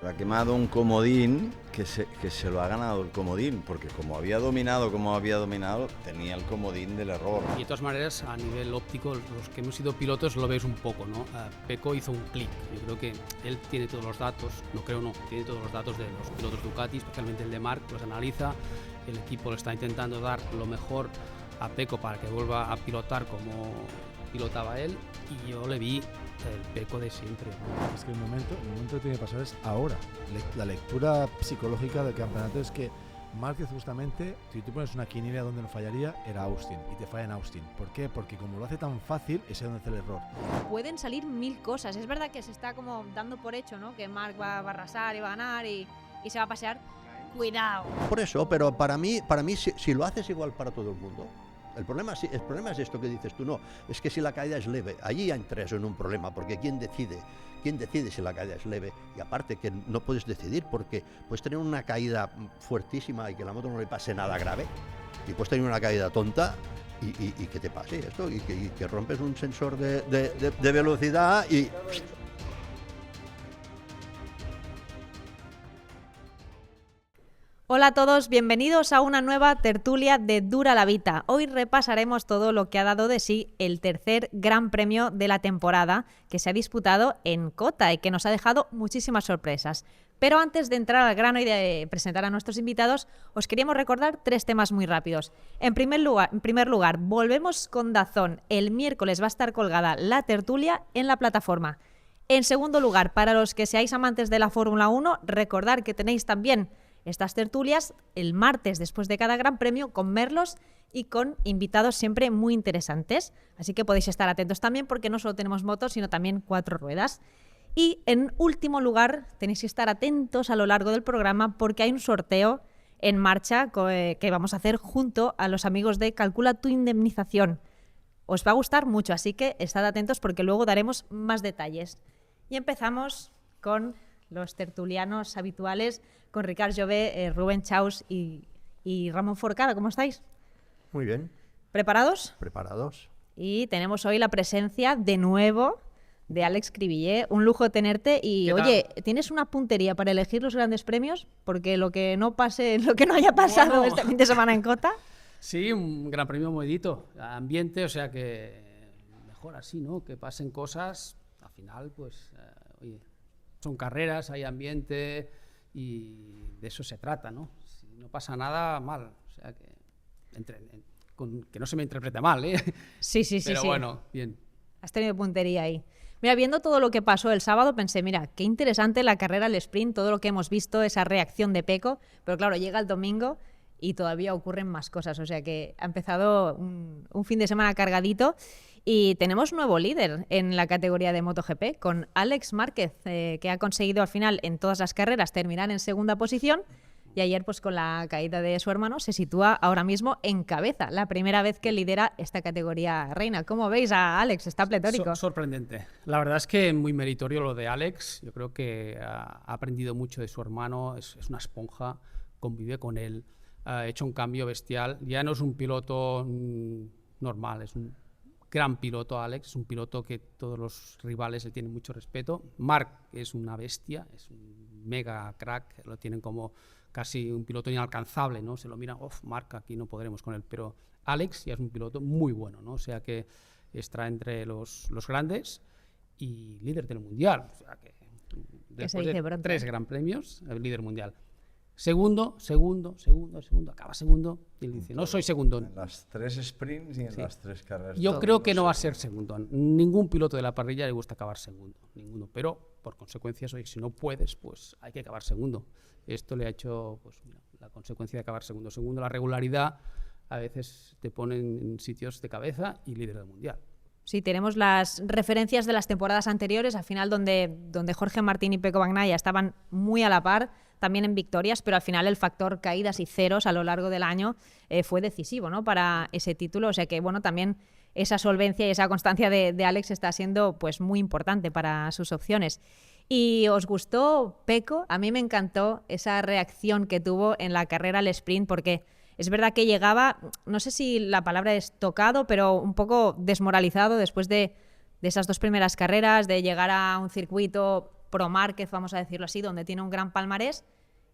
Ha quemado un comodín que se lo ha ganado el comodín, porque como había dominado, tenía el comodín del error. Y de todas maneras, a nivel óptico, los que hemos sido pilotos lo ves un poco, ¿no? Pecco hizo un clic. Yo creo que él tiene todos los datos, tiene todos los datos de los pilotos Ducati, especialmente el de Marc, los analiza. El equipo le está intentando dar lo mejor a Pecco para que vuelva a pilotar como pilotaba él, y yo le vi el Pecco de siempre. Es que el momento que tiene que pasar es ahora. La lectura psicológica del campeonato es que Márquez, justamente, si tú pones una quiniela donde no fallaría, era Austin, y te falla en Austin. ¿Por qué? Porque como lo hace tan fácil, es ahí donde hace el error. Pueden salir mil cosas. Es verdad que se está como dando por hecho, ¿no? Que Marc va a arrasar y va a ganar y se va a pasear. Cuidado. Por eso, pero para mí si lo haces igual para todo el mundo. El problema es esto que dices tú, no, es que si la caída es leve, allí entras en un problema, porque ¿quién decide si la caída es leve? Y aparte que no puedes decidir, porque puedes tener una caída fuertísima y que a la moto no le pase nada grave, y puedes tener una caída tonta y que te pase esto, y que rompes un sensor de velocidad y... Hola a todos, bienvenidos a una nueva tertulia de Dura la Vita. Hoy repasaremos todo lo que ha dado de sí el tercer Gran Premio de la temporada que se ha disputado en COTA y que nos ha dejado muchísimas sorpresas. Pero antes de entrar al grano y de presentar a nuestros invitados, os queríamos recordar tres temas muy rápidos. En primer lugar, volvemos con DAZN. El miércoles va a estar colgada la tertulia en la plataforma. En segundo lugar, para los que seáis amantes de la Fórmula 1, recordad que tenéis también estas tertulias el martes después de cada Gran Premio con Merlos y con invitados siempre muy interesantes. Así que podéis estar atentos también porque no solo tenemos motos, sino también cuatro ruedas. Y en último lugar, tenéis que estar atentos a lo largo del programa porque hay un sorteo en marcha que vamos a hacer junto a los amigos de Calcula tu Indemnización. Os va a gustar mucho, así que estad atentos porque luego daremos más detalles. Y empezamos con los tertulianos habituales, con Ricard Jové, Rubén Chaus y Ramón Forcada. ¿Cómo estáis? Muy bien. ¿Preparados? Preparados. Y tenemos hoy la presencia de nuevo de Àlex Cribillé. Un lujo tenerte y, oye, ¿tienes una puntería para elegir los grandes premios? Porque lo que no haya pasado este fin de semana en COTA. Sí, un gran premio movidito, ambiente, o sea que mejor así, ¿no? Que pasen cosas, al final, pues, oye, son carreras, hay ambiente y de eso se trata, ¿no? Si no pasa nada, mal, o sea que que no se me interprete mal, ¿eh? Sí. Pero bueno, bien. Has tenido puntería ahí. Mira, viendo todo lo que pasó el sábado, pensé, mira, qué interesante la carrera al sprint, todo lo que hemos visto, esa reacción de Pecco, pero claro, llega el domingo y todavía ocurren más cosas, o sea que ha empezado un fin de semana cargadito y tenemos nuevo líder en la categoría de MotoGP con Àlex Márquez, que ha conseguido al final en todas las carreras terminar en segunda posición y ayer pues con la caída de su hermano se sitúa ahora mismo en cabeza, la primera vez que lidera esta categoría reina. ¿Cómo veis a Àlex? Está pletórico. Sorprendente. La verdad es que muy meritorio lo de Àlex. Yo creo que ha aprendido mucho de su hermano, es una esponja, convive con él, ha hecho un cambio bestial. Ya no es un piloto normal, es un gran piloto Àlex, es un piloto que todos los rivales le tienen mucho respeto. Marc es una bestia, es un mega crack, lo tienen como casi un piloto inalcanzable, ¿no? Se lo miran, Marc, aquí no podremos con él, pero Àlex ya es un piloto muy bueno, ¿no? O sea que está entre los grandes y líder del mundial, o sea que después de 3 gran premios, el líder mundial. Segundo, acaba segundo y él dice, no soy segundo. En las 3 sprints y en las 3 carreras. Yo creo que no va a ser segundo. Ningún piloto de la parrilla le gusta acabar segundo, ninguno. Pero por consecuencias, oye, si no puedes, pues hay que acabar segundo. Esto le ha hecho, pues mira, la consecuencia de acabar segundo. Segundo, la regularidad a veces te ponen en sitios de cabeza y líder del mundial. Sí, tenemos las referencias de las temporadas anteriores, al final donde Jorge Martín y Pecco Bagnaia estaban muy a la par, también en victorias, pero al final el factor caídas y ceros a lo largo del año fue decisivo, ¿no?, para ese título. O sea que, bueno, también esa solvencia y esa constancia de Àlex está siendo pues muy importante para sus opciones. ¿Y os gustó Pecco? A mí me encantó esa reacción que tuvo en la carrera al sprint, porque es verdad que llegaba, no sé si la palabra es tocado, pero un poco desmoralizado después de esas 2 primeras carreras, de llegar a un circuito pro Márquez, vamos a decirlo así, donde tiene un gran palmarés,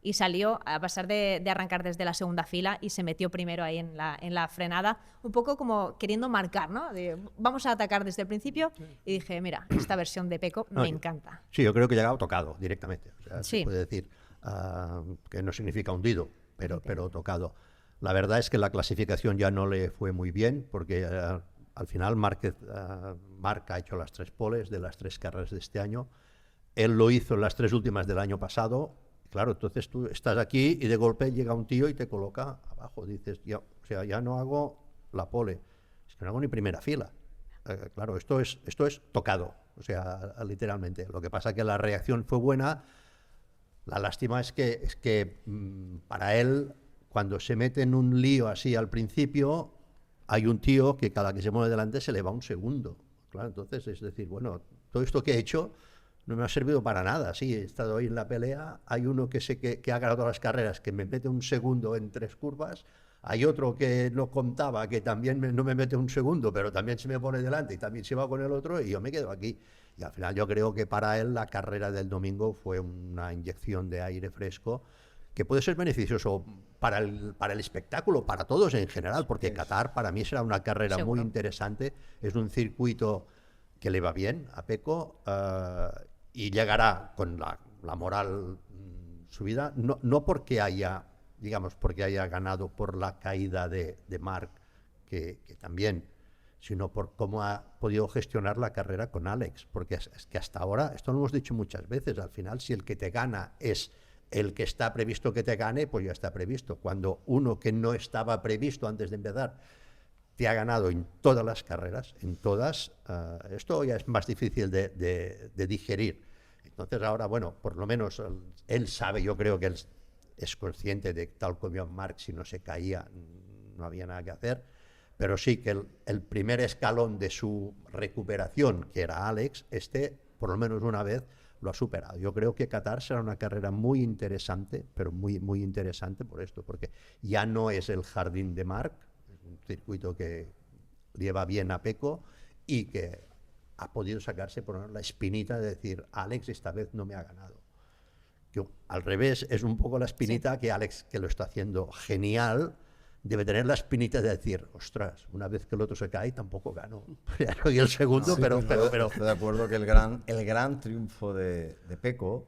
y salió a pasar de arrancar desde la segunda fila y se metió primero ahí en la frenada, un poco como queriendo marcar, ¿no? Vamos a atacar desde el principio, y dije, mira, esta versión de Pecco me encanta. Sí, yo creo que llegaba tocado directamente. O sea, Sí. se puede decir que no significa hundido, pero tocado. La verdad es que la clasificación ya no le fue muy bien, porque al final Marc ha hecho las 3 poles de las 3 carreras de este año. Él lo hizo en las 3 últimas del año pasado. Claro, entonces tú estás aquí y de golpe llega un tío y te coloca abajo. Dices, ya no hago la pole, es que no hago ni primera fila. Claro, esto es tocado, o sea, literalmente. Lo que pasa es que la reacción fue buena. La lástima es que para él, cuando se mete en un lío así al principio, hay un tío que cada que se mueve delante se le va un segundo. Claro, entonces es decir, bueno, todo esto que he hecho no me ha servido para nada. Sí, he estado ahí en la pelea, hay uno que sé que ha ganado todas las carreras, que me mete un segundo en 3 curvas, hay otro que no contaba, que también no me mete un segundo, pero también se me pone delante y también se va con el otro, y yo me quedo aquí. Y al final yo creo que para él la carrera del domingo fue una inyección de aire fresco que puede ser beneficioso para el espectáculo, para todos en general, porque Qatar para mí será una carrera Seguro. muy interesante, es un circuito que le va bien a Pecco, y llegará con la moral subida, no porque haya, digamos, porque haya ganado por la caída de Marc, que también, sino por cómo ha podido gestionar la carrera con Alex, porque es que hasta ahora, esto lo hemos dicho muchas veces, al final si el que te gana es el que está previsto que te gane, pues ya está previsto. Cuando uno que no estaba previsto antes de empezar te ha ganado en todas las carreras, en todas, esto ya es más difícil de digerir. Entonces ahora, bueno, por lo menos él sabe, yo creo que él es consciente de que tal como Marc, si no se caía, no había nada que hacer, pero sí que el primer escalón de su recuperación, que era Alex, por lo menos una vez, lo ha superado. Yo creo que Qatar será una carrera muy interesante, pero muy, muy interesante por esto, porque ya no es el jardín de Marc, es un circuito que lleva bien a Pecco y que ha podido sacarse por la espinita de decir, Alex esta vez no me ha ganado. Al revés, es un poco la espinita que Alex, que lo está haciendo genial, debe tener la espinita de decir, ostras, una vez que el otro se cae, tampoco gano. Ya soy el segundo, pero Estoy de acuerdo que el gran triunfo de Pecco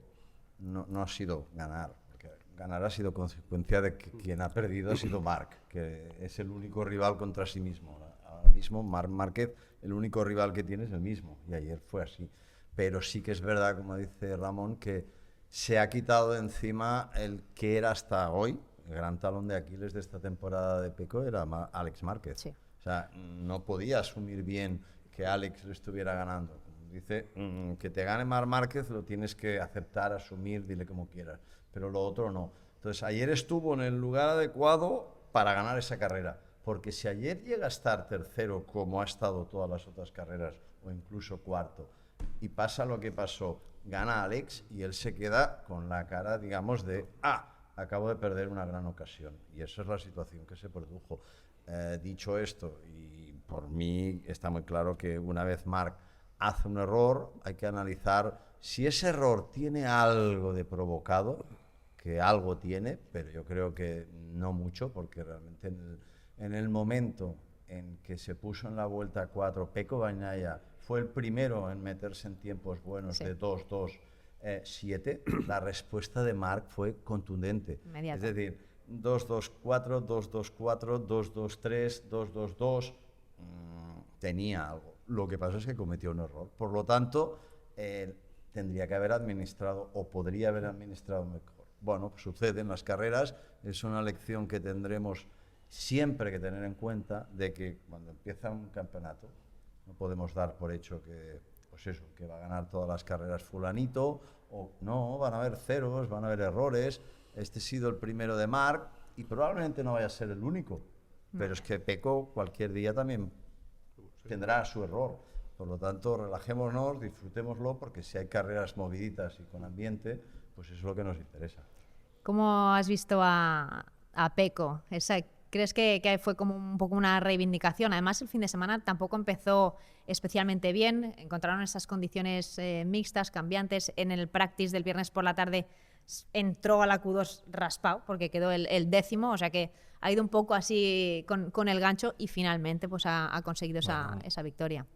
no ha sido ganar. Porque ganar ha sido consecuencia de que quien ha perdido ha sido Marc, que es el único rival contra sí mismo. Ahora mismo Marc Márquez, el único rival que tiene es el mismo, y ayer fue así. Pero sí que es verdad, como dice Ramón, que se ha quitado de encima el que era hasta hoy el gran talón de Aquiles de esta temporada de Pecco, era Alex Márquez. Sí. O sea, no podía asumir bien que Alex le estuviera ganando. Dice, que te gane Marc Márquez lo tienes que aceptar, asumir, dile como quieras, pero lo otro no. Entonces ayer estuvo en el lugar adecuado para ganar esa carrera, porque si ayer llega a estar tercero como ha estado todas las otras carreras, o incluso cuarto, y pasa lo que pasó, gana Alex y él se queda con la cara, digamos, de acabo de perder una gran ocasión, y esa es la situación que se produjo. Dicho esto, y por mí está muy claro que una vez Marc hace un error, hay que analizar si ese error tiene algo de provocado, que algo tiene, pero yo creo que no mucho, porque realmente en el momento en que se puso en la vuelta 4, Pecco Bagnaia fue el primero en meterse en tiempos buenos, sí, de 2-2-7, la respuesta de Marc fue contundente. Inmediato. Es decir, 2-2-4, 2-2-4, 2-2-3, 2-2-2, tenía algo. Lo que pasa es que cometió un error. Por lo tanto, tendría que haber administrado, o podría haber administrado mejor. Bueno, pues sucede en las carreras, es una lección que tendremos siempre que tener en cuenta, de que cuando empieza un campeonato no podemos dar por hecho que, pues eso, que va a ganar todas las carreras fulanito, o no, van a haber ceros, van a haber errores. Este ha sido el primero de Marc y probablemente no vaya a ser el único, pero es que Pecco cualquier día también tendrá su error. Por lo tanto, relajémonos, disfrutémoslo, porque si hay carreras moviditas y con ambiente, pues eso es lo que nos interesa. ¿Cómo has visto a Pecco? Esa ¿Crees que fue como un poco una reivindicación? Además, el fin de semana tampoco empezó especialmente bien. Encontraron esas condiciones mixtas, cambiantes. En el practice del viernes por la tarde entró a la Q2 raspado porque quedó el 10º. O sea que ha ido un poco así con el gancho y finalmente pues ha conseguido esa victoria.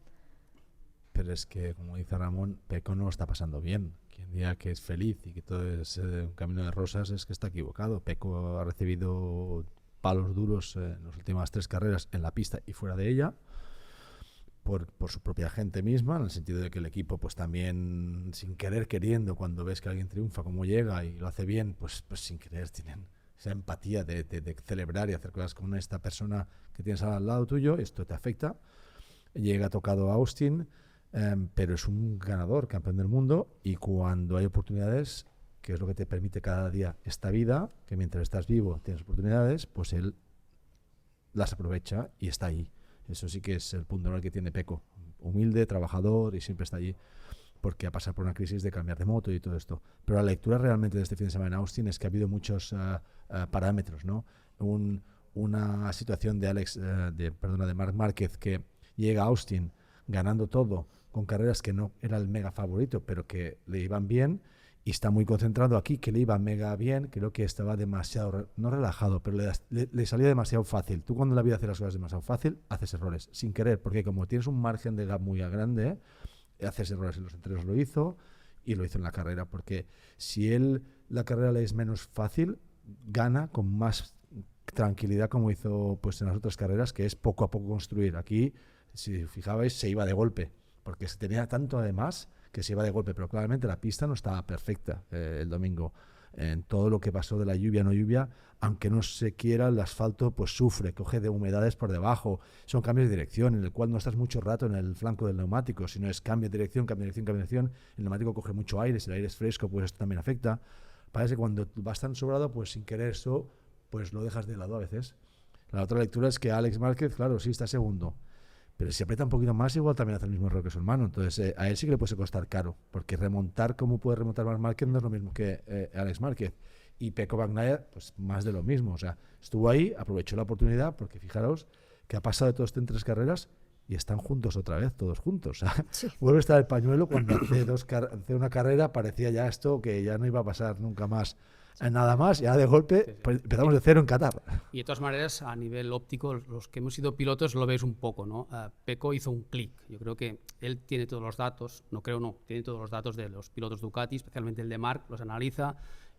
Pero es que, como dice Ramón, Pecco no lo está pasando bien. Quien diga que es feliz y que todo es un camino de rosas es que está equivocado. Pecco ha recibido palos duros en las últimas 3 carreras en la pista y fuera de ella por su propia gente misma, en el sentido de que el equipo pues también sin querer queriendo, cuando ves que alguien triunfa como llega y lo hace bien, pues sin querer tienen esa empatía de celebrar y hacer cosas con esta persona que tienes al lado tuyo. Esto te afecta. Llega tocado a Austin, pero es un ganador, campeón del mundo, y cuando hay oportunidades, que es lo que te permite cada día esta vida, que mientras estás vivo tienes oportunidades, pues él las aprovecha y está ahí. Eso sí que es el punto en el que tiene Pecco. Humilde, trabajador y siempre está allí, porque ha pasado por una crisis de cambiar de moto y todo esto. Pero la lectura realmente de este fin de semana en Austin es que ha habido muchos parámetros, ¿no? Una situación de Marc Márquez, que llega a Austin ganando todo, con carreras que no era el mega favorito, pero que le iban bien, y está muy concentrado aquí, que le iba mega bien. Creo que estaba demasiado, no relajado, pero le salía demasiado fácil. Tú cuando en la vida haces las cosas demasiado fácil, haces errores, sin querer, porque como tienes un margen de gap muy grande, haces errores. En los entrenos lo hizo, y lo hizo en la carrera, porque si la carrera le es menos fácil, gana con más tranquilidad, como hizo pues en las otras carreras, que es poco a poco construir. Aquí, si fijabais, se iba de golpe, porque se tenía tanto además que se iba de golpe, pero claramente la pista no estaba perfecta el domingo. En todo lo que pasó de la lluvia, no lluvia, aunque no se quiera, el asfalto pues sufre, coge de humedades por debajo. Son cambios de dirección, en el cual no estás mucho rato en el flanco del neumático, sino es cambio de dirección, cambio de dirección, cambio de dirección. El neumático coge mucho aire, si el aire es fresco, pues esto también afecta. Parece que cuando vas tan sobrado, pues sin querer eso, pues lo dejas de lado a veces. La otra lectura es que Alex Márquez, claro, sí está segundo, pero si aprieta un poquito más, igual también hace el mismo error que su hermano. Entonces, a él sí que le puede costar caro, porque remontar como puede remontar Marc Márquez no es lo mismo que Alex Márquez. Y Pecco Bagnaia, pues más de lo mismo. O sea, estuvo ahí, aprovechó la oportunidad, porque fijaros que ha pasado de todo esto en 3 carreras y están juntos otra vez, todos juntos. O sea, sí. Vuelve a estar el pañuelo cuando hace una carrera, parecía ya esto que ya no iba a pasar nunca más. Nada más, ya de golpe pues empezamos de cero en Qatar. Y de todas maneras, a nivel óptico, los que hemos sido pilotos lo ves un poco, ¿no? Pecco hizo un clic. Yo creo que él tiene todos los datos, tiene todos los datos de los pilotos Ducati, especialmente el de Marc, los analiza.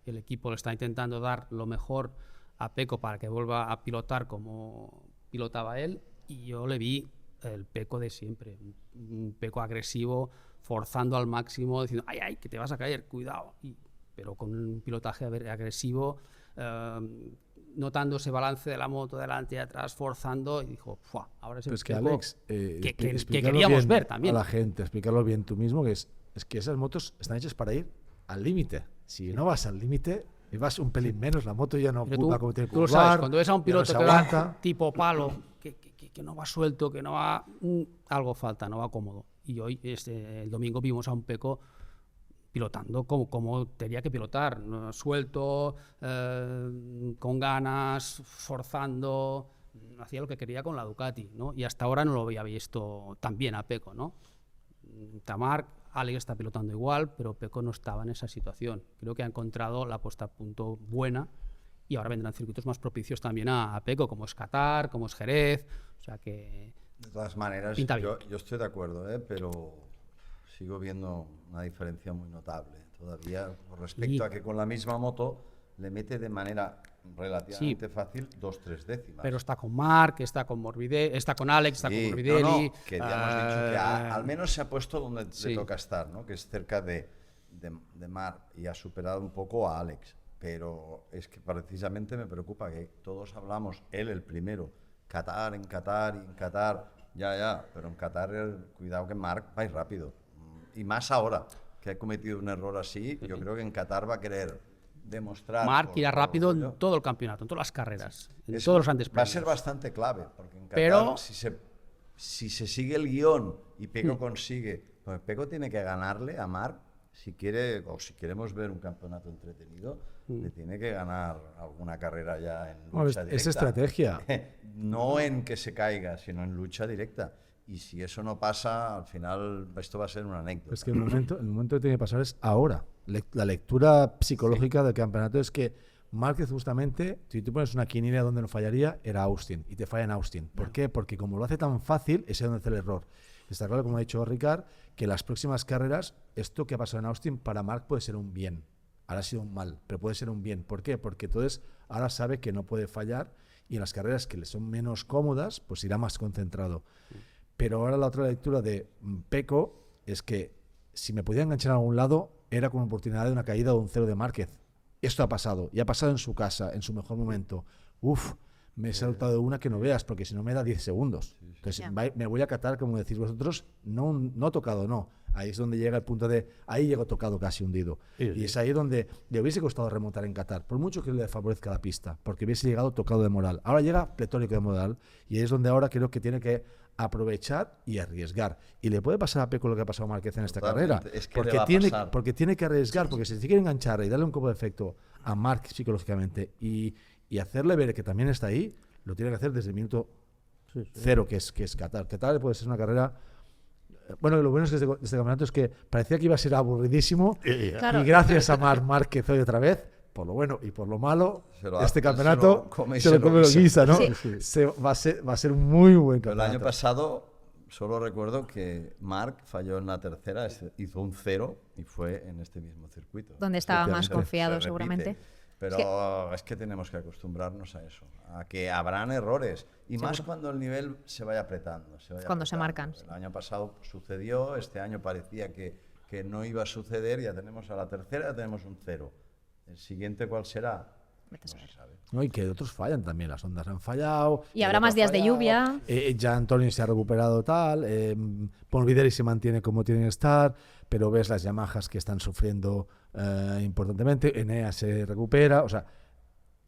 El equipo le está intentando dar lo mejor a Pecco para que vuelva a pilotar como pilotaba él, y yo le vi el Pecco de siempre, un Pecco agresivo, forzando al máximo, diciendo, ay, que te vas a caer, cuidado. Pero con un pilotaje agresivo, notando ese balance de la moto delante y atrás, forzando, y dijo, ahora es el que Alex, que queríamos ver también. A la gente, explicarlo bien tú mismo, que es que esas motos están hechas para ir al límite. Si no vas al límite y vas un pelín menos, la moto ya no va como tiene que curvar. Tú lo sabes, cuando ves a un piloto que va tipo palo, que no va suelto, que no va... algo falta, no va cómodo. Y hoy, el domingo, vimos a un Pecco pilotando como tenía que pilotar, ¿no? Suelto, con ganas, forzando, hacía lo que quería con la Ducati, ¿no? Y hasta ahora no lo había visto tan bien a Pecco, ¿no? Marc, Alex está pilotando igual, pero Pecco no estaba en esa situación. Creo que ha encontrado la puesta a punto buena, y ahora vendrán circuitos más propicios también a Pecco, como es Qatar, como es Jerez, o sea que... De todas maneras, yo estoy de acuerdo, pero sigo viendo una diferencia muy notable todavía con respecto a que con la misma moto le mete de manera relativamente fácil 2-3 décimas. Pero está con Marc, está con Morbidelli, está con Alex, está con Morbidelli. Que ya hemos dicho que al menos se ha puesto donde le toca estar, ¿no? Que es cerca de Marc, y ha superado un poco a Alex. Pero es que precisamente me preocupa que todos hablamos, él el primero, Qatar, y en Qatar, pero en Qatar, cuidado que Marc va a ir rápido. Y más ahora, que ha cometido un error así, yo creo que en Qatar va a a demostrar... Marc irá rápido en todo el campeonato, en todas las carreras, en todos los grandes premios. Va a ser bastante clave, porque en Qatar, si se sigue el guión y Pecco consigue... Pues Pecco tiene que ganarle a Marc si quiere o si queremos ver un campeonato entretenido, le tiene que ganar alguna carrera ya en lucha directa. Es estrategia. No en que se caiga, sino en lucha directa. Y si eso no pasa, al final esto va a ser una anécdota. Es que el momento que tiene que pasar es ahora. La lectura psicológica del campeonato es que Márquez, justamente, si tú pones una quiniela donde no fallaría, era Austin, y te falla en Austin. ¿Por qué? Porque como lo hace tan fácil, ese es donde hace el error. Está claro, como ha dicho Ricard, que las próximas carreras, esto que ha pasado en Austin, para Marc puede ser un bien. Ahora ha sido un mal, pero puede ser un bien. ¿Por qué? Porque entonces ahora sabe que no puede fallar, y en las carreras que le son menos cómodas, pues irá más concentrado. Pero ahora la otra lectura de Pecco es que si me podía enganchar a algún lado, era con oportunidad de una caída o un cero de Márquez. Esto ha pasado, y ha pasado en su casa, en su mejor momento. Me he saltado una que no veas, porque si no me da 10 segundos. Entonces me voy a catar, como decís vosotros, no tocado, no. Ahí es donde llega el punto de, ahí llego tocado casi hundido. Y es ahí donde le hubiese costado remontar en Qatar, por mucho que le favorezca la pista, porque hubiese llegado tocado de moral. Ahora llega pletórico de moral, y ahí es donde ahora creo que tiene que aprovechar y arriesgar. Y le puede pasar a Pecco lo que ha pasado a Márquez en esta carrera. Es que porque tiene que arriesgar, porque si se quiere enganchar y darle un copo de efecto a Marc psicológicamente y hacerle ver que también está ahí, lo tiene que hacer desde el minuto cero, que es Qatar. Qatar puede ser una carrera... Bueno, lo bueno es que este campeonato es que parecía que iba a ser aburridísimo, Claro. y gracias a Marc Márquez hoy otra vez, por lo bueno y por lo malo, este campeonato se lo come lo guisa, ¿no? Sí. Va a ser un muy buen Pero el campeonato. año pasado solo recuerdo que Marc falló en la tercera, hizo un 0 y fue en este mismo circuito. Donde estaba más Se confiado, repite. seguramente. Pero es que tenemos que acostumbrarnos a eso, a que habrán errores, y más cuando el nivel se vaya apretando. Cuando se marcan. El año pasado sucedió, este año parecía que no iba a suceder, ya tenemos a la tercera, ya tenemos un 0. ¿El siguiente cuál será? No se sabe. No, y que otros fallan también, las ondas han fallado. Y habrá más días de lluvia. Ya Antonio se ha recuperado tal, Morbidelli se mantiene como tiene que estar, pero ves las Yamahas que están sufriendo importantemente, Enea se recupera, o sea,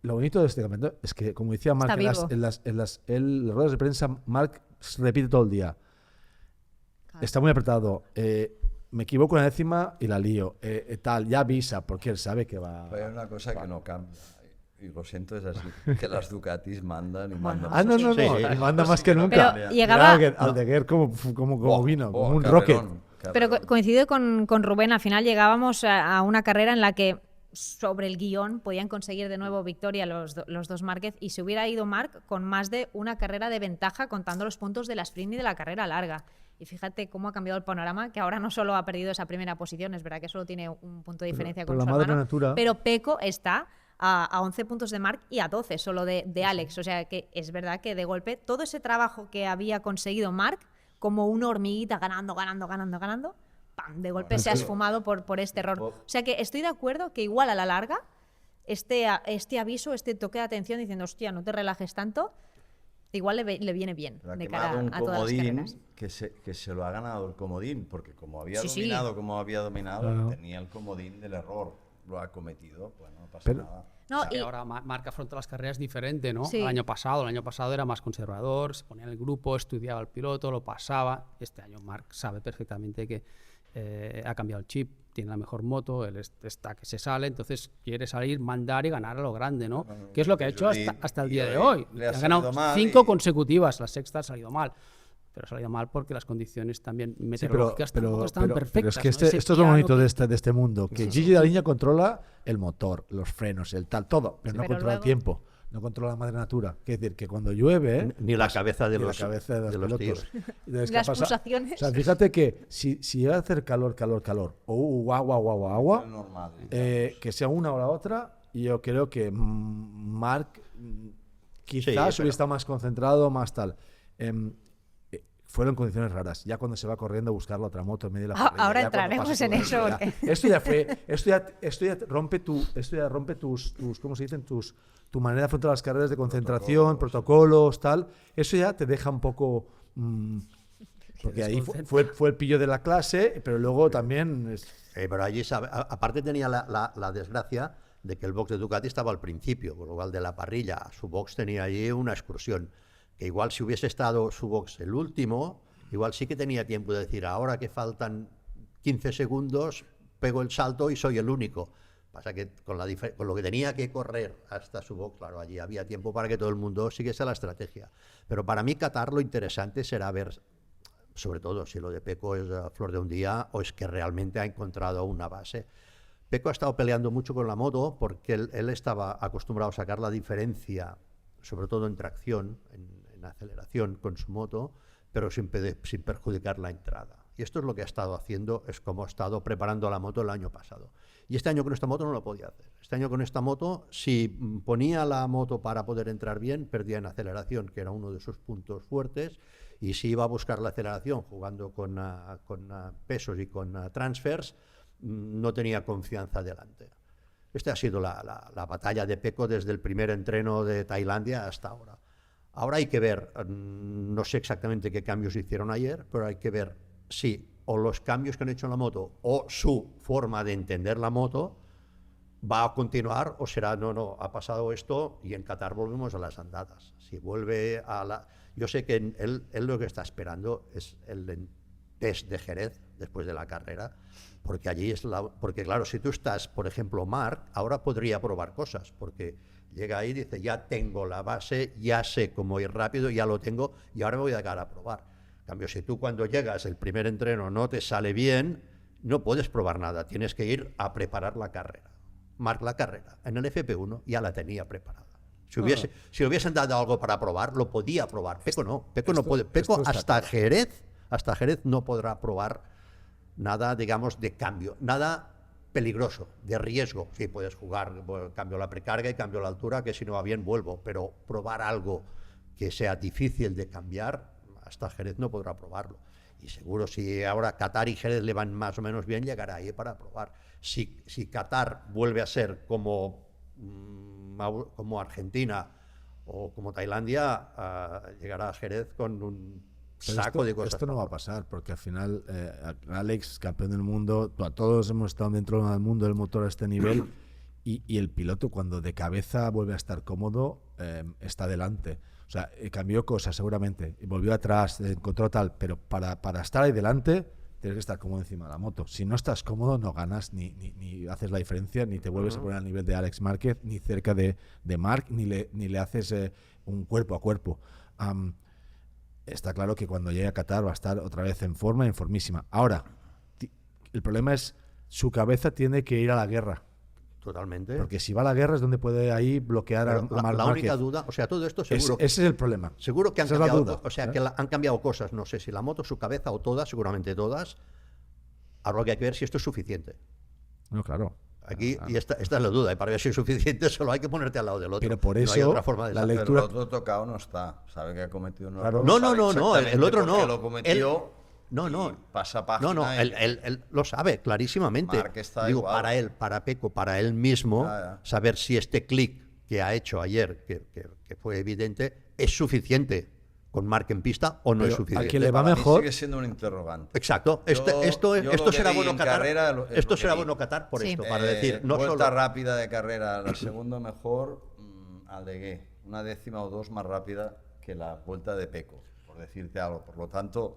lo bonito de este campeonato es que, como decía Marc en las ruedas de prensa, Marc repite todo el día. Claro. Está muy apretado. Me equivoco en la décima y la lío. Tal, ya avisa, porque él sabe que va... Pero hay una cosa que no cambia. Y lo siento, es así, que las Ducatis mandan y mandan. No, y manda más que nunca. Pero llegaba... Aldeguer como vino, como un carrerón, rocket. Pero coincido con Rubén, al final llegábamos a una carrera en la que sobre el guión podían conseguir de nuevo victoria los dos Márquez, y se hubiera ido Marc con más de una carrera de ventaja contando los puntos de la sprint y de la carrera larga. Y fíjate cómo ha cambiado el panorama, que ahora no solo ha perdido esa primera posición, es verdad que solo tiene un punto de diferencia con su hermano, pero Pecco está a 11 puntos de Marc y a 12 solo de Alex. O sea que es verdad que de golpe todo ese trabajo que había conseguido Marc, como una hormiguita ganando, ¡pam!, de golpe se ha esfumado por este error. O sea que estoy de acuerdo que igual a la larga este aviso, este toque de atención diciendo, hostia, no te relajes tanto, igual le viene bien de cara a todas las carreras. Que se lo ha ganado el comodín, porque como había dominado, tenía el comodín del error, lo ha cometido, pues no pasa nada. No, y ahora Marc afronta las carreras diferente, ¿no? Sí. El año pasado era más conservador, se ponía en el grupo, estudiaba el piloto, lo pasaba. Este año Marc sabe perfectamente que ha cambiado el chip, tiene la mejor moto, él está que se sale, entonces quiere salir, mandar y ganar a lo grande, ¿no? Que es lo que ha hecho hasta el día de hoy. Ha ganado 5 consecutivas, la sexta ha salido mal. Pero ha salido mal porque las condiciones también meteorológicas tampoco estaban perfectas. Pero es que esto es lo bonito de este mundo, que Gigi Dall'Igna controla el motor, los frenos, el tal, todo, pero no controla el tiempo, no controla la madre natura. Es decir, que cuando llueve... Ni la cabeza de los pilotos. Las pulsaciones. O sea, fíjate que si llega a hacer calor, o agua, que sea una o la otra, yo creo que Marc quizás hubiera estado más concentrado, más tal. Fueron condiciones raras. Ya cuando se va corriendo a buscar la otra moto en medio de la parrilla, ahora entraremos en eso. Esto ya rompe tus ¿cómo se dicen? Tu manera de afrontar las carreras de concentración, protocolos, tal. Eso ya te deja un poco... porque ahí fue el pillo de la clase, pero luego también... pero allí, aparte tenía la desgracia de que el box de Ducati estaba al principio, por lo cual de la parrilla. Su box tenía allí una excursión. Que igual si hubiese estado su box el último, igual sí que tenía tiempo de decir, ahora que faltan 15 segundos, pego el salto y soy el único. Pasa que con lo que tenía que correr hasta su box, claro, allí había tiempo para que todo el mundo siguiese la estrategia. Pero para mí Qatar lo interesante será ver, sobre todo si lo de Pecco es flor de un día o es que realmente ha encontrado una base. Pecco ha estado peleando mucho con la moto porque él estaba acostumbrado a sacar la diferencia, sobre todo en tracción, en aceleración con su moto, pero sin perjudicar la entrada. Y esto es lo que ha estado haciendo, es como ha estado preparando la moto el año pasado. Y este año con esta moto no lo podía hacer. Este año con esta moto, si ponía la moto para poder entrar bien, perdía en aceleración, que era uno de sus puntos fuertes, y si iba a buscar la aceleración jugando con pesos y con transfers, no tenía confianza delante. Esta ha sido la batalla de Pecco desde el primer entreno de Tailandia hasta ahora. Ahora hay que ver, no sé exactamente qué cambios hicieron ayer, pero hay que ver si o los cambios que han hecho en la moto o su forma de entender la moto va a continuar o será, no, ha pasado esto y en Qatar volvemos a las andadas. Si vuelve a la... Yo sé que él lo que está esperando es el test de Jerez después de la carrera, porque allí porque claro, si tú estás, por ejemplo, Marc, ahora podría probar cosas, porque llega ahí y dice, ya tengo la base, ya sé cómo ir rápido, ya lo tengo y ahora me voy a dar a probar. En cambio, si tú cuando llegas el primer entreno no te sale bien, no puedes probar nada, tienes que ir a preparar la carrera. Marc la carrera en el FP1 ya la tenía preparada. Si le hubiesen dado algo para probar, lo podía probar. Pecco no puede. Pecco hasta Jerez no podrá probar nada, digamos, de cambio, nada peligroso, de riesgo. Sí, puedes jugar, cambio la precarga y cambio la altura, que si no va bien vuelvo, pero probar algo que sea difícil de cambiar, hasta Jerez no podrá probarlo. Y seguro si ahora Qatar y Jerez le van más o menos bien, llegará ahí para probar. Si Qatar vuelve a ser como Argentina o como Tailandia, llegará a Jerez con un saco de cosas. Esto no va a pasar, porque al final Alex, campeón del mundo, todos hemos estado dentro del mundo del motor a este nivel y el piloto cuando de cabeza vuelve a estar cómodo está delante. O sea, cambió cosas seguramente, y volvió atrás, encontró tal, pero para estar ahí delante tienes que estar cómodo encima de la moto. Si no estás cómodo, no ganas, ni haces la diferencia, ni te vuelves a poner al nivel de Alex Márquez, ni cerca de Marc, ni le haces un cuerpo a cuerpo. Está claro que cuando llegue a Qatar va a estar otra vez en forma, en formísima. Ahora, el problema es su cabeza tiene que ir a la guerra. Totalmente. Porque si va a la guerra es donde puede ahí bloquear a Marc Márquez. La única duda, o sea, todo esto seguro... Ese es el problema. Seguro que han Esa es la cambiado, duda, o sea, que han cambiado cosas, no sé si la moto, su cabeza o todas, seguramente todas. Ahora lo que hay que ver si esto es suficiente. No, claro. Aquí, y esta es la duda, y para ver si es suficiente solo hay que ponerte al lado del otro. Pero por eso no hay otra forma de la saberlo. lectura... Pero el otro tocado no está, sabe que ha cometido un Claro. error. No, el otro no. Lo cometió. No, y pasa página. Él lo sabe clarísimamente. Marc está Digo, igual. para él, para Pecco, para él mismo, saber si este clic que ha hecho ayer, que fue evidente, es suficiente con Marc en pista o no Pero es suficiente. al que le va Para mí mejor... sigue siendo un interrogante. Exacto. Yo Esto lo será que vi bueno en Qatar. carrera es lo Esto que será vi. bueno Qatar por Sí. esto, para decir, no vuelta solo... rápida de carrera, la segundo mejor, Aldegué, una décima o dos más rápida que la vuelta de Pecco, por decirte algo. Por lo tanto,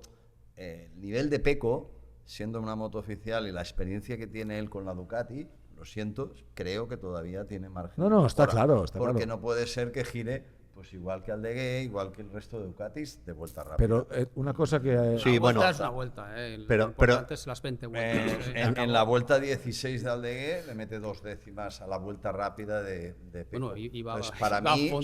el nivel de Pecco, siendo una moto oficial y la experiencia que tiene él con la Ducati, lo siento, creo que todavía tiene margen. No, de está mejora, claro, porque no puede ser que gire pues igual que Aldegué, igual que el resto de Ducatis, de vuelta rápida. Pero una cosa que... Sí, Una vuelta bueno, es una vuelta, pero- lo importante es las 20 vueltas. En la vuelta 16 de Aldegué le mete 2 décimas a la vuelta rápida de Pecco. Bueno, iba Pues para iba a mí, fondo,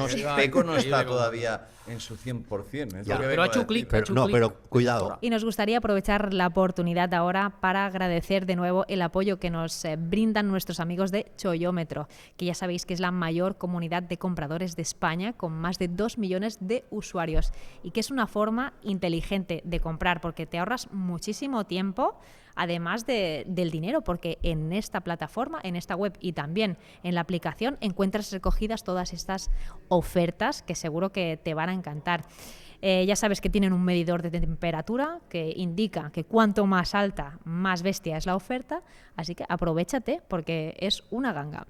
sí, Pecco no está increíble como- todavía en su 100%. es Ya. lo que Pero vengo ha a hecho decir. clic, pero cuidado. Y nos gustaría aprovechar la oportunidad ahora para agradecer de nuevo el apoyo que nos brindan nuestros amigos de Choyómetro, que ya sabéis que es la mayor comunidad de compradores de España, con más de 2 millones de usuarios, y que es una forma inteligente de comprar porque te ahorras muchísimo tiempo, además del dinero, porque en esta plataforma, en esta web y también en la aplicación encuentras recogidas todas estas ofertas que seguro que te van a encantar. Ya sabes que tienen un medidor de temperatura que indica que cuanto más alta, más bestia es la oferta, así que aprovéchate porque es una ganga.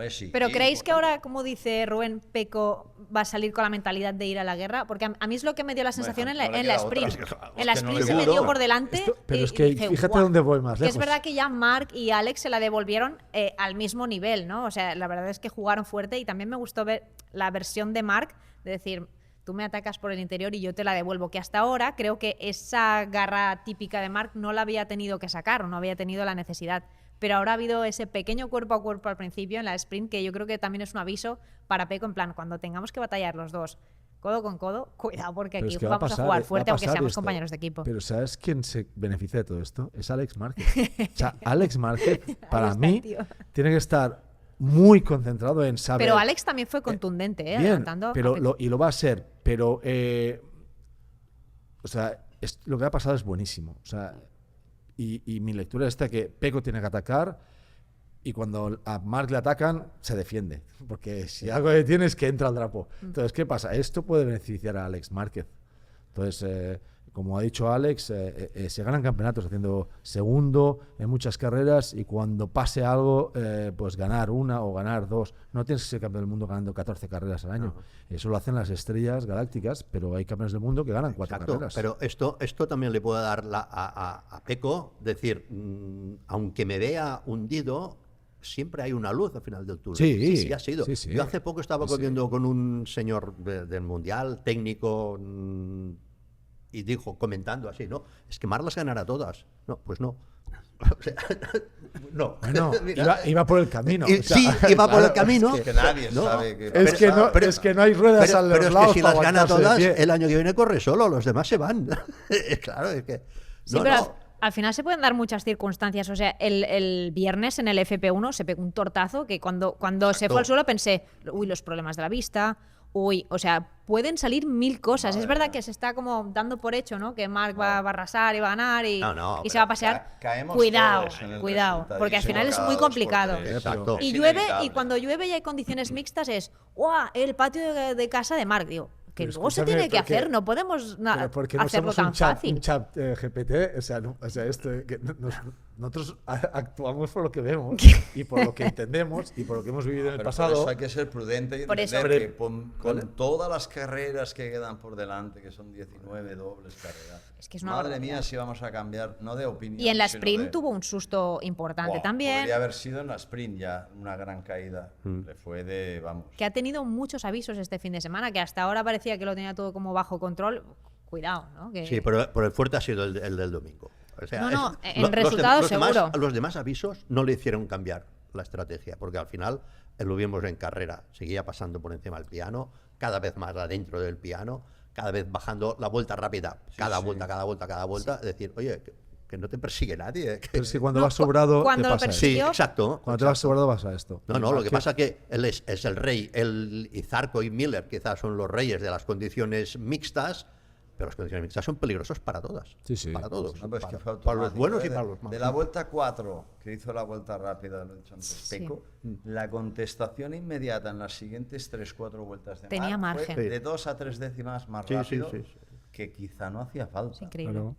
Sí. Pero Y ¿creéis que importante. ahora, como dice Rubén, Pecco va a salir con la mentalidad de ir a la guerra? Porque a mí es lo que me dio la sensación no le en la queda otra. sprint. Es que En la no le sprint se queda le dio otra. por delante. Pero y es que dije, fíjate "Guau". dónde voy más Que es lejos. verdad que ya Marc y Alex se la devolvieron al mismo nivel, ¿no? O sea, la verdad es que jugaron fuerte y también me gustó ver la versión de Marc de decir, tú me atacas por el interior y yo te la devuelvo, que hasta ahora creo que esa garra típica de Marc no la había tenido que sacar o no había tenido la necesidad. Pero ahora ha habido ese pequeño cuerpo a cuerpo al principio en la sprint que yo creo que también es un aviso para Pecco, en plan, cuando tengamos que batallar los dos codo con codo, cuidado porque Pero aquí es que va vamos a pasar, jugar va fuerte aunque pasar seamos esto. compañeros de equipo. Pero ¿sabes quién se beneficia de todo esto? Es Alex Márquez. O sea, Alex Márquez, para Ahí está, mí, tío. tiene que estar muy concentrado en saber... Pero Alex también fue contundente, Bien, adelantando a pero Pecco. lo va a ser. Pero, o sea, lo que ha pasado es buenísimo. O sea, y mi lectura es esta, que Pecco tiene que atacar y cuando a Marc le atacan, se defiende. Porque si algo detiene es que entra al drapo. Entonces, ¿qué pasa? Esto puede beneficiar a Alex Márquez. Entonces, como ha dicho Alex, se ganan campeonatos haciendo segundo en muchas carreras y cuando pase algo, pues ganar una o ganar dos. No tienes que ser campeón del mundo ganando 14 carreras al año. Eso lo hacen las estrellas galácticas, pero hay campeones del mundo que ganan 4 Exacto, carreras. pero esto también le puede dar a Pecco, decir, aunque me vea hundido, siempre hay una luz al final del túnel. Sí, ha sido. sí, sí. Yo hace poco estaba comiendo con un señor del Mundial, técnico, y dijo, comentando así, no, es que Marc las ganará todas. No, pues no. O sea, no. Bueno, Mira, iba por el camino. y- o sea, sí, iba por el claro, camino. Es que nadie No, sabe que... Es que, no, pero- es que no hay ruedas a los pero es lados que si para las gana aguantarse de todas, pie. el año que viene corre solo, los demás se van. Claro, es que... Sí, no, pero no. al final se pueden dar muchas circunstancias. O sea, el viernes en el FP1 se pegó un tortazo que cuando se fue al suelo pensé, uy, los problemas de la vista, uy, o sea, pueden salir mil cosas. Es verdad que se está como dando por hecho, ¿no? Que Marc va a arrasar y va a ganar y, No, y se pero va a pasear. caemos Cuidado, todos en el cuidado, porque al resultadísimo final es cada muy 2 por complicado. 3. Exacto. Y Es llueve, inevitable. y cuando llueve y hay condiciones mixtas es, ¡guau! El patio de casa de Marc, digo. Que Pero luego se escúchame, tiene que porque- hacer, no podemos Pero porque no hacerlo somos tan un fácil. chat GPT, o sea, nosotros actuamos por lo que vemos y por lo que entendemos y por lo que hemos vivido en el Pero por pasado. eso hay que ser prudente y Por eso. entender que con todas las carreras que quedan por delante, que son 19 dobles carreras, Es que es una madre barbaridad. mía, si vamos a cambiar, no de opinión. Y en la sino sprint de- tuvo un susto importante Buah, también, Podría haber sido en la sprint ya una gran caída. Le fue de, vamos. que ha tenido muchos avisos este fin de semana, que hasta ahora parecía que lo tenía todo como bajo control. Cuidado, ¿no? Que- Sí, pero el fuerte ha sido el del domingo. O sea, No, en los resultados demás- seguro. los demás avisos no le hicieron cambiar la estrategia, porque al final lo vimos en carrera, seguía pasando por encima del piano, cada vez más adentro del piano, cada vez bajando la vuelta rápida, cada vuelta, es decir, oye, que no te persigue nadie. Pero es que cuando No, vas sobrado, cuando te lo pasa esto. Sí, persiguió- exacto. Cuando te vas sobrado vas a esto. No, O sea, lo que pasa es que él es el rey. Él y Zarco y Miller quizás son los reyes de las condiciones mixtas, pero las condiciones mixtas son peligrosas para todas. Sí, sí. Para todos. No, pero es que fue para los automático, buenos y de- para los malos. De la vuelta 4, que hizo la vuelta rápida, lo he dicho antes, Sí. Pecco, la contestación inmediata en las siguientes 3-4 vueltas de Tenía Marc margen. fue de 2 a 3 décimas más Sí, rápido, sí. que quizá no hacía falta. Es increíble. Claro.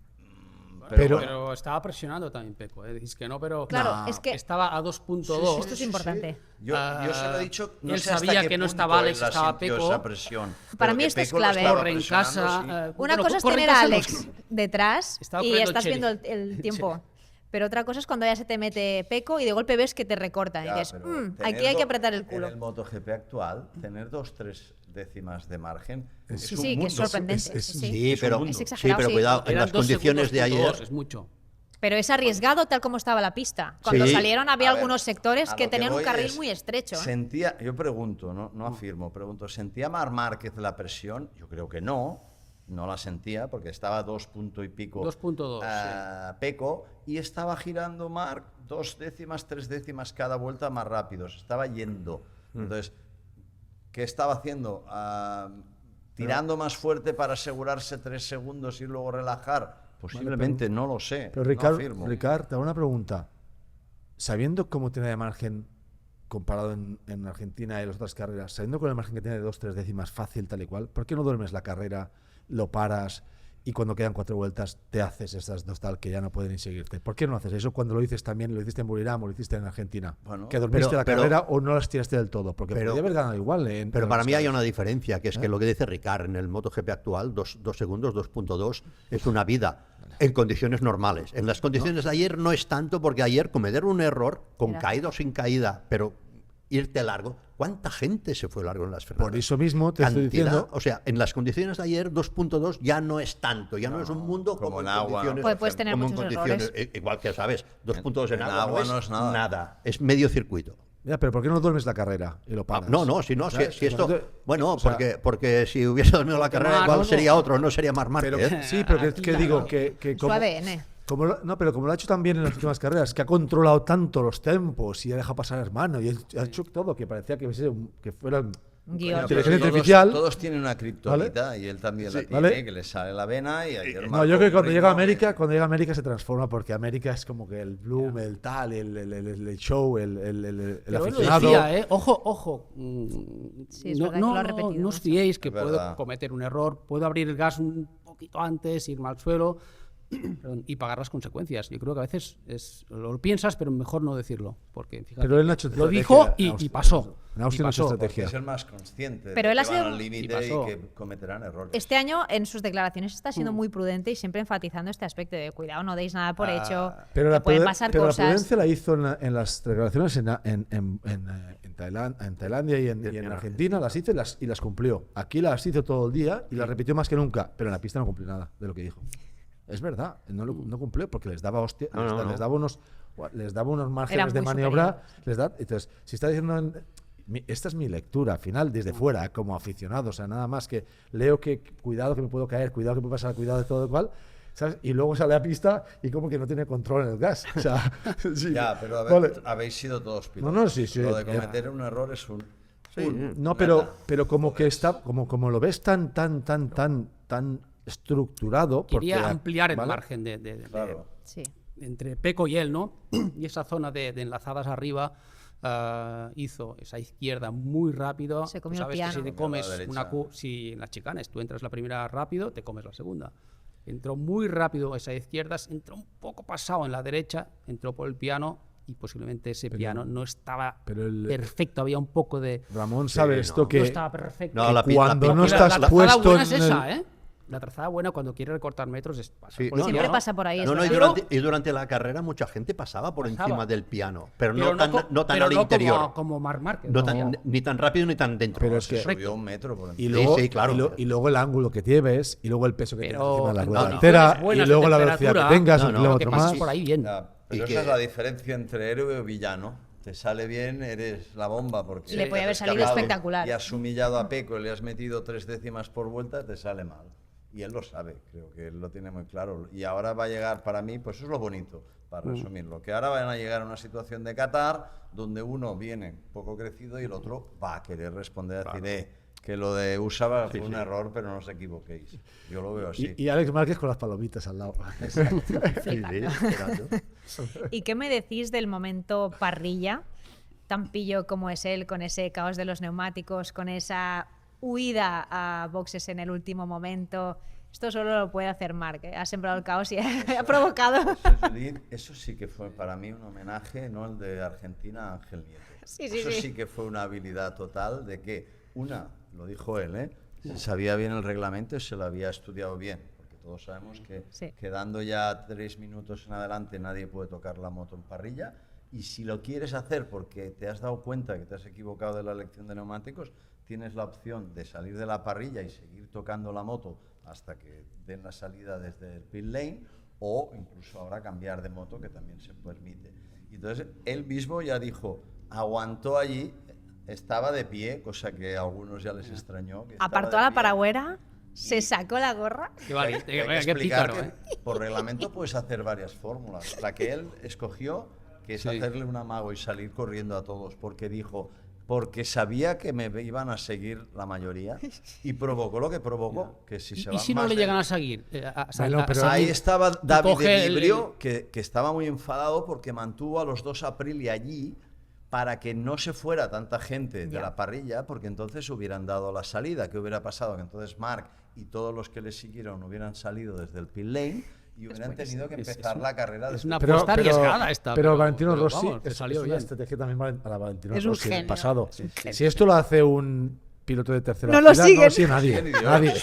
Pero, Pero- estaba presionando también Pecco, ¿eh? Decís que no, pero Claro, es que estaba a 2.2. esto es importante. Yo se lo he dicho, no él sé hasta sabía qué que no punto estaba él Alex, la estaba sintió Pecco. esa presión. Para Pero mí que esto es Pecco lo clave. estaba Corre en presionando, casa. sí. Una bueno, cosa es corre en tener a casa, Alex no- detrás Estaba y corriendo estás Cheri. viendo el tiempo. Pero otra cosa es cuando ya se te mete Pecco y de golpe ves que te recorta. Y Ya, dices, pero aquí tener hay que do- apretar el culo. En el MotoGP actual, tener 2-3 décimas de margen es Sí, un sí, que es mundo. sorprendente. es- sí, Sí, sí. pero, mundo. Es sí, exagerado, pero sí. cuidado, en Eran las 2 condiciones de segundos, ayer. es mucho. Pero es arriesgado tal como estaba la pista. Cuando Sí. salieron había A ver, algunos sectores a que lo tenían un voy carril es, muy estrecho. Sentía, yo pregunto, no afirmo, pregunto, ¿sentía Marc Márquez la presión? Yo creo que no la sentía porque estaba a 2 punto y pico 2.2, Pecco y estaba girando Marc 2 décimas, 3 décimas cada vuelta más rápidos, estaba yendo. Entonces, ¿qué estaba haciendo? ¿Tirando más fuerte para asegurarse 3 segundos y luego relajar? Posiblemente, no lo sé. Pero no Ricard, afirmo. Ricard, te hago una pregunta. Sabiendo cómo tiene de margen comparado en Argentina y las otras carreras, sabiendo con el margen que tiene de 2-3 décimas fácil tal y cual, ¿por qué no duermes la carrera, lo paras y cuando quedan 4 vueltas te haces estas dos tal que ya no pueden ni seguirte. ¿Por qué no haces eso cuando lo dices también, lo hiciste en Buriram o lo hiciste en Argentina? Bueno, que dormiste la pero- carrera o no las tiraste del todo, porque podría haber ganado igual. Pero para mí hay una diferencia, que es que lo que dice Ricard, en el MotoGP actual, 2 segundos, 2.2, es una vida en condiciones normales. En las condiciones de ayer no es tanto, porque ayer cometer un error, con Era- caída o sin caída, pero irte largo, ¿cuánta gente se fue largo en las frenadas? Por eso mismo te estoy Cantidad, diciendo... o sea, en las condiciones de ayer 2.2 ya no es tanto, ya no es un mundo como como en en agua, condiciones, ¿no? Puedes tener como en muchos condiciones, errores. igual que sabes, 2 puntos en en agua, agua no es nada. nada, es medio circuito. Ya, pero ¿por qué no duermes la carrera y lo paras? No, si no, ¿Sabes? si esto, Entonces, bueno, o sea, porque si hubiese dormido la carrera, Marc, igual no, sería otro, no sería Marc pero, Márquez. sí, pero que Claro. digo que Su como, ADN. no, pero como lo ha hecho también en las últimas carreras, que ha controlado tanto los tempos y ha dejado pasar a hermano y ha hecho todo que parecía que fuera Un Coño, guión. pero inteligencia todos, artificial. todos tienen una criptonita y él también la tiene, ¿vale? que le sale la vena y ayer No, marcó yo creo que un cuando llega a ritmo América se transforma, porque América es como que el bloom, el tal, el show, el Pero él lo aficionado. decía, ¿eh? Ojo. Sí, es verdad que lo ha repetido no os mucho. fiéis que Es puedo verdad. cometer un error, puedo abrir el gas un poquito antes, irme al suelo perdón, y pagar las consecuencias. Yo creo que a veces lo piensas, pero mejor no decirlo, porque fíjate, Pero él no ha hecho lo estrategia dijo en y Austin. pasó. En Austin Y no ha hecho pasó. porque estrategia. es el más consciente Pero de él que ha sido- van al límite y y pasó. que cometerán errores. Este año, en sus declaraciones, está siendo muy prudente y siempre enfatizando este aspecto de cuidado, no deis nada por hecho, Pero que la, pueden pruden- pasar pero la cosas. prudencia la hizo en las declaraciones en Tailandia y en Argentina, las hizo y las cumplió. Aquí las hizo todo el día y las repitió más que nunca, pero en la pista no cumplió nada de lo que dijo. Es verdad, no cumplió porque les daba hostia, les daba unos márgenes de muy maniobra. Entonces, si está diciendo... Esta es mi lectura, al final, desde fuera, como aficionado, o sea, nada más que leo que cuidado que me puedo caer, cuidado que puede pasar, cuidado de todo cual, ¿sabes? Y luego sale a pista y como que no tiene control en el gas. O sea, sí, Ya, pero vale. habéis sido todos pilotos. No, sí. Lo de cometer un error es un... No, pero como que está, como lo ves tan estructurado. Quería porque, ampliar el ¿vale? margen Claro. Sí. entre Peco y él, ¿no? Y esa zona de enlazadas arriba hizo esa izquierda muy rápido. Se Tú comió el sabes que si piano. te Comió comes la derecha. una si en las chicanes tú entras la primera rápido, te comes la segunda. Entró muy rápido esa izquierda, entró un poco pasado en la derecha, entró por el piano y posiblemente ese piano no estaba pero perfecto, había un poco de... Ramón sabe Sí, esto no. que... no estaba perfecto. No, la pi- cuando la pi- no Y estás la trazada puesto buena en es esa, el- ¿eh? La trazada buena cuando quiere recortar metros es pasar Sí, por el no, Siempre piano. pasa por ahí. es No, y verdad. durante la carrera mucha gente pasaba por Pasaba. encima del piano, pero Pero no tan, no tan pero al no interior. como Marc Márquez. No no. tan- ni tan rápido ni tan dentro. Pero es Se que- subió un metro por Y encima. luego, sí, claro. y luego el ángulo que lleves, y luego el peso que Pero tienes encima de la en rueda condiciones delantera, buenas y de luego la velocidad que temperatura, tengas, no, un no, kilómetro que pases más. por ahí bien. Ya, pero Y esa que- es la diferencia entre héroe y villano. Te sale bien, eres la bomba. Porque Le podía haber has salido escapado espectacular. Y has humillado a Peco, le has metido 3 décimas por vuelta, te sale mal. Y él lo sabe, creo que él lo tiene muy claro. Y ahora va a llegar, para mí, pues eso es lo bonito, para resumirlo, que ahora van a llegar a una situación de Qatar donde uno viene poco crecido y el otro va a querer responder, a decir, que lo de Usaba fue un error, pero no os equivoquéis. Yo lo veo así. Y Alex Márquez con las palomitas al lado. ¿Y qué me decís del momento parrilla? Tan pillo como es él, con ese caos de los neumáticos, con esa huida a boxes en el último momento. Esto solo lo puede hacer Marc, ¿eh? Ha sembrado el caos y ha provocado. Eso sí que fue para mí un homenaje, no el de Argentina a Ángel Nieto. Sí, sí, Eso sí. sí que fue una habilidad total de que, lo dijo él, se sabía bien el reglamento y se lo había estudiado bien. Porque todos sabemos que Sí. quedando ya 3 minutos en adelante nadie puede tocar la moto en parrilla. Y si lo quieres hacer porque te has dado cuenta que te has equivocado de la elección de neumáticos, tienes la opción de salir de la parrilla y seguir tocando la moto hasta que den la salida desde el pit lane, o incluso ahora cambiar de moto, que también se permite. Y entonces él mismo ya dijo, aguantó allí, estaba de pie, cosa que a algunos ya les extrañó. Que estaba Apartó de a la pie. paraguera, se sacó la gorra. Qué valiente, Hay que qué explicar pícaro, ¿eh? que por reglamento puedes hacer varias fórmulas. La que él escogió, que es Sí. hacerle un amago y salir corriendo a todos, porque dijo, porque sabía que me iban a seguir la mayoría, y provocó lo que provocó, que si se ¿Y van si no más le de- llegan a seguir? Bueno, pero seguir, Ahí estaba David coge de el- Librio, que estaba muy enfadado porque mantuvo a los dos Aprilia allí para que no se fuera tanta gente de la parrilla, porque entonces hubieran dado la salida. ¿Qué hubiera pasado? Que entonces Marc y todos los que le siguieron hubieran salido desde el pit lane y hubieran tenido que empezar la carrera. Es una apuesta arriesgada esta. Pero Valentino Rossi vamos, es salió una bien. estrategia también para Valentino Es un Rossi en el genio. pasado. Es un genio. Si esto lo hace un piloto de tercera No lo fila, siguen. no lo sigue nadie. Genio. nadie.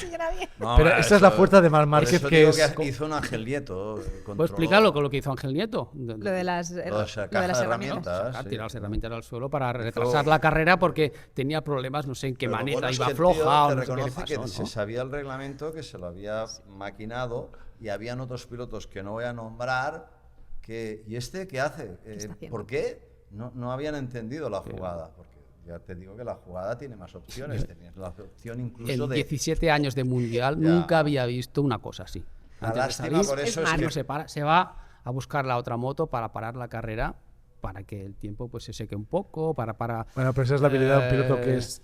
No, Pero hombre, esa es la eso- fuerza de Marc por Márquez, eso que digo es... hizo un Ángel Nieto. ¿Puedo explicarlo con lo que hizo Ángel Nieto? Lo de las, Lo de lo esa de caja las de herramientas. herramientas. Sacar, sí. tirar las herramientas al suelo para retrasar la carrera porque tenía problemas, no sé en qué Pero lo maneta, bueno es iba que el tío floja o te no sé qué le reconoce que pasó, se ¿no? sabía el reglamento, que se lo había maquinado y habían otros pilotos que no voy a nombrar que ¿y este qué hace? está haciendo? ¿Por qué? No habían entendido la jugada, porque ya te digo que la jugada tiene más opciones, tenías la opción incluso En de 17 años de mundial Ya. nunca había visto una cosa así. La Antes de lástima salir, por eso es es uno que se para, se va a buscar la otra moto para parar la carrera, para que el tiempo pues se seque un poco, para Bueno, pero esa es la habilidad de un piloto que es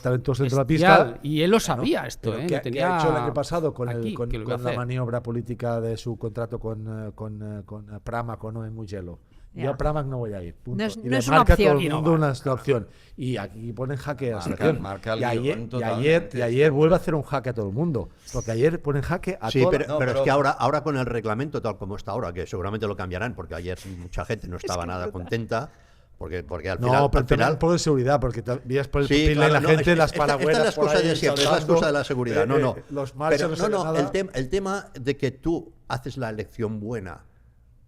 talentoso dentro de la bestial. pista. Y él lo sabía esto, Pero ¿eh? ¿qué, Lo qué tenía ha hecho el año pasado con, aquí, con que lo iba a la hacer. maniobra política de su contrato con Pramac o no en Mugello? Yo Ya. a Pramac no voy a ir. Punto. No es- y no le es una marca opción. todo Y el no mundo va. una opción. Y aquí ponen jaque a la Marca- situación. marca el y ayer, guión y totalmente. ayer vuelve a hacer un jaque a todo el mundo. Porque ayer ponen jaque a Sí, toda pero, No, pero pero- es que ahora con el reglamento tal como está ahora, que seguramente lo cambiarán, porque ayer mucha gente no estaba nada contenta, porque al final... No, pero al también final un poco de seguridad, porque vías por el Sí, pit lane, claro, la no, gente, las esta es paragüelas las por cosas ahí de siempre, es la saltando, excusa de la seguridad. No, no. Los marchas Pero no se ve nada. el tema de que tú haces la elección buena,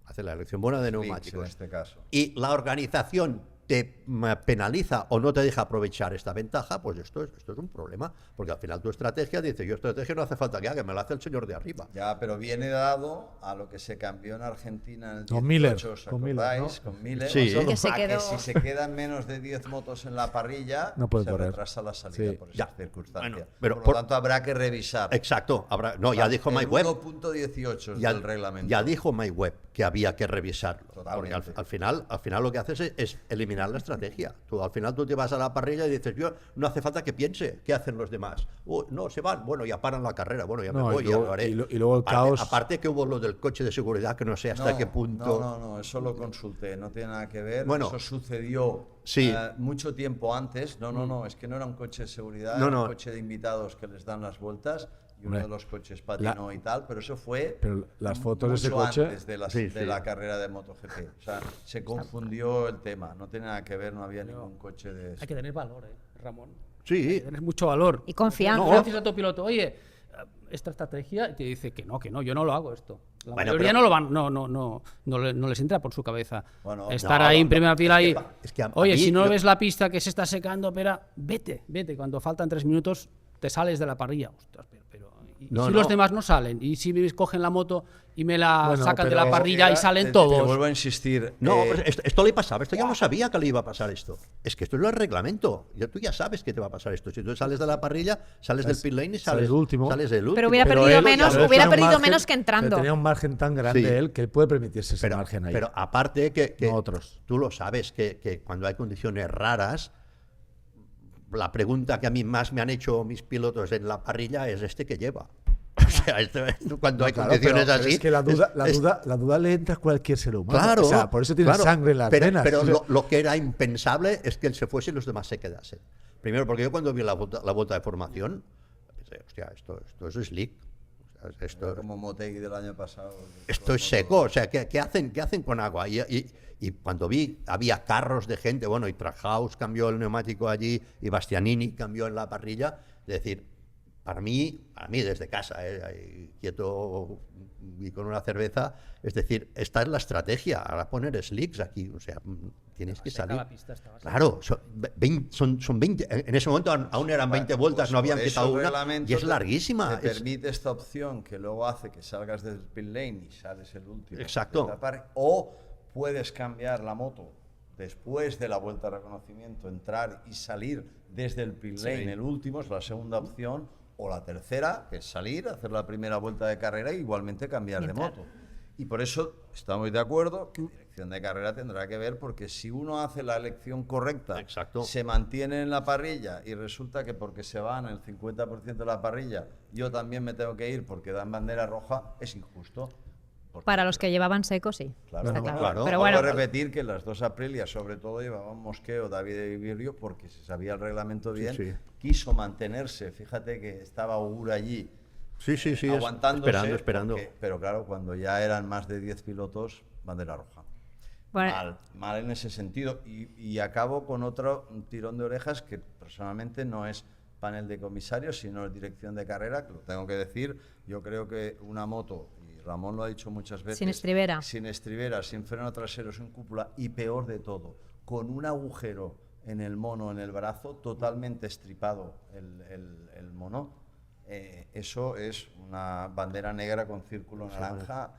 haces la elección buena de en neumáticos, este caso. y la organización te penaliza o no te deja aprovechar esta ventaja, pues esto es un problema, porque al final tu estrategia dice, yo estrategia no hace falta que haga, me la hace el señor de arriba. Ya, pero viene dado a lo que se cambió en Argentina en el Con Miller, 18, ¿os con Miller, acordáis? ¿no? Con Miller. Sí. A Que se que quedó- si se quedan menos de 10 motos en la parrilla, No pueden se correr. retrasa la salida Sí. por Ya. esas circunstancias. Bueno, pero por lo por- tanto, habrá que revisar. Exacto, ya dijo el Mike Webb. 1.18 Ya, del reglamento. ya dijo Mike Webb que había que revisarlo. Porque Totalmente. al final lo que haces es eliminar la estrategia. Al final tú te vas a la parrilla y dices, yo no hace falta que piense, ¿qué hacen los demás? No, se van, bueno, ya paran la carrera, bueno, ya me No, y voy, ya luego- lo haré. y luego el caos- Aparte que hubo lo del coche de seguridad, que no sé hasta qué punto... No, eso lo consulté, no tiene nada que ver. Bueno, eso sucedió sí. mucho tiempo antes. No, es que no era un coche de seguridad, No, era no. un coche de invitados que les dan las vueltas y uno Hombre, de los coches patinó y tal, pero eso fue Pero las fotos de ese mucho coche- antes de la, Sí, de sí. la carrera de MotoGP. O sea, se confundió el tema, no tiene nada que ver, no había ningún coche de... Hay que tener valor, Ramón. Sí, Tienes mucho valor. Y confianza. No, dices a tu piloto, oye, esta estrategia, y te dice que no, yo no lo hago esto. La Bueno, mayoría pero- no lo van, no les entra por su cabeza. Bueno, Estar no, ahí no, en primera fila y, es que a oye, mí si no yo- ves la pista que se está secando, espera, vete, cuando faltan 3 minutos te sales de la parrilla. Ostras, pero ¿y No, si no. los demás no salen? ¿Y si cogen la moto y me la Bueno, sacan de pero la parrilla y salen Te todos? vuelvo a insistir. No, pues esto le pasaba, esto ya lo sabía que le iba a pasar esto. Es que esto es el reglamento. Tú ya sabes que te va a pasar esto. Si tú sales de la parrilla, sales del pit lane y sales el último. Sales del último. Pero hubiera Pero perdido él- menos, pero él hubiera tenía un perdido margen- menos que entrando. pero tenía un margen tan grande Sí. él que él puede permitirse ese pero, margen ahí. pero aparte que No otros. tú lo sabes, que cuando hay condiciones raras, la pregunta que a mí más me han hecho mis pilotos en la parrilla es que lleva. O sea, cuando hay Claro, condiciones pero así... es que la duda, es- la duda le entra a cualquier ser humano. Claro, O sea, por eso tiene claro. sangre en las pero, venas. Pero O sea, lo que era impensable es que él se fuese y los demás se quedasen. Primero, porque yo cuando vi la vuelta de formación, pensé, hostia, esto es slick. O sea, esto, Como Motegi del año pasado. esto es seco. O sea, ¿qué hacen con agua? Y cuando vi, había carros de gente, bueno, y Trahaus cambió el neumático allí, y Bastianini cambió en la parrilla. Es decir, para mí desde casa, ahí quieto y con una cerveza, es decir, esta es la estrategia. Ahora poner slicks aquí, o sea, tienes que Seca salir. la pista, estaba seca. Claro, son 20, en ese momento aún eran 20 vueltas, no habían Por eso quitado el una, reglamento y es larguísima. Te es- permite esta opción que luego hace que salgas del pit lane y sales el último. Exacto. O puedes cambiar la moto después de la vuelta de reconocimiento, entrar y salir desde el pit lane, el último, es la segunda opción, o la tercera, que es salir, hacer la primera vuelta de carrera e igualmente cambiar de moto. Y por eso estamos de acuerdo que dirección de carrera tendrá que ver, porque si uno hace la elección correcta, Exacto. se mantiene en la parrilla y resulta que porque se van el 50% de la parrilla, yo también me tengo que ir porque dan bandera roja, es injusto. Para los que llevaban seco, sí. Claro, Está claro. claro. Pero Vuelvo bueno, a repetir que las dos Aprilias, sobre todo, llevaban mosqueo David Ibirrio porque se sabía el reglamento bien, sí. quiso mantenerse. Fíjate que estaba Ogur allí Sí, aguantándose. esperando. Pero claro, cuando ya eran más de 10 pilotos, bandera roja. bueno, Mal en ese sentido. Y acabo con otro tirón de orejas que personalmente no es panel de comisarios, sino es dirección de carrera, que lo tengo que decir. Yo creo que una moto, y Ramón lo ha dicho muchas veces, sin estribera. sin estribera, sin freno trasero, sin cúpula y peor de todo, con un agujero en el mono, en el brazo, totalmente estripado el mono, eso es una bandera negra con círculo naranja.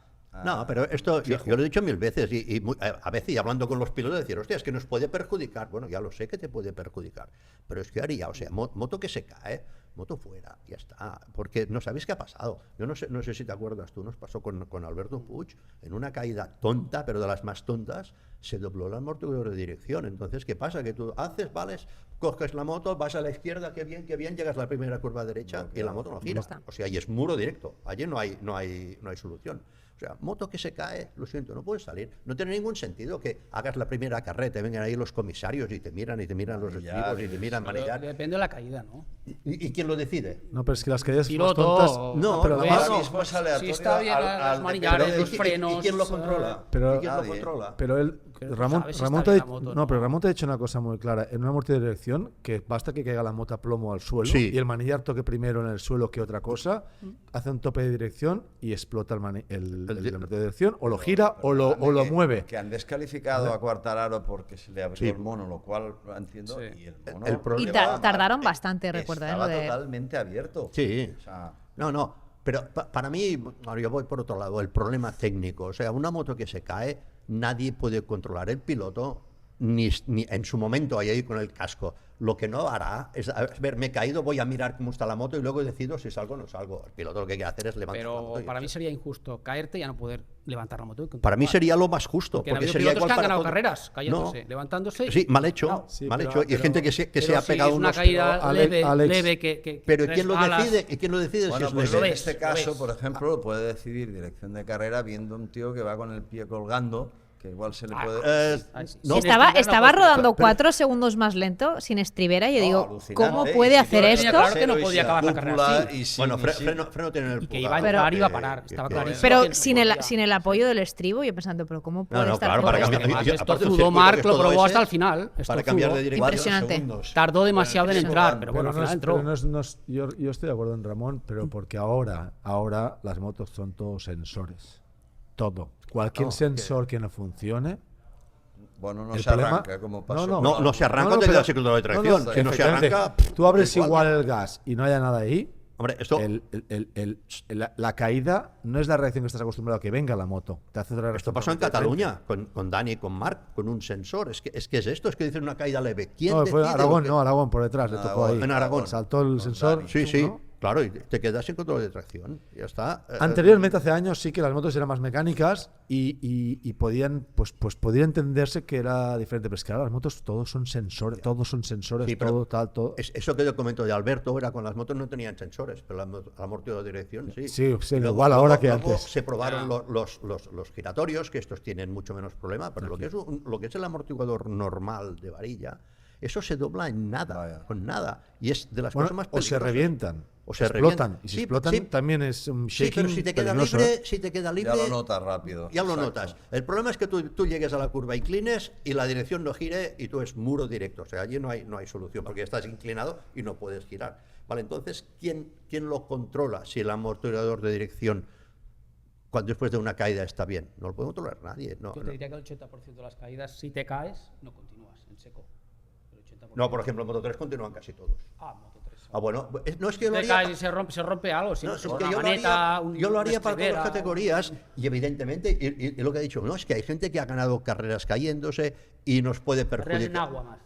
No, pero esto yo lo he dicho mil veces y a veces y hablando con los pilotos decir, hostia, es que nos puede perjudicar. Bueno, ya lo sé que te puede perjudicar, pero es que haría, o sea, moto que se cae, moto fuera, ya está. Porque no sabéis qué ha pasado. Yo no sé si te acuerdas tú, nos pasó con Alberto Puig, en una caída tonta, pero de las más tontas, se dobló el amortiguador de dirección. Entonces, ¿qué pasa? Que tú vales, coges la moto, vas a la izquierda, qué bien, llegas a la primera curva derecha y la moto no gira. O sea, y es muro directo. Allí no hay solución. O sea, moto que se cae, lo siento, no puedes salir. No tiene ningún sentido que hagas la primera carrera, te vengan ahí los comisarios y te miran los estribos y te miran manejar. Depende de la caída, ¿no? ¿Y quién lo decide? No, pero es que las caídas más Piloto, tontas... No, pero no, además- Ahora mismo es aleatorio si está bien las manillares, depender los frenos, ¿Y quién lo controla? Pero- ¿Y quién lo Nadie. controla? Pero él, Pero tú Ramón, sabes si Ramón está te ha bien dicho- la moto, no, ¿no? pero Ramón te ha dicho una cosa muy clara. En una muerte de dirección, que basta que caiga la moto a plomo al suelo Sí. y el manillar toque primero en el suelo que otra cosa, hace un tope de dirección y explota el muerte de dirección, o lo gira o lo mueve. Que han descalificado a Quartararo porque se le abrió Sí. el mono, lo cual lo entiendo. Sí. Y el mono El problema- Y llevaba tardaron mal. bastante, recuerda, Estaba lo de... totalmente abierto. Sí. O sea, No, pero para mí, ahora yo voy por otro lado, el problema técnico. O sea, una moto que se cae, nadie puede controlar. El piloto, ni en su momento ahí con el casco. Lo que no hará es, a ver, me he caído, voy a mirar cómo está la moto y luego decido si salgo o no salgo. El piloto lo que quiere hacer es levantar la Pero moto. para mí sería injusto caerte y ya no poder levantar la moto. Para mí sería lo más justo, porque han porque habido sería pilotos igual que han para ganado todo. carreras, cayéndose, No. levantándose. Sí, mal hecho, No. Sí, mal pero- hecho. Y pero- gente que se Pero ha si pegado es una unos... caída Alex- leve, Alex- leve que Pero tres ¿quién lo balas- decide? ¿Y quién lo decide bueno, si es pues leve? en ves, este lo caso, ves. por ejemplo, lo puede decidir dirección de carrera viendo un tío que va con el pie colgando, que igual se le puede... Ay, sí. No. Si Sin estaba estribera no estaba puedes tirar. rodando 4 segundos más lento, sin estribera, y yo No, digo, alucinante. ¿cómo Y puede si hacer tiene esto? Claro que no trasero y podía sin acabar la carrera cúpula así. y sin- Bueno, y sin- freno tiene el Y que pulgar. iba a Pero- entrar y iba a parar. Estaba clarísimo. Pero que no sin podía. sin el apoyo del estribo, yo pensando, pero ¿cómo puede no, estar claro, todo para esto? cambiar- Además, yo- esto aparte del Zudo circuito Mark que es lo todo probó ese, hasta el final. Esto para cambiar de Zudo dirección. Impresionante. tardó demasiado en Bueno, entrar, pero pero bueno, al no es- final entró. pero no es- yo estoy de acuerdo en Ramón, pero porque ahora las motos son todos sensores. Todo. Cualquier No, sensor que no funcione. Bueno, no el se problema- arranca como pasó. No se arranca cuando pero- el ciclo de tracción. Si no se efectivamente, arranca... tú abres igual. igual el gas y no haya nada ahí. Hombre, esto... La caída no es la reacción que estás acostumbrado a que venga la moto. Te hace otra Esto reacción pasó en totalmente Cataluña, con Dani y con Marc, con un sensor. Es que es esto, es que dicen una caída leve. ¿Quién diferente. No, fue decide Aragón, lo que- no, Aragón por detrás, le tocó ahí. En Aragón. Saltó el sensor. Sí, sí, ¿no? claro, y te quedas sin control de tracción. Ya está. Anteriormente, hace años, sí que las motos eran más mecánicas y podían, pues podía entenderse que era diferente. Pero es que ahora las motos todos son sensores, Sí, pero todo tal, todo. Eso que yo comento de Alberto era con las motos no tenían sensores, pero la amortiguador de dirección sí. Sí, sí, Y igual ahora que luego antes. se probaron los giratorios, que estos tienen mucho menos problema, pero lo que es el amortiguador normal de varilla, eso se dobla en nada, Vaya. con nada. Y es de las Bueno, cosas más o peligrosas. se revientan, O se explotan. revientan. Y si Sí, explotan sí. también es un Sí, shaking pero si te queda peligroso, libre, ¿eh? si te queda libre, Ya lo notas rápido. ya lo Exacto. notas. El problema es que tú llegues a la curva, inclines y la dirección no gire y tú es muro directo. O sea, allí no hay solución porque estás inclinado y no puedes girar. Vale, entonces, ¿quién lo controla si el amortiguador de dirección cuando después de una caída está bien? No lo puede controlar nadie. No, Yo te diría que el 80% de las caídas, si te caes, no continúas en seco. El 80%. no, por ejemplo, en Moto 3 continúan casi todos. Moto 3. Ah, bueno, no es que yo lo Te caes haría... y se rompe algo. Si No, no, es se que pone yo una lo maneta, haría, un- yo lo una haría para todas las estribera, categorías y evidentemente, y lo que ha dicho, no, es que hay gente que ha ganado carreras cayéndose y nos puede carreras perjudicar. en agua más.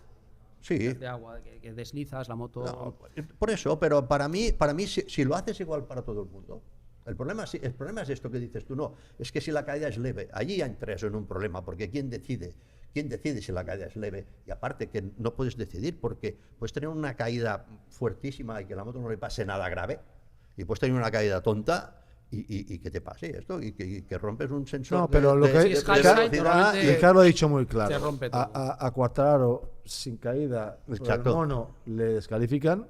Sí, De agua, que deslizas la moto. no, por eso, pero para mí si lo haces igual para todo el mundo. El problema es esto que dices tú, no, es que si la caída es leve, allí ya entras en un problema, porque ¿quién decide si la caída es leve? Y aparte que no puedes decidir, porque puedes tener una caída fuertísima y que a la moto no le pase nada grave, y puedes tener una caída tonta y que te pase esto, y que rompes un sensor No, pero lo que Si es high side, velocidad normalmente- y Carlos lo ha dicho muy claro. Se rompe todo. A Quartararo sin caída, por el Exacto. mono le descalifican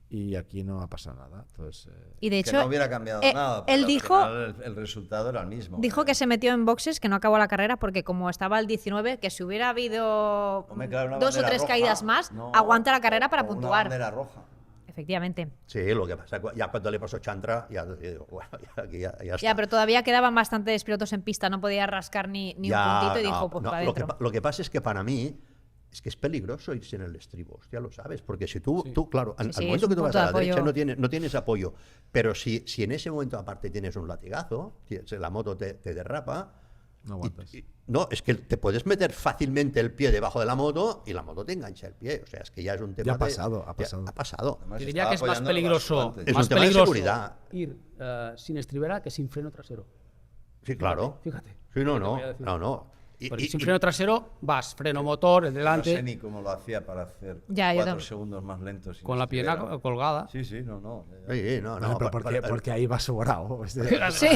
y aquí no ha pasado nada. Entonces, Y de Que hecho, no hubiera cambiado nada. porque él al dijo, final el resultado era el mismo. dijo que se metió en boxes, que no acabó la carrera porque como estaba el 19, que si hubiera habido Hombre, claro, una 2 o bandera 3 roja, caídas más, no, aguanta la carrera para o una puntuar. bandera roja. Efectivamente. Sí, lo que pasa, ya cuando le pasó Chantra, ya digo, bueno, ya está. Ya, pero todavía quedaban bastantes pilotos en pista, no podía rascar ni un Ya, puntito y no, dijo, pues no, para lo que, adentro. lo que pasa es que para mí es que es peligroso irse en el estribo, ya lo sabes, porque si tú claro, Sí, al sí, momento es que un tú vas punto a de la derecha apoyo. no tienes apoyo, pero si en ese momento aparte tienes un latigazo, la moto te derrapa, no aguantas. no, es que te puedes meter fácilmente el pie debajo de la moto y la moto te engancha el pie, o sea, es que ya es un tema Ya ha de- pasado, ha ya pasado. ha pasado. Además, Yo diría estaba que es más apoyando peligroso, bastante. Es más un tema de peligroso seguridad. ir sin estribera que sin freno trasero. Sí, claro. Fíjate. Sí, no, Lo que te voy a decir. no. Porque sin freno trasero vas, freno motor, el No sé delante, ni cómo lo hacía para hacer Ya, yo 4 tampoco. segundos más lentos. sin con la pierna estribera. colgada. Sí, sí, no. Sí, no, Bueno, pero porque ahí va sobrado. Sí,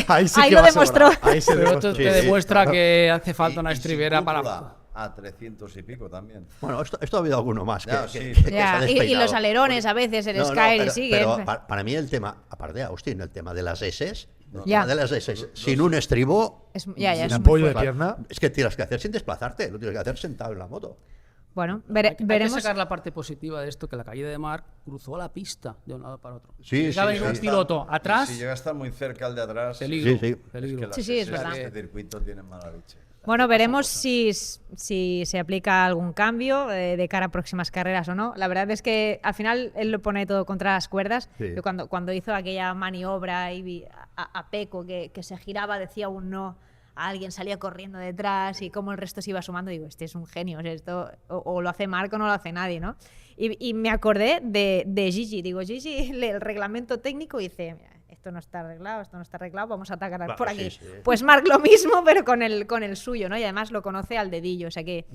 ahí ahí que lo va demostró. sobrado. Ahí se Pero demostró. esto te demuestra que hace falta una Y sin estribera para... cúpula, a 300 y pico también. Bueno, esto ha habido alguno más Ya, que sí. se Ya, ha y despeinado. los alerones a veces, el No, Skyr y pero, sigue. pero para mí el tema, aparte de Austin, el tema de las S, Ya. tema de las S, sin un estribo, Ya, Sin es muy apoyo de fuerte. pierna. es que tienes que hacer sin desplazarte, lo tienes que hacer sentado en la moto. Bueno, Hay que veremos. sacar la parte positiva de esto, que la caída de Marc cruzó la pista de un lado para otro. Sí, Llega a venir sí, un sí. piloto atrás, Si llega a estar muy cerca el de atrás, peligro, Sí, sí. es peligro. que las Sí, es S verdad. de este circuito tienen mala leche. Bueno, veremos si se aplica algún cambio de cara a próximas carreras o no. La verdad es que al final él lo pone todo contra las cuerdas. Sí. Yo cuando hizo aquella maniobra y vi a Pecco que se giraba, decía un no, a alguien salía corriendo detrás y cómo el resto se iba sumando, digo, este es un genio, o sea, esto o lo hace Marc o no lo hace nadie, ¿no? Y me acordé de Gigi, digo, Gigi, lee el reglamento técnico y dice, mira, esto no está arreglado, vamos a atacar Claro, por sí, aquí. sí. Pues Marc lo mismo, pero con el suyo, ¿no? Y además lo conoce al dedillo, o sea que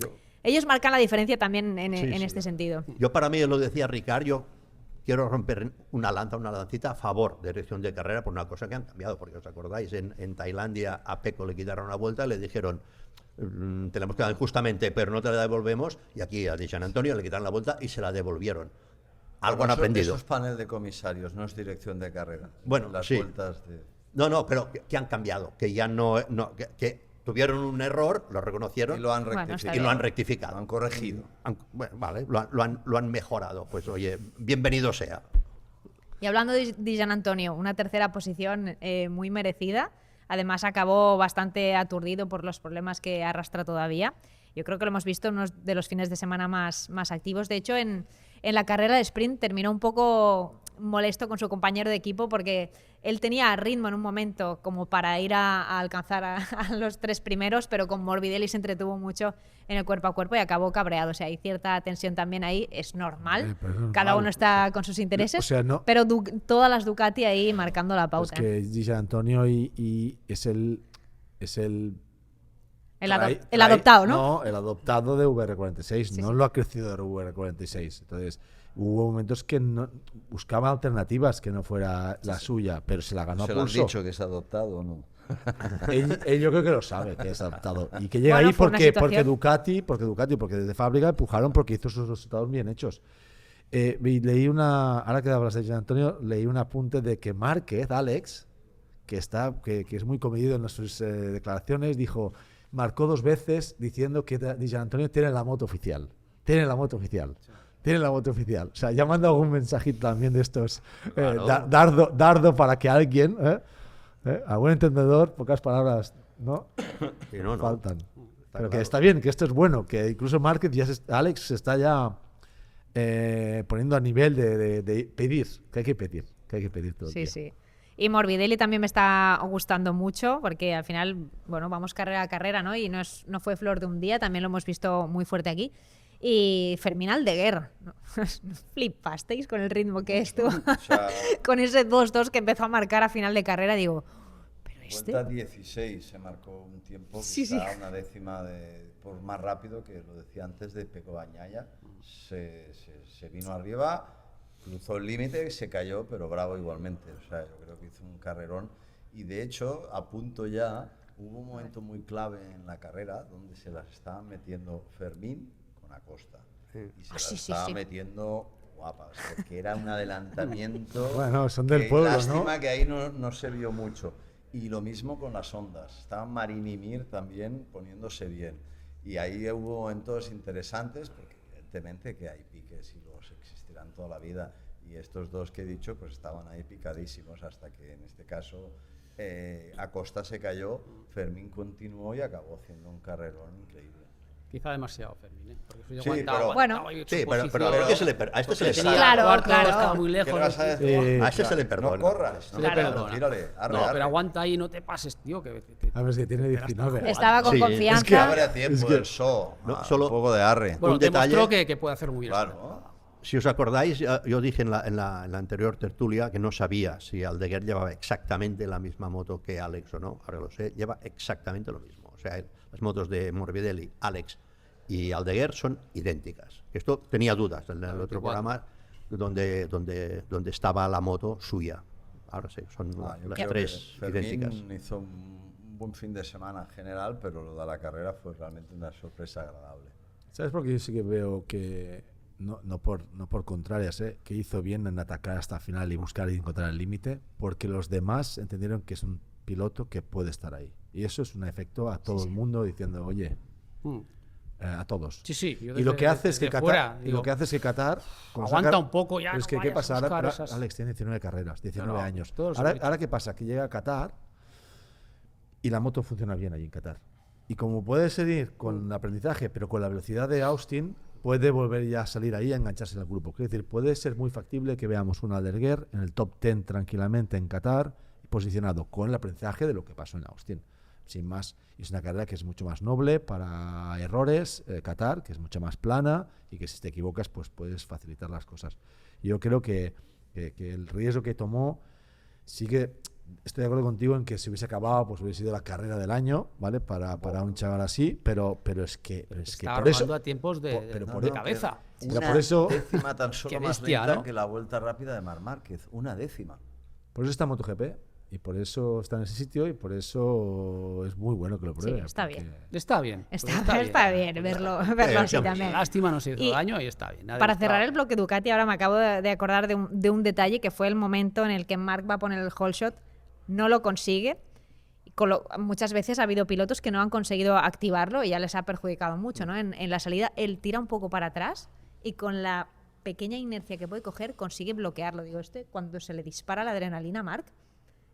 ellos marcan la diferencia también en Sí. este sentido. Yo para mí, lo decía Ricard, yo quiero romper una lancita a favor de dirección de carrera por una cosa que han cambiado, porque os acordáis, en Tailandia a Pecco le quitaron una vuelta, le dijeron, te la hemos quedado injustamente, pero no te la devolvemos, y aquí a Di San Antonio le quitaron la vuelta y se la devolvieron. Algo han aprendido. Eso es panel de comisarios, no es dirección de carrera. Bueno, las sí. vueltas de... No, pero que han cambiado, que ya que tuvieron un error, lo reconocieron Y lo han Bueno, rectificado. está y lo han Lo rectificado. han corregido. Bueno, vale, lo han mejorado. Pues oye, bienvenido sea. Y hablando de Di Gian Antonio, una tercera posición muy merecida. Además, acabó bastante aturdido por los problemas que arrastra todavía. Yo creo que lo hemos visto en uno de los fines de semana más activos. De hecho, en la carrera de sprint terminó un poco molesto con su compañero de equipo porque él tenía ritmo en un momento como para ir a alcanzar a los 3 primeros, pero con Morbidelli se entretuvo mucho en el cuerpo a cuerpo y acabó cabreado. O sea, hay cierta tensión también ahí, es normal. Pero es normal. Cada uno está con sus intereses, O sea, no- pero todas las Ducati ahí marcando la Es pauta. que es Di San Antonio y es el El adoptado, ¿no? No, el adoptado de VR46, Sí, no sí. lo ha crecido de VR46. Entonces, hubo momentos que buscaba alternativas que no fuera la suya, pero se la ganó ¿Se a lo han pulso. dicho que es adoptado o no? Él yo creo que lo sabe, que es adaptado. Y que llega Bueno, ahí fue una porque situación. porque desde fábrica empujaron porque hizo sus resultados bien hechos. Y leí ahora que hablas de Gian Antonio, leí un apunte de que Márquez, Alex, que es muy comedido en sus declaraciones, marcó 2 veces diciendo que Di Gian Antonio tiene la moto oficial. Tiene la moto oficial. Tiene la moto oficial. O sea, ya manda algún mensajito también de estos. Claro. Dardo para que alguien, a buen entendedor, pocas palabras, ¿no? Sí, no. Faltan. Pero que claro. está bien, que esto es bueno, que incluso Márquez Alex se está ya poniendo a nivel de pedir, que hay que pedir todo el Sí, día. sí. Y Morbidelli también me está gustando mucho porque al final, bueno, vamos carrera a carrera, ¿no? Y no fue flor de un día, también lo hemos visto muy fuerte aquí. Y Fermín Aldeguer, ¿no? Flipasteis con el ritmo que estuvo, O sea, con ese 2-2 que empezó a marcar a final de carrera, digo, pero este... vuelta 16 se marcó un tiempo, Sí, quizá sí. una décima por más rápido, que lo decía antes, de Pecco Bagnaia. Se vino arriba cruzó el límite y se cayó, pero bravo igualmente. O sea, yo creo que hizo un carrerón. Y de hecho, a punto ya, hubo un momento muy clave en la carrera donde se las estaban metiendo Fermín con Acosta. Y se las sí, sí, estaba sí. metiendo guapas, porque era un adelantamiento. Bueno, son del que pueblo, ¿no? lástima que ahí no se vio mucho. Y lo mismo con las ondas. Estaban Marín y Mir también poniéndose bien. Y ahí hubo momentos interesantes, porque evidentemente que hay piques y los existirán toda la vida. Y estos dos que he dicho, pues estaban ahí picadísimos hasta que en este caso Acosta se cayó, Fermín continuó y acabó haciendo un carrerón increíble. Quizá demasiado Fermín, porque Sí, aguantaba, pero- aguantaba Bueno. y ocho Sí, pero posiciones. ¿qué se le a este se le Tenía perdona. Claro, cuarto, claro. estaba muy lejos. ¿Qué le vas a decir? Eh, A este se le perdona. No corras, no Se le corras, perdona. tírale, arre, No, arre. pero aguanta ahí, no te pases, tío. A ver si tiene 19. Estaba con Sí, confianza. es que Abre a tiempo Es que- el show, No, solo- un poco de arre. Bueno, un demostró detalle- que puede hacer muy bien. Claro. Si os acordáis, yo dije en la anterior tertulia que no sabía si Aldeguer llevaba exactamente la misma moto que Alex o no. Ahora lo sé, lleva exactamente lo mismo. O sea, las motos de Morbidelli, Alex y Aldeguer son idénticas. Esto tenía dudas en el otro 24. programa donde estaba la moto suya. Ahora sí, son Yo las creo tres que Fermín idénticas. hizo un buen fin de semana en general, pero lo de la carrera fue realmente una sorpresa agradable. ¿Sabes por qué yo sí que veo que, no por contrarias, que hizo bien en atacar hasta el final y buscar y encontrar el límite? Porque los demás entendieron que es un piloto que puede estar ahí. Y eso es un efecto a todo el mundo diciendo, oye, Mm. a todos. Sí, sí. yo Y lo desde- que hace es que desde Qatar, fuera, y digo, lo que hace es que Qatar como aguanta saca- un poco ya, Pero es no que qué vayas a pasa ahora, buscar ahora esas- Alex tiene 19 carreras, 19 Pero, años. todos Ahora, lo he dicho. ahora qué pasa, que llega a Qatar y la moto funciona bien allí en Qatar. Y como puede seguir con el aprendizaje, pero con la velocidad de Austin, puede volver ya a salir ahí a engancharse en el grupo. Es decir, puede ser muy factible que veamos un Aldeguer en el top 10 tranquilamente en Qatar, posicionado con el aprendizaje de lo que pasó en Austin. Sin más, y es una carrera que es mucho más noble para errores, Qatar, que es mucho más plana y que si te equivocas, pues puedes facilitar las cosas. Y yo creo que el riesgo que tomó sigue. Estoy de acuerdo contigo en que si hubiese acabado, pues hubiese sido la carrera del año, ¿vale? Para un chaval así, pero es que Estaba por eso. rodando a tiempos de, pero de- por de eso- cabeza. Mira, Una por eso- décima tan solo Qué más bestia, lenta ¿no? que la vuelta rápida de Marc Márquez. Una décima. Por eso está MotoGP y por eso está en ese sitio y por eso es muy bueno que lo pruebe. está porque- bien. Está bien. pues Está bien verlo así sí, también. Lástima, no se hizo Y daño y está bien. Para cerrar el bloque Ducati, ahora me acabo de acordar de un detalle que fue el momento en el que Marc va a poner el whole shot, no lo consigue. Muchas veces ha habido pilotos que no han conseguido activarlo y ya les ha perjudicado mucho, ¿no? En la salida él tira un poco para atrás y con la pequeña inercia que puede coger consigue bloquearlo. Digo, cuando se le dispara la adrenalina a Marc,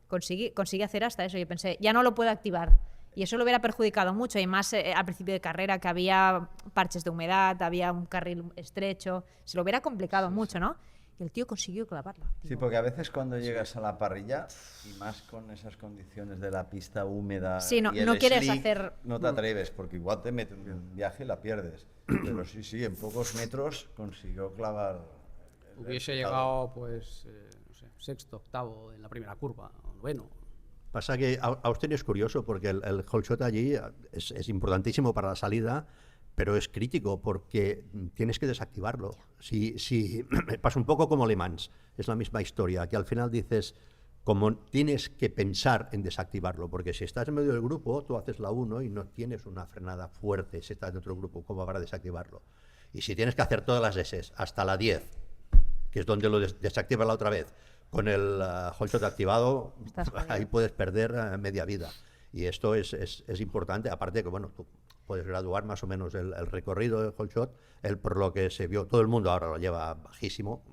consigue hacer hasta eso. Yo pensé, ya no lo puede activar. Y eso lo hubiera perjudicado mucho, y más al principio de carrera, que había parches de humedad, había un carril estrecho, se lo hubiera complicado mucho, ¿no? Y el tío consiguió clavarlo. Sí, Digo, porque a veces cuando llegas a la parrilla, y más con esas condiciones de la pista húmeda, Sí, no- y el no quieres slick, hacer- no te atreves, porque igual te meten en un viaje y la pierdes. Pero sí, en pocos metros consiguió clavar. Hubiese llegado, pues, no sé, sexto, octavo en la primera curva, o noveno. Pasa que Austin es curioso porque el whole shot allí es importantísimo para la salida, pero es crítico porque tienes que desactivarlo. Si pasa un poco como Le Mans, es la misma historia, que al final dices, como tienes que pensar en desactivarlo, porque si estás en medio del grupo, tú haces la 1 y no tienes una frenada fuerte si estás dentro del grupo, ¿cómo para desactivarlo? Y si tienes que hacer todas las S hasta la 10, que es donde lo desactivas la otra vez, con el whole shot activado, Estás jodido. ahí puedes perder media vida. Y esto es importante, aparte de que, bueno, tú puedes graduar más o menos el recorrido del whole shot, por lo que se vio, todo el mundo ahora lo lleva bajísimo,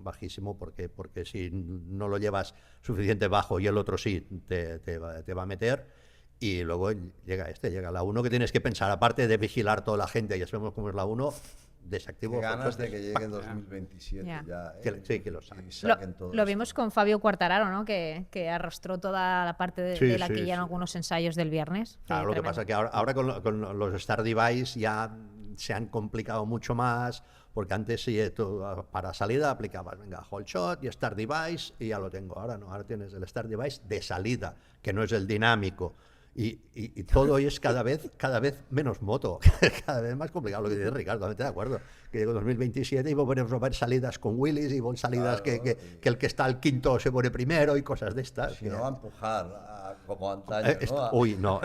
porque si no lo llevas suficiente bajo y el otro sí, te va a meter. Y luego llega la 1 que tienes que pensar, aparte de vigilar toda la gente, ya sabemos cómo es la 1, desactivo. Qué ganas de whole shot, que llegue 2027 Ya. ya. Sí, que lo saquen. y saquen todo Lo esto. vimos con Fabio Quartararo, ¿no? Que arrastró toda la parte de, Sí, de la sí, que ya en sí. algunos ensayos del viernes. Claro, lo que Tremendo. pasa es que ahora con los Star Device ya se han complicado mucho más, porque antes sí, tú, para salida aplicabas, venga, whole shot y Star Device y ya lo tengo. Ahora no, ahora tienes el Star Device de salida, que no es el dinámico. Y todo es cada vez menos moto, cada vez más complicado. Lo que dice Ricardo, totalmente de acuerdo. Que llegó 2027 y volveremos a ver salidas con Willis y salidas Claro, que el que está al quinto se pone primero y cosas de estas. Si no va a empujar como antaño, ¿no? Uy, no.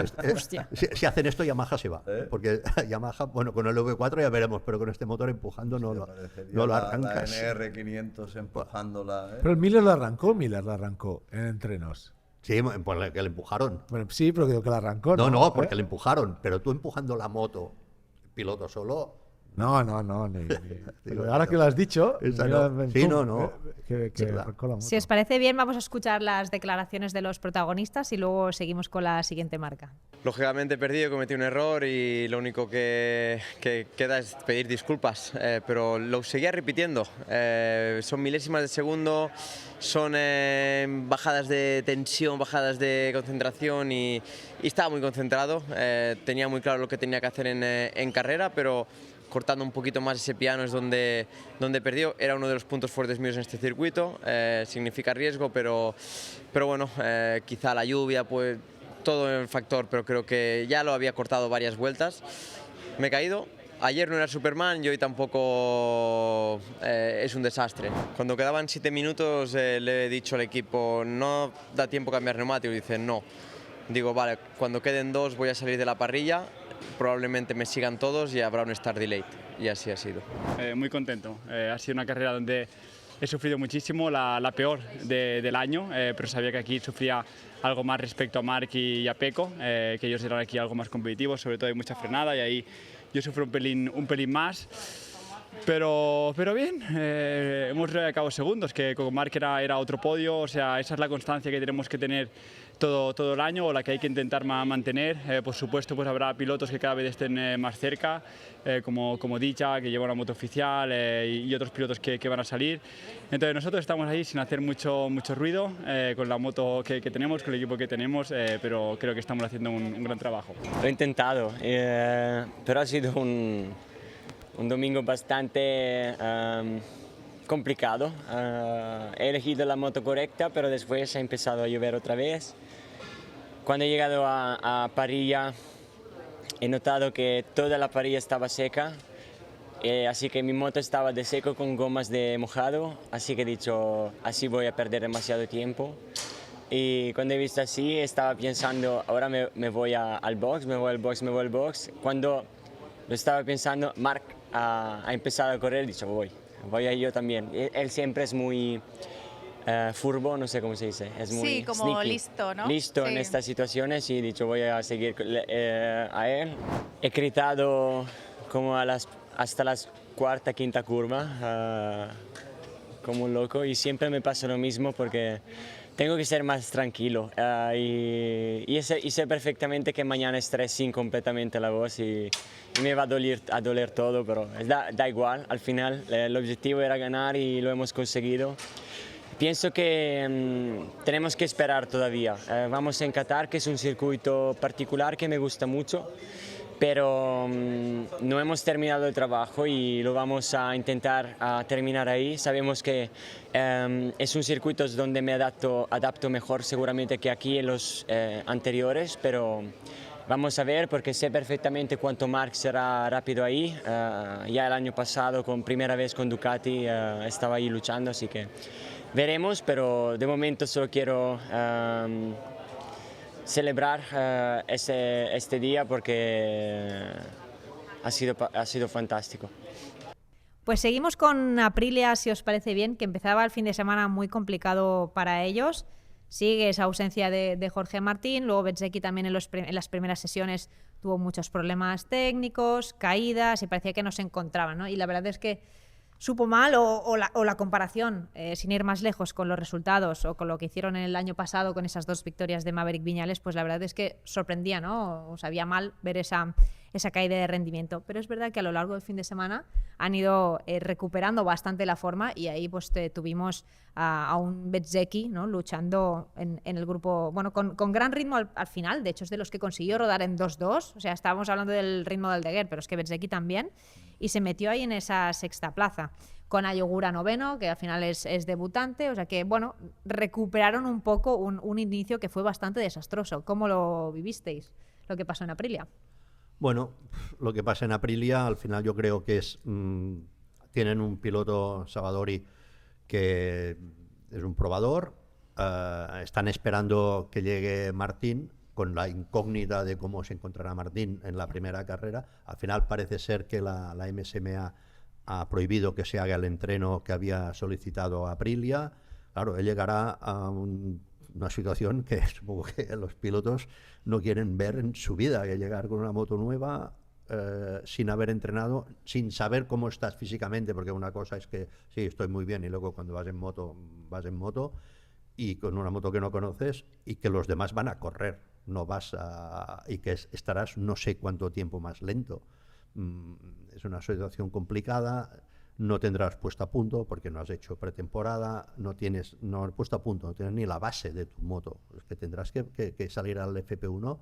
Si hacen esto, Yamaha se va. Porque Yamaha, bueno, con el V4 ya veremos, pero con este motor empujando no lo arrancas. La NR500 empujándola. Pero el Miller lo arrancó en entrenos. Sí, pues que le empujaron. Bueno, sí, pero creo que lo arrancó. No, porque le empujaron. Pero tú empujando la moto, piloto solo. No. Pero ahora que lo has dicho, Sí, no. Que Sí, claro. arrancó la moto. Si os parece bien, vamos a escuchar las declaraciones de los protagonistas y luego seguimos con la siguiente marca. Lógicamente he perdido, cometí un error y lo único que queda es pedir disculpas, pero lo seguía repitiendo. Son milésimas de segundo, son bajadas de tensión, bajadas de concentración y estaba muy concentrado. Tenía muy claro lo que tenía que hacer en carrera, pero cortando un poquito más ese piano es donde perdió. Era uno de los puntos fuertes míos en este circuito, significa riesgo, pero bueno, quizá la lluvia, pues todo el factor, pero creo que ya lo había cortado varias vueltas. Me he caído. Ayer no era Superman y hoy tampoco es un desastre. Cuando quedaban 7 minutos le he dicho al equipo, no da tiempo a cambiar neumáticos. Dicen no. Digo, vale, cuando queden 2 voy a salir de la parrilla, probablemente me sigan todos y habrá un start delay. Y así ha sido. Muy contento. Ha sido una carrera donde he sufrido muchísimo, la peor del año, pero sabía que aquí sufría algo más respecto a Marc y a Pecco, que ellos eran aquí algo más competitivos, sobre todo hay mucha frenada y ahí yo sufro un pelín más. Pero bien, hemos acabado segundos, que con Marc era otro podio, o sea, esa es la constancia que tenemos que tener todo el año, o la que hay que intentar mantener. Por supuesto, pues habrá pilotos que cada vez estén más cerca, como Dicha, que lleva una moto oficial, y otros pilotos que van a salir. Entonces nosotros estamos ahí sin hacer mucho ruido, con la moto que tenemos, con el equipo que tenemos, pero creo que estamos haciendo un gran trabajo. Lo he intentado, pero ha sido un domingo bastante complicado. He elegido la moto correcta, pero después ha empezado a llover otra vez. Cuando he llegado a parrilla, he notado que toda la parrilla estaba seca, así que mi moto estaba de seco con gomas de mojado, así que he dicho, así voy a perder demasiado tiempo. Y cuando he visto así, estaba pensando, ahora me voy al box, me voy al box. Cuando lo estaba pensando, Marc ha empezado a correr, he dicho, voy a ir yo también. Él siempre es muy furbo, no sé cómo se dice, es muy sí, como sneaky, listo, ¿no? listo Sí. en estas situaciones y he dicho, voy a seguir a él. He gritado como hasta las cuarta, quinta curva, como un loco, y siempre me pasa lo mismo porque tengo que ser más tranquilo y sé perfectamente que mañana estaré sin completamente la voz y me va a doler todo, pero da igual, al final el objetivo era ganar y lo hemos conseguido. Pienso que tenemos que esperar todavía. Vamos en Qatar, que es un circuito particular que me gusta mucho, pero no hemos terminado el trabajo y lo vamos a intentar terminar ahí. Sabemos que es un circuito donde me adapto mejor seguramente que aquí en los anteriores, pero vamos a ver porque sé perfectamente cuánto Marc será rápido ahí. Ya el año pasado, primera vez con Ducati, estaba ahí luchando, así que veremos, pero de momento solo quiero celebrar este día porque ha sido fantástico. Pues seguimos con Aprilia, si os parece bien, que empezaba el fin de semana muy complicado para ellos. Sigue esa ausencia de Jorge Martín, luego Bezzecchi también en las primeras sesiones tuvo muchos problemas técnicos, caídas, y parecía que no se encontraban, ¿no? Y la verdad es que supo mal o la comparación, sin ir más lejos con los resultados o con lo que hicieron el año pasado con esas 2 victorias de Maverick Viñales, pues la verdad es que sorprendía, ¿no? O sabía mal ver esa esa caída de rendimiento. Pero es verdad que a lo largo del fin de semana han ido recuperando bastante la forma y ahí pues tuvimos a un Bezzecchi, ¿no? Luchando en el grupo, bueno, con gran ritmo al final. De hecho, es de los que consiguió rodar en 2-2. O sea, estábamos hablando del ritmo del Deguer, pero es que Bezzecchi también. Y se metió ahí en esa sexta plaza. Con Ayogura noveno, que al final es debutante. O sea que, bueno, recuperaron un poco un inicio que fue bastante desastroso. ¿Cómo lo vivisteis, lo que pasó en Aprilia? Bueno, lo que pasa en Aprilia, al final yo creo que tienen un piloto, Savadori, que es un probador. Están esperando que llegue Martín, con la incógnita de cómo se encontrará Martín en la primera carrera. Al final parece ser que la MSMA ha prohibido que se haga el entreno que había solicitado Aprilia. Claro, él llegará a una situación que supongo que los pilotos no quieren ver en su vida, que llegar con una moto nueva sin haber entrenado, sin saber cómo estás físicamente, porque una cosa es que sí, estoy muy bien, y luego cuando vas en moto y con una moto que no conoces y que los demás van a correr, y que estarás no sé cuánto tiempo más lento. Es una situación complicada. No tendrás puesta a punto porque no has hecho pretemporada, no has puesto a punto, no tienes ni la base de tu moto. Es que tendrás que salir al FP1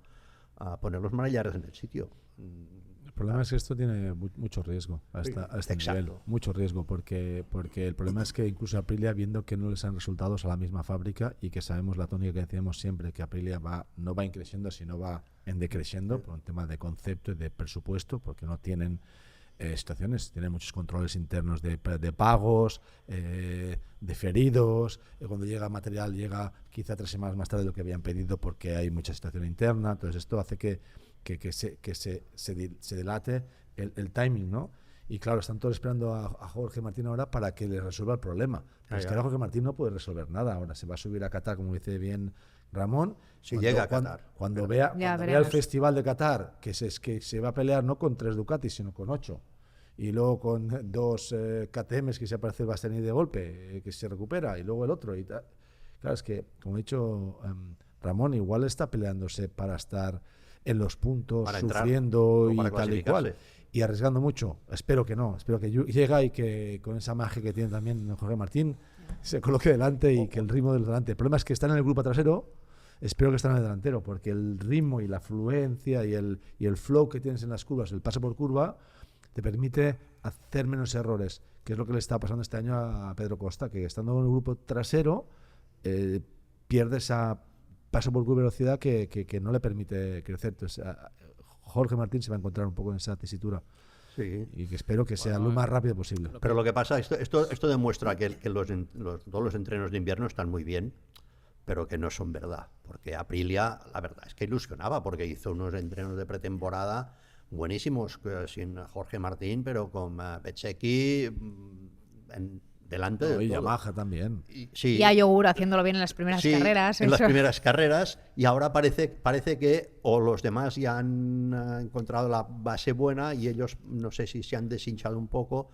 a poner los manillares en el sitio. El problema es que esto tiene mucho riesgo a este nivel, mucho riesgo, porque el problema es que incluso Aprilia, viendo que no les han resultados a la misma fábrica y que sabemos la tónica que decíamos siempre, que Aprilia no va increciendo, sino va en decreciendo por un tema de concepto y de presupuesto, porque no tienen situaciones, tienen muchos controles internos de pagos, diferidos, cuando llega material llega quizá 3 semanas más tarde de lo que habían pedido porque hay mucha situación interna. Entonces esto hace que se dilate el timing, ¿no? Y claro, están todos esperando a Jorge Martín ahora para que les resuelva el problema. Pero es que ahora Jorge Martín no puede resolver nada. Ahora se va a subir a Qatar, como dice bien Ramón. Si llega a Qatar. Cuando vea el festival de Qatar, que se va a pelear no con 3 Ducatis, sino con 8. Y luego con 2 KTMs que se aparece Bastianini de golpe, que se recupera, y luego el otro. Claro, es que, como ha dicho Ramón, igual está peleándose para estar en los puntos, para sufriendo y tal y cual. Y arriesgando mucho. Espero que no. Espero que llegue y que con esa magia que tiene también Jorge Martín se coloque delante y que el ritmo del delante. El problema es que están en el grupo trasero. Espero que estén en el delantero, porque el ritmo y la fluencia y el flow que tienes en las curvas, el paso por curva, te permite hacer menos errores, que es lo que le está pasando este año a Pedro Costa, que estando en el grupo trasero pierde esa paso por curva velocidad que no le permite crecer. Entonces, Jorge Martín se va a encontrar un poco en esa tesitura. Sí. Y que espero que sea lo más rápido posible. Pero lo que pasa, esto demuestra que todos los entrenos de invierno están muy bien, pero que no son verdad. Porque Aprilia, la verdad es que ilusionaba, porque hizo unos entrenos de pretemporada buenísimos, sin Jorge Martín, pero con Bezzecchi delante de todo. Y Yamaha también. Y Ayogura haciéndolo bien en las primeras carreras. En las primeras carreras, y ahora parece que o los demás ya han encontrado la base buena y ellos no sé si se han deshinchado un poco.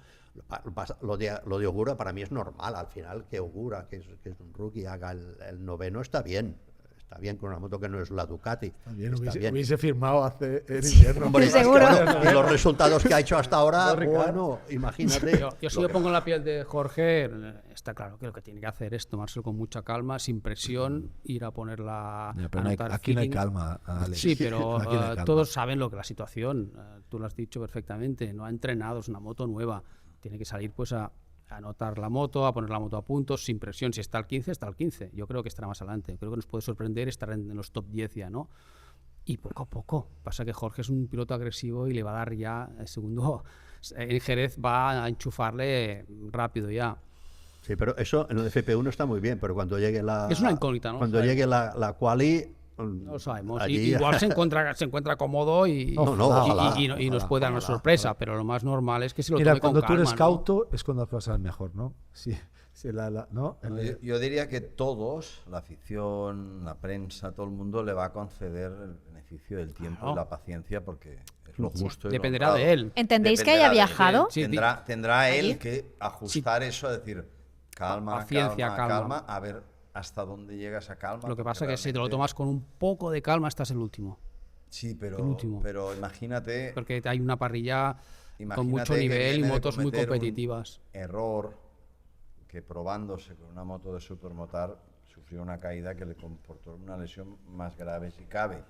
Lo de Ogura para mí es normal. Al final, que Ogura, que es un rookie, haga el noveno, está bien. Está bien con una moto que no es la Ducati. Hubiese firmado en invierno. Hombre, seguro. Y los resultados que ha hecho hasta ahora, bueno, imagínate. Yo si me pongo en la piel de Jorge, está claro que lo que tiene que hacer es tomárselo con mucha calma, sin presión, ir a ponerla. Aquí no hay calma, Alex. Sí, pero todos saben lo que la situación. Tú lo has dicho perfectamente. No ha entrenado, es una moto nueva. Tiene que salir pues a anotar la moto, a poner la moto a punto, sin presión. Si está al 15, está al 15. Yo creo que estará más adelante. Creo que nos puede sorprender estar en los top 10 ya, ¿no? Y poco a poco. Pasa que Jorge es un piloto agresivo y le va a dar ya el segundo. En Jerez va a enchufarle rápido ya. Sí, pero eso en el FP1 está muy bien, pero cuando llegue es una incógnita, ¿no? Cuando llegue la quali... No lo sabemos. Allí... Igual se encuentra cómodo y nos puede dar una sorpresa, pero lo más normal es que se lo tome con calma. Cuando tú eres cauto, ¿no? Es cuando las cosas salen mejor, ¿no? Sí. ¿no? Yo diría que todos, la afición, la prensa, todo el mundo le va a conceder el beneficio del tiempo y la paciencia, porque es lo justo. Dependerá de él. ¿Entendéis que haya viajado? Sí, tendrá él que ajustar eso, a decir, calma, a ver hasta dónde llega esa calma. Lo que pasa es que si te lo tomas con un poco de calma, estás el último. Sí, el último. pero imagínate Porque hay una parrilla con mucho que nivel y viene de motos muy cometer un competitivas. error que probándose con una moto de supermotar sufrió una caída que le comportó una lesión más grave si cabe.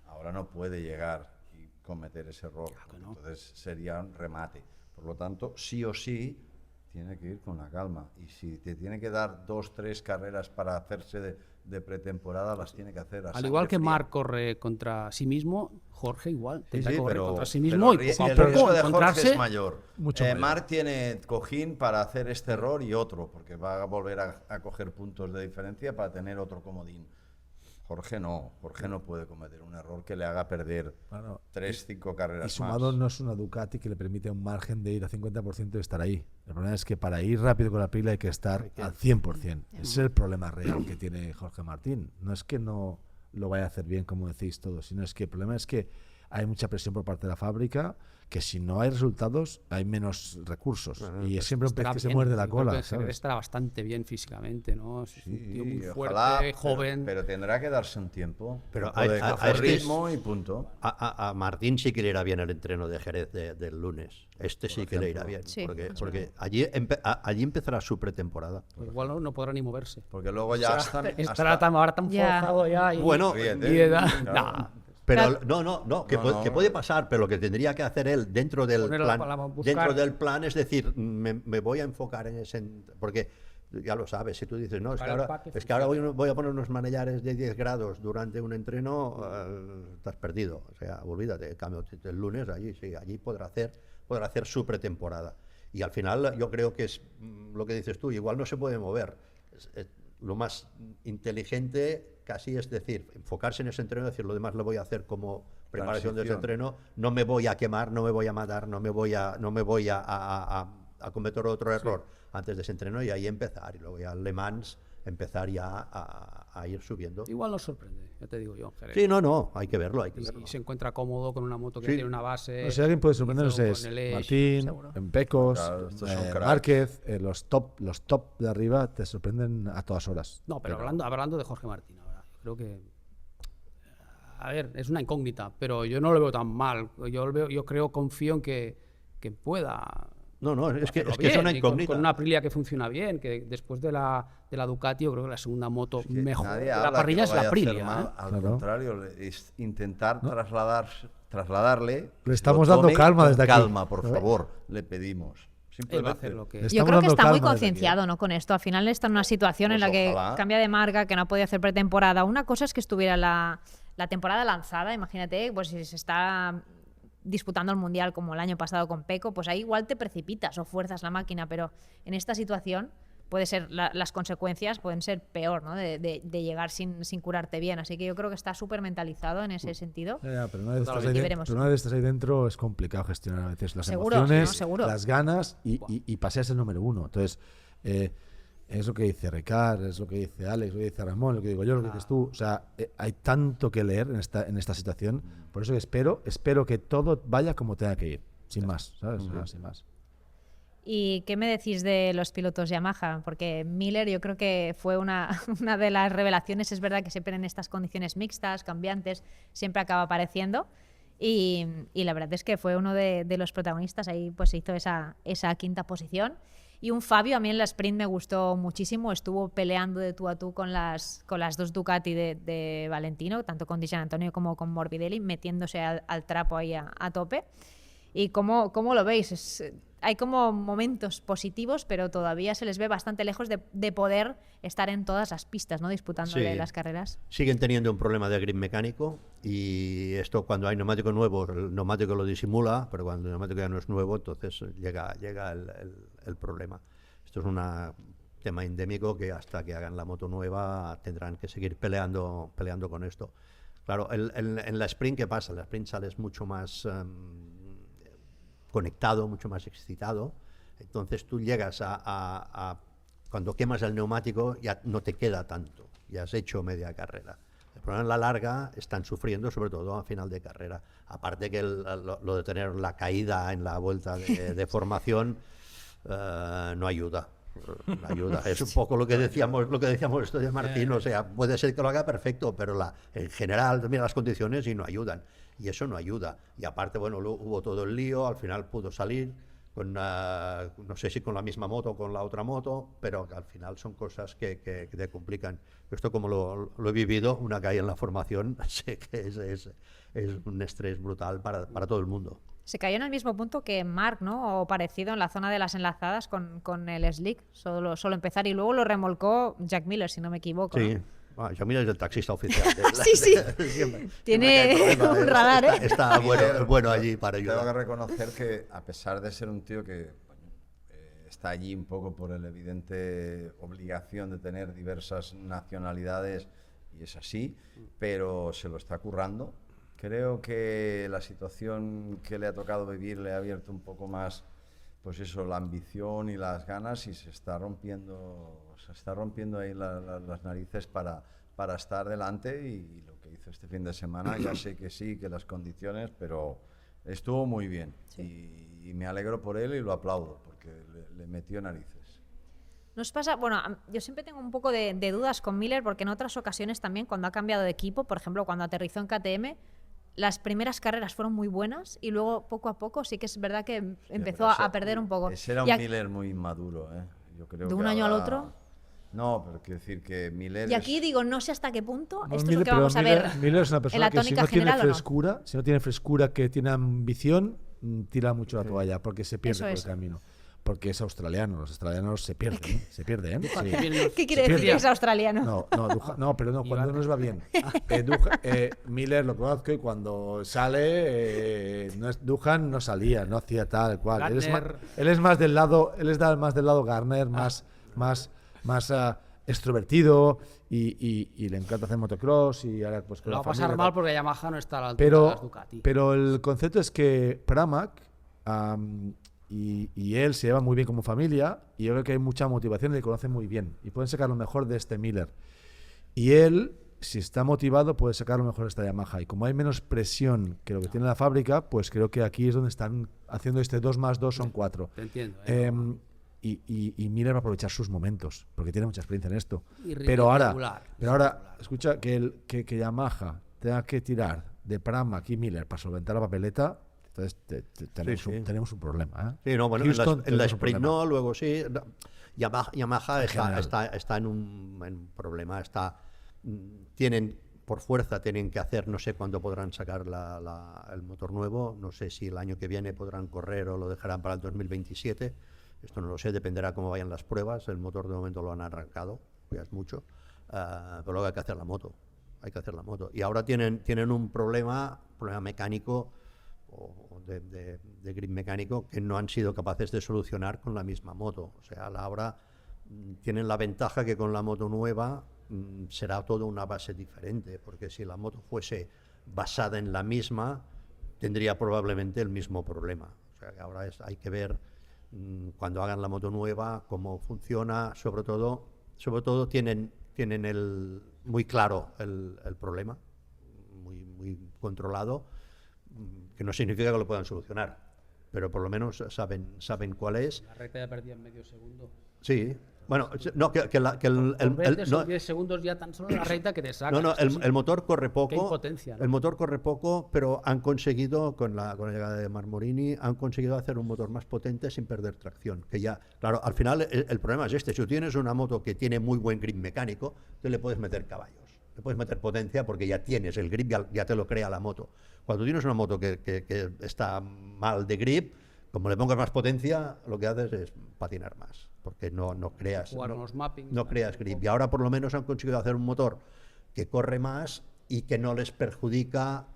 Ahora no puede llegar y cometer ese error, porque entonces sería un remate. Por lo tanto, sí o sí tiene que ir con la calma, y si te tiene que dar 2-3 carreras para hacerse de pretemporada, las tiene que hacer a Al igual que sangre fría. Marc corre contra sí mismo, Jorge igual tendrá que Sí, correr pero, contra sí mismo y pero poco a el poco riesgo de Jorge encontrarse. es mayor. Mucho mayor. Marc tiene cojín para hacer este error y otro, porque va a volver a coger puntos de diferencia para tener otro comodín. Jorge no puede cometer un error que le haga perder Claro. 3-5 carreras Y sumado más. no es una Ducati que le permite un margen de ir a 50% y estar ahí. El problema es que para ir rápido con la Aprilia hay que estar al 100%. Ese es el problema real que tiene Jorge Martín. No es que no lo vaya a hacer bien, como decís todos, sino es que el problema es que hay mucha presión por parte de la fábrica, que si no hay resultados hay menos recursos. Y es siempre un pez Estará que se bien, muerde la yo creo cola, que ¿sabes? estará bastante bien físicamente, ¿no? Es un tío muy fuerte, ojalá, joven. pero tendrá que darse un tiempo. Pero Tiempo de a coger este- ritmo y punto. A Martín sí que le irá bien el entreno de Jerez del lunes. Este sí que le irá bien. Sí, Porque allí empezará su pretemporada. Pues igual no podrá ni moverse. Porque luego ya Estará ahora tan Ya. forzado ya. Bueno, Ríete, y edad. claro. Pero no, que, No, que no. puede pasar, pero lo que tendría que hacer él dentro del Poner la plan, palabra, buscar. dentro del plan es decir, me voy a enfocar en ese, porque ya lo sabes, si tú dices, no, es que Para el ahora, pack que es que ahora voy a poner unos manellares de 10 grados durante un entreno, estás perdido, o sea, olvídate, en cambio, el lunes allí podrá hacer su pretemporada. Y al final yo creo que es lo que dices tú, igual no se puede mover. Lo más inteligente casi es decir, enfocarse en ese entreno y decir, lo demás lo voy a hacer como preparación de ese Transición. entreno, no me voy a quemar, no me voy a matar, no me voy a cometer otro error antes de ese entreno, y ahí empezar, y luego ya Le Mans empezar ya a ir subiendo. Igual nos sorprende, ya te digo yo, Jerez. Sí, no, hay que verlo, hay que Y verlo. se encuentra cómodo con una moto que Sí. tiene una base. No sé, alguien puede sorprendernos hizo es con el Edge, Martín, seguro. Pecos, Claro, estos son cracks. Márquez, los top de arriba te sorprenden a todas horas. No, pero hablando de Jorge Martín ahora, yo creo que. A ver, es una incógnita, pero yo no lo veo tan mal. Confío en que pueda. No, es que hacerlo es una bien, y con incógnita. una Aprilia que funciona bien, que después de la Ducati, yo creo que la segunda moto Que mejor nadie de la habla parrilla que es lo la vaya a hacer Aprilia. mal, ¿eh? Al Claro. contrario, es intentar trasladarle. Le que estamos lo dando tome calma con desde aquí. calma, por ¿Sabes? favor, le pedimos. Él va a hacer lo que. Le Yo estamos creo que dando está muy calma desde aquí, concienciado, ¿no? Con esto. Al final está en una situación en Pues la que ojalá. cambia de marca, que no podía hacer pretemporada. Una cosa es que estuviera la temporada lanzada, imagínate, pues si se está disputando el Mundial como el año pasado con Pecco, pues ahí igual te precipitas o fuerzas la máquina, pero en esta situación puede ser las consecuencias pueden ser peor, ¿no? De llegar sin curarte bien. Así que yo creo que está súper mentalizado en ese sentido. Ya, pero una vez estás Totalmente. ahí, Veremos. pero una vez estás ahí dentro es complicado gestionar a veces las Seguro, emociones, ¿no? Seguro. las ganas y paseas el número uno. Entonces, es lo que dice Ricard, es lo que dice Alex, lo que dice Ramón, lo que digo yo, lo que dices tú. O sea, hay tanto que leer en esta situación. Por eso que espero que todo vaya como tenga que ir. Sin más, ¿sabes? O sea, sin más. ¿Y qué me decís de los pilotos Yamaha? Porque Miller yo creo que fue una de las revelaciones. Es verdad que siempre en estas condiciones mixtas, cambiantes, siempre acaba apareciendo. Y la verdad es que fue uno de los protagonistas. Ahí pues se hizo esa quinta posición. Y un Fabio, a mí en la sprint me gustó muchísimo. Estuvo peleando de tú a tú con las dos Ducati de Valentino, tanto con Di Giannantonio como con Morbidelli, metiéndose al trapo ahí a tope. ¿Y cómo lo veis? Hay como momentos positivos, pero todavía se les ve bastante lejos de poder estar en todas las pistas, ¿no? Disputándole Sí. las carreras. Siguen teniendo un problema de grip mecánico, y esto cuando hay neumático nuevo, el neumático lo disimula, pero cuando el neumático ya no es nuevo, entonces llega el problema. Esto es un tema endémico que hasta que hagan la moto nueva tendrán que seguir peleando con esto. Claro, en la sprint, ¿qué pasa? En la sprint sales mucho más conectado, mucho más excitado, entonces tú llegas a cuando quemas el neumático ya no te queda tanto, ya has hecho media carrera. El problema en la larga están sufriendo, sobre todo a final de carrera. Aparte que lo de tener la caída en la vuelta de formación no ayuda. No ayuda. Es un poco lo que decíamos esto de Martín, o sea, puede ser que lo haga perfecto, pero en general mira las condiciones y no ayudan. y eso no ayuda. Y aparte, bueno, luego hubo todo el lío, al final pudo salir, no sé si con la misma moto o con la otra moto, pero que al final son cosas que te complican. Esto como lo he vivido, una caída en la formación, sé que es un estrés brutal para todo el mundo. Se cayó en el mismo punto que Marc, ¿no? O parecido en la zona de las enlazadas con el slick, solo empezar, y luego lo remolcó Jack Miller, si no me equivoco. Sí. ¿no? Jack Miller es el taxista oficial. Sí. Tiene un radar, ¿eh? Está bueno allí para ayudar. Tengo que reconocer que, a pesar de ser un tío que está allí un poco por la evidente obligación de tener diversas nacionalidades, y es así, pero se lo está currando. Creo que la situación que le ha tocado vivir le ha abierto un poco más, pues eso, la ambición y las ganas, y se está rompiendo ahí las narices para estar delante, y lo que hizo este fin de semana, ya sé que sí, que las condiciones, pero estuvo muy bien, sí. y me alegro por él y lo aplaudo, porque le metió narices. Nos pasa, bueno, yo siempre tengo un poco de dudas con Miller, porque en otras ocasiones también, cuando ha cambiado de equipo, por ejemplo, cuando aterrizó en KTM, las primeras carreras fueron muy buenas y luego poco a poco sí que es verdad que empezó a perder un poco. Ese era un Miller muy maduro, ¿eh? Yo creo ¿De un que año ahora... al otro? No, pero quiero decir que Miller... Y aquí digo, no sé hasta qué punto, No, esto Miller, es lo que vamos a ver Miller es una persona en la que si tónica no tiene general, frescura, si no tiene frescura, que tiene ambición, tira mucho la toalla, porque se pierde Eso por es. el camino. Porque es australiano, los australianos se pierden, se pierden. Sí. ¿Qué quiere decir que es australiano? No, cuando no les va bien. Miller lo conozco y cuando sale, Duhan no salía, no hacía tal cual. Él es más del lado Garner, más extrovertido y le encanta hacer motocross y ahora pues con Lo la va a pasar familia, mal porque Yamaha no está a la altura de las Ducati. pero el concepto es que Pramac y él se llevan muy bien como familia, y yo creo que hay mucha motivación y le conocen muy bien y pueden sacar lo mejor de este Miller, y él, si está motivado, puede sacar lo mejor de esta Yamaha, y como hay menos presión que lo que tiene la fábrica, pues creo que aquí es donde están haciendo este 2 más 2 son 4. Te entiendo. Y Miller va a aprovechar sus momentos porque tiene mucha experiencia en esto, Y pero ahora irregular. escucha, que Yamaha tenga que tirar de Pramac y Miller para solventar la papeleta. Entonces tenemos un problema, ¿eh? Sí, no, bueno, Houston, en la sprint no, luego sí. Yamaha general. está en un problema. Por fuerza tienen que hacer, no sé cuándo podrán sacar el motor nuevo, no sé si el año que viene podrán correr o lo dejarán para el 2027. Esto no lo sé, dependerá cómo vayan las pruebas. El motor de momento lo han arrancado, ya es mucho, pero luego hay que hacer la moto. Y ahora tienen un problema mecánico, o de grip mecánico, que no han sido capaces de solucionar con la misma moto. O sea, ahora tienen la ventaja que con la moto nueva será todo una base diferente, porque si la moto fuese basada en la misma, tendría probablemente el mismo problema. O sea, que ahora hay que ver cuando hagan la moto nueva cómo funciona. Sobre todo tienen muy claro el problema, muy controlado, que no significa que lo puedan solucionar, pero por lo menos saben cuál es. La recta ya perdía en medio segundo. Sí, bueno, no, son 10 segundos ya tan solo la recta que te saca. No, el motor corre poco. Qué impotencia, ¿no? El motor corre poco, pero han conseguido, con la llegada de Marmorini, han conseguido hacer un motor más potente sin perder tracción. Que ya, claro, al final el problema es este: si tú tienes una moto que tiene muy buen grip mecánico, tú le puedes meter caballos, le puedes meter potencia, porque ya tienes el grip, ya te lo crea la moto. Cuando tienes una moto que está mal de grip, como le pongas más potencia, lo que haces es patinar más, porque no creas grip. Y ahora por lo menos han conseguido hacer un motor que corre más y que no les perjudica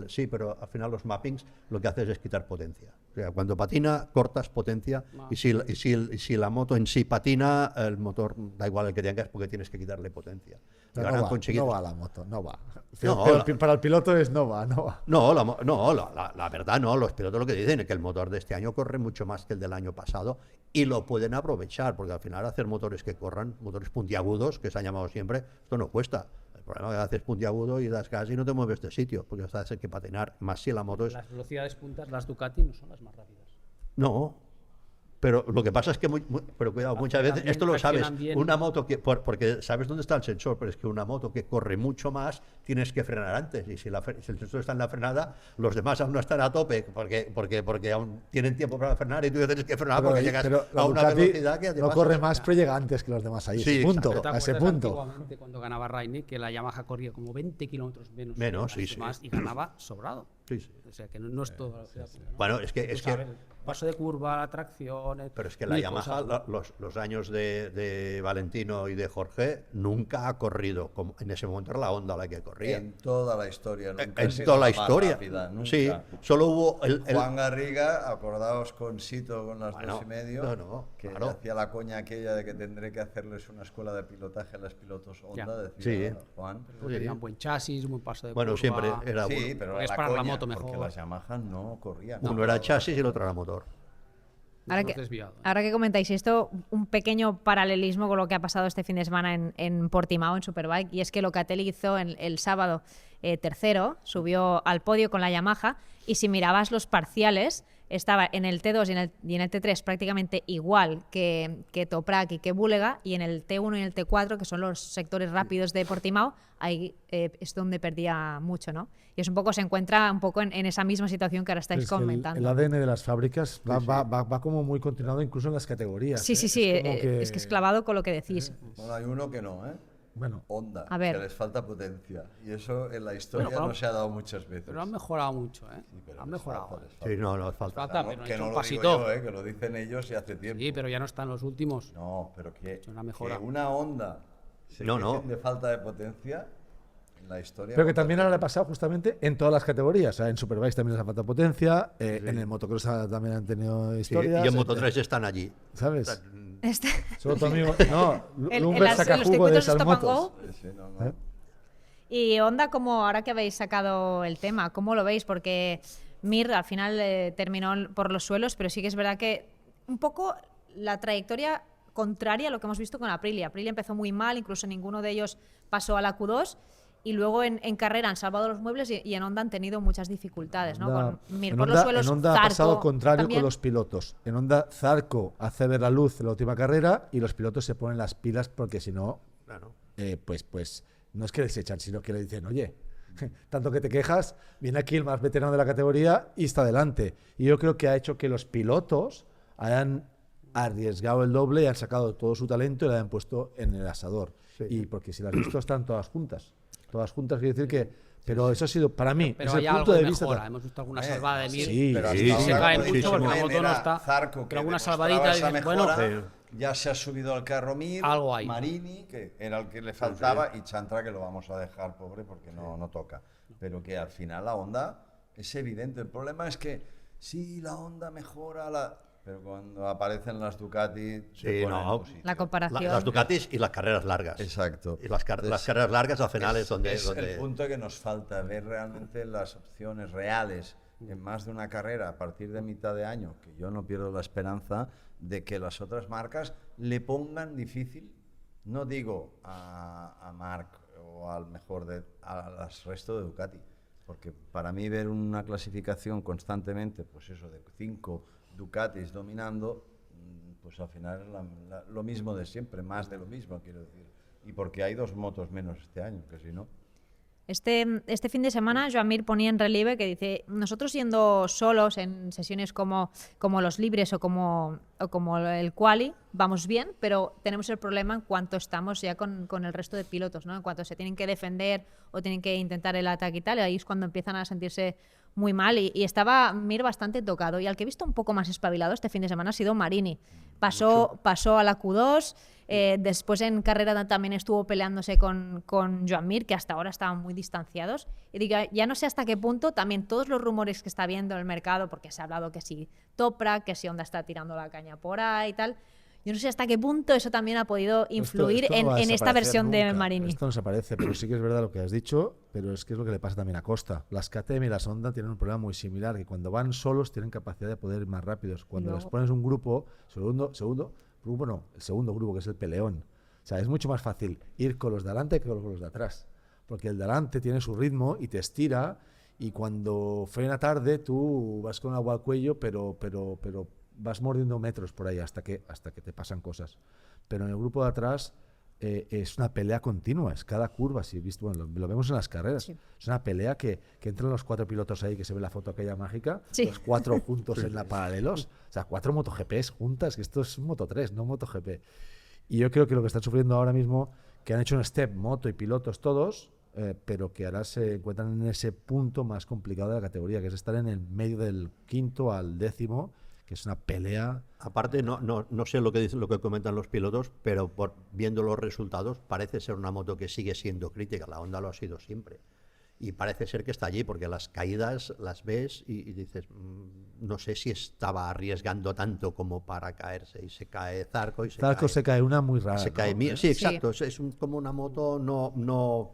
sí, pero al final los mappings lo que haces es quitar potencia. O sea, cuando patina, cortas potencia, y si la moto en sí patina, el motor da igual el que tengas, porque tienes que quitarle potencia. No va la moto, no va. No, para el piloto no va. No, la verdad no. Los pilotos lo que dicen es que el motor de este año corre mucho más que el del año pasado, y lo pueden aprovechar, porque al final hacer motores que corran, motores puntiagudos, que se han llamado siempre, esto no cuesta. El problema es que haces puntiagudo y das gas y no te mueves de sitio, porque vas a tener que patinar, más si la moto es... Las velocidades puntas, las Ducati no son las más rápidas. No, Pero lo que pasa es que, pero cuidado, muchas veces, esto lo sabes, accionan bien. una moto que, porque sabes dónde está el sensor, pero es que una moto que corre mucho más, tienes que frenar antes. Y si el sensor está en la frenada, los demás aún no están a tope, porque aún tienen tiempo para frenar y tú tienes que frenar porque llegas la a una Ducati velocidad que te no pasas. corre más, pero llega antes que los demás ahí. Sí, ese punto, exacto. a ese punto. Antiguamente, cuando ganaba Raikkonen, que la Yamaha corría como 20 kilómetros menos. Menos, sí, sí. Más, y ganaba sobrado. Sí, sí. O sea, que no es todo. Bueno, es que paso de curva, la tracción. pero es que la Yamaha, los años de Valentino y de Jorge, nunca ha corrido. Como en ese momento era la Honda la que corría. En toda la historia. Nunca ha En sido toda la más historia. rápida, nunca. Sí, solo hubo Juan Garriga, acordaos con Sito con las Bueno, 2,5, que claro. hacía la coña aquella de que tendré que hacerles una escuela de pilotaje a los pilotos Honda, Ya. decía Sí. Juan. Tenían buen chasis, buen paso de Bueno, curva. siempre era Sí, uno. pero Es la para la coña, moto porque mejor. las Yamaha no corrían. Uno era chasis y el otro era motor. Ahora Hemos que, desviado. ahora que comentáis esto, un pequeño paralelismo con lo que ha pasado este fin de semana en Portimao, en Superbike, y es que Locatelli hizo el sábado tercero, subió al podio con la Yamaha, y si mirabas los parciales, estaba en el T2 y en el T3 prácticamente igual que Toprak y que Bulega, y en el T1 y el T4, que son los sectores rápidos de Portimao, ahí es donde perdía mucho, ¿no? Y es un poco, se encuentra un poco en esa misma situación que ahora estáis Es que comentando. el ADN de las fábricas va como muy continuado incluso en las categorías. Sí, ¿eh? como es que es clavado con lo que decís. Bueno, hay uno que no, ¿eh? Bueno, Honda, A ver. que les falta potencia. Y eso en la historia Bueno, no se ha dado muchas veces. Pero han mejorado mucho, ¿eh? Sí, pero Han les mejorado. falta, les Sí, falta. no falta. Falta, No, pero han que hecho no un lo digo pasito. yo, que lo dicen ellos y hace tiempo. Sí, pero ya no están los últimos. No, pero que una mejora. que una Honda se No, quejen no. de falta de potencia en la historia. pero que también ahora le ha pasado justamente en todas las categorías. O sea, en Superbike también les ha faltado potencia, en el motocross también han tenido Sí, historias. y en Moto 3 están allí. ¿Sabes? Este- Solo tu amigo. No, en Lumber saca los jugo de circuitos esas Stop and motos. Go. Sí, no. ¿Eh? Y Honda, como ahora que habéis sacado el tema, ¿cómo lo veis? Porque Mir al final terminó por los suelos, pero sí que es verdad que un poco la trayectoria contraria a lo que hemos visto con Aprilia. Aprilia empezó muy mal, incluso ninguno de ellos pasó a la Q2, y luego en carrera han salvado los muebles y en Honda han tenido muchas dificultades, ¿no? Honda- Con Mir en por Honda, los suelos, en Honda ha Zarco pasado contrario también. con los pilotos. En Honda, Zarco hace ver la luz en la última carrera y los pilotos se ponen las pilas porque si no, Claro. pues no es que les echan, sino que le dicen, oye, tanto que te quejas, viene aquí el más veterano de la categoría y está adelante. Y yo creo que ha hecho que los pilotos hayan arriesgado el doble y han sacado todo su talento y lo hayan puesto en el asador. Sí. Y porque si las has visto están todas juntas. Todas juntas, quiere decir que... Pero eso ha sido, para mí, Pero desde hay el punto algo de de vista... mejora. Hemos visto alguna salvada de Mir. Sí, pero sí, hasta sí. Se ahora, cae como he mucho dicho, porque la Ben moto no era está. Zarco, Pero alguna demostraba salvadita esa dices, bueno, mejora, ya se ha subido al carro Mir, Algo hay. Marini, que era el que le faltaba, y Chantra, que lo vamos a dejar pobre porque no toca. Pero que al final la Honda es evidente. El problema es que sí, la Honda mejora, pero cuando aparecen las Ducati, se Sí, ponen no. en posición. La comparación. Las Ducatis y las carreras largas. Exacto. Y las Entonces, carreras largas al final es donde... es el punto que nos falta, ver realmente las opciones reales en más de una carrera a partir de mitad de año, que yo no pierdo la esperanza de que las otras marcas le pongan difícil, no digo a Marc o al mejor al resto de Ducati, porque para mí ver una clasificación constantemente, pues eso, de 5 Ducatis dominando, pues al final es lo mismo de siempre, más de lo mismo, quiero decir. Y porque hay 2 motos menos este año, que si no... Este fin de semana Joan Mir ponía en relieve que dice, nosotros siendo solos en sesiones como los libres o como el quali, vamos bien, pero tenemos el problema en cuanto estamos ya con el resto de pilotos, ¿no? En cuanto se tienen que defender o tienen que intentar el ataque y tal, y ahí es cuando empiezan a sentirse muy mal y estaba Mir bastante tocado. Y al que he visto un poco más espabilado este fin de semana ha sido Marini. Pasó a la Q2, después en carrera también estuvo peleándose con Joan Mir, que hasta ahora estaban muy distanciados. Y digo, ya no sé hasta qué punto también todos los rumores que está viendo en el mercado, porque se ha hablado que si Toprak, que si Honda está tirando la caña por ahí y tal, yo no sé hasta qué punto eso también ha podido influir Esto no va a en esta desaparecer versión de nunca. Marini. Esto no desaparece, pero sí que es verdad lo que has dicho, pero es que es lo que le pasa también a Costa. Las KTM y las Honda tienen un problema muy similar, que cuando van solos tienen capacidad de poder ir más rápidos. Cuando les pones un grupo, el segundo grupo, que es el peleón. O sea, es mucho más fácil ir con los de adelante que con los de atrás, porque el de adelante tiene su ritmo y te estira, y cuando frena tarde tú vas con agua al cuello, pero vas mordiendo metros por ahí hasta que te pasan cosas. Pero en el grupo de atrás es una pelea continua, es cada curva, si visto, bueno, lo vemos en las carreras, Sí. es una pelea que entran los 4 pilotos ahí, que se ve la foto aquella mágica, Sí. los 4 juntos en la paralelos, o sea, 4 MotoGPs juntas, que esto es un Moto3, no MotoGP. Y yo creo que lo que están sufriendo ahora mismo, que han hecho un step, moto y pilotos todos, pero que ahora se encuentran en ese punto más complicado de la categoría, que es estar en el medio del 5º al 10º, que es una pelea. Aparte, no sé lo que comentan los pilotos, pero viendo los resultados, parece ser una moto que sigue siendo crítica. La Honda lo ha sido siempre. Y parece ser que está allí, porque las caídas las ves y dices, no sé si estaba arriesgando tanto como para caerse. Y se cae Zarco y Zarco se cae una muy rara. se cae ¿no? Sí, exacto. Como una moto no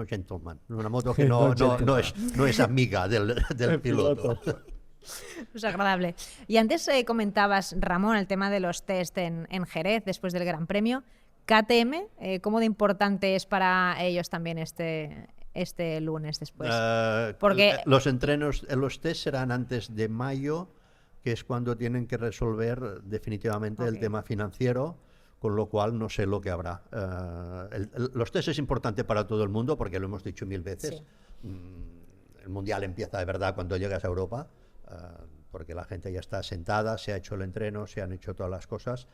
gentleman. Una moto que No no es amiga del piloto. Es agradable. Y antes comentabas, Ramón, el tema de los test en Jerez después del Gran Premio. KTM, ¿cómo de importante es para ellos también este lunes después? Porque Los entrenos, los test serán antes de mayo, que es cuando tienen que resolver definitivamente el tema financiero, con lo cual no sé lo que habrá. Los test es importante para todo el mundo, porque lo hemos dicho 1000 veces. Sí. El Mundial empieza de verdad cuando llegas a Europa, porque la gente ya está sentada, se ha hecho el entreno, se han hecho todas las cosas.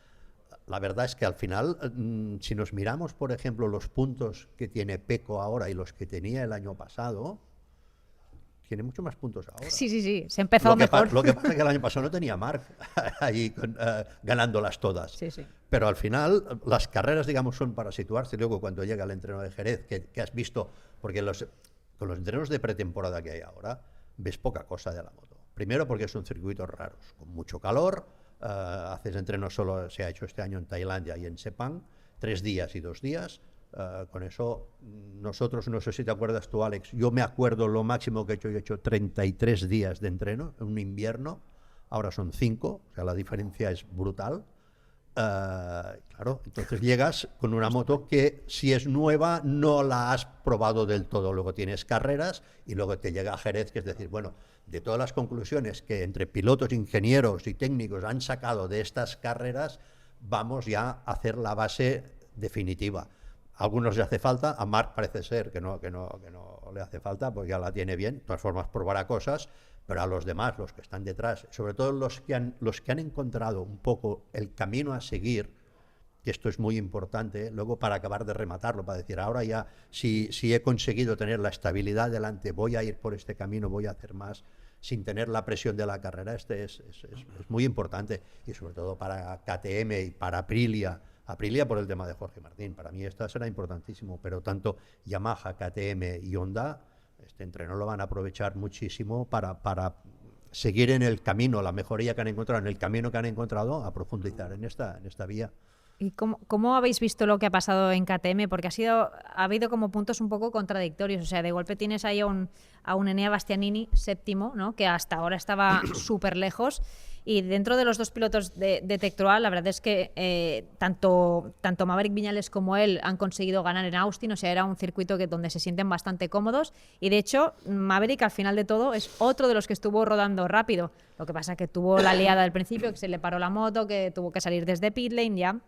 La verdad es que al final, si nos miramos, por ejemplo, los puntos que tiene Pecco ahora y los que tenía el año pasado, tiene mucho más puntos ahora. Sí, se empezó mejor. Lo que pasa es que el año pasado no tenía Marc ahí ganándolas todas. Sí. Pero al final, las carreras, digamos, son para situarse. Luego, cuando llega el entreno de Jerez, que has visto, porque con los entrenos de pretemporada que hay ahora, ves poca cosa de la moto. Primero porque son circuitos raros, con mucho calor. Haces entrenos, solo se ha hecho este año en Tailandia y en Sepang, 3 días y 2 días. Con eso, nosotros, no sé si te acuerdas tú, Alex, yo me acuerdo lo máximo que he hecho 33 días de entreno en un invierno, ahora son 5, o sea, la diferencia es brutal. Claro, entonces llegas con una moto que, si es nueva, no la has probado del todo. Luego tienes carreras y luego te llega a Jerez, que es decir, bueno, de todas las conclusiones que entre pilotos, ingenieros y técnicos han sacado de estas carreras, vamos ya a hacer la base definitiva. A algunos le hace falta, a Marc parece ser que no le hace falta, pues ya la tiene bien, de todas formas probará cosas, pero a los demás, los que están detrás, sobre todo los que han encontrado un poco el camino a seguir, que esto es muy importante, luego para acabar de rematarlo, para decir, ahora ya, si he conseguido tener la estabilidad delante, voy a ir por este camino, voy a hacer más, sin tener la presión de la carrera, es muy importante, y sobre todo para KTM y para Aprilia por el tema de Jorge Martín. Para mí esto será importantísimo, pero tanto Yamaha, KTM y Honda, este entreno lo van a aprovechar muchísimo para seguir en el camino, la mejoría que han encontrado, en el camino que han encontrado, a profundizar en esta vía. ¿Y cómo habéis visto lo que ha pasado en KTM? Porque ha habido como puntos un poco contradictorios. O sea, de golpe tienes ahí a un Enea Bastianini, 7º, ¿no? Que hasta ahora estaba súper lejos. Y dentro de los 2 pilotos de Tectroal, la verdad es que tanto Maverick Viñales como él han conseguido ganar en Austin. O sea, era un circuito donde se sienten bastante cómodos. Y de hecho, Maverick, al final de todo, es otro de los que estuvo rodando rápido. Lo que pasa que tuvo la liada al principio, que se le paró la moto, que tuvo que salir desde pit lane, ya.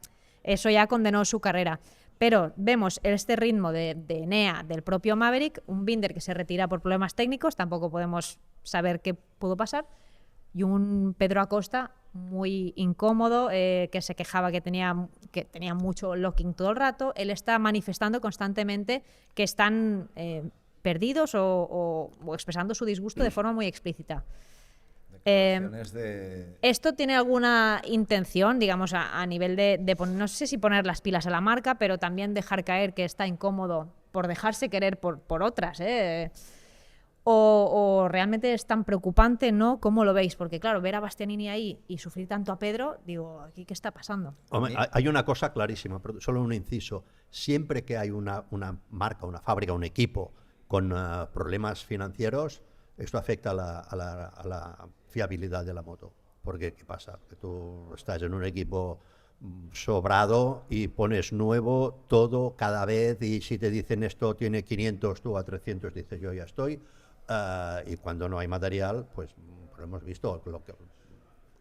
Eso ya condenó su carrera. Pero vemos este ritmo de Enea, del propio Maverick, un Binder que se retira por problemas técnicos, tampoco podemos saber qué pudo pasar, y un Pedro Acosta muy incómodo, que se quejaba que tenía mucho locking todo el rato. Él está manifestando constantemente que están perdidos o expresando su disgusto de forma muy explícita. ¿Esto tiene alguna intención, digamos, a nivel de poner, no sé si poner las pilas a la marca, pero también dejar caer que está incómodo por dejarse querer por otras? ¿O realmente es tan preocupante, no? ¿Cómo lo veis? Porque claro, ver a Bastianini ahí y sufrir tanto a Pedro, digo, ¿aquí qué está pasando? Hombre, hay una cosa clarísima, pero solo un inciso. Siempre que hay una marca, una fábrica, un equipo con problemas financieros, esto afecta a la fiabilidad de la moto. Porque, ¿qué pasa? Que tú estás en un equipo sobrado y pones nuevo todo cada vez, y si te dicen esto tiene 500, tú a 300 dices yo ya estoy, y cuando no hay material, pues lo hemos visto,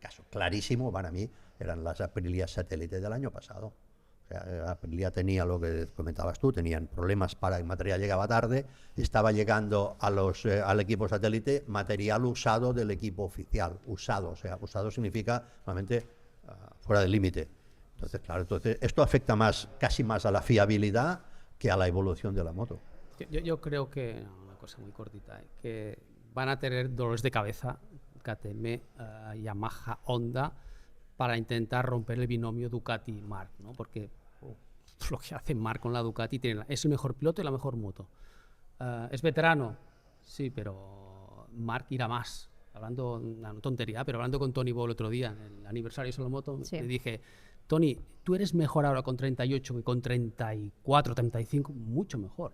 caso clarísimo para mí eran las Aprilia satélite del año pasado. O sea, Aprilia tenía lo que comentabas tú, tenían problemas para el material, llegaba tarde, estaba llegando al equipo satélite material usado del equipo oficial, usado, o sea, usado significa normalmente fuera del límite. Entonces, claro, esto afecta casi más a la fiabilidad que a la evolución de la moto. Yo creo que, una cosa muy cortita, que van a tener dolores de cabeza KTM, Yamaha, Honda, para intentar romper el binomio Ducati-Marc, ¿no? Porque lo que hace Marc con la Ducati es el mejor piloto y la mejor moto. ¿Es veterano? Sí, pero Marc irá más. Hablando, una tontería, pero hablando con Tony Bow el otro día, en el aniversario de Solomoto, Sí. le dije, Tony, tú eres mejor ahora con 38 que con 34, 35, mucho mejor.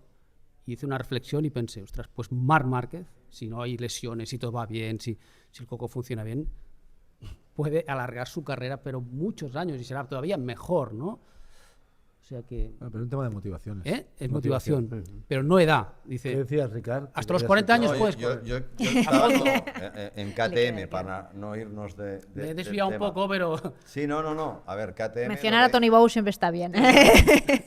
Y hice una reflexión y pensé, ostras, pues Marc Márquez, si no hay lesiones, si todo va bien, si el coco funciona bien, puede alargar su carrera, pero muchos años y será todavía mejor, ¿no? O sea que... Bueno, pero es un tema de motivaciones. Es motivación, pero no edad. Dice, ¿Qué decías, Ricard? hasta los 40 años No, puedes yo correr. estaba en KTM, para no irnos Me he del desviado un tema. poco, pero... Sí, no. A ver, KTM... Mencionar a Tony Bow siempre está bien.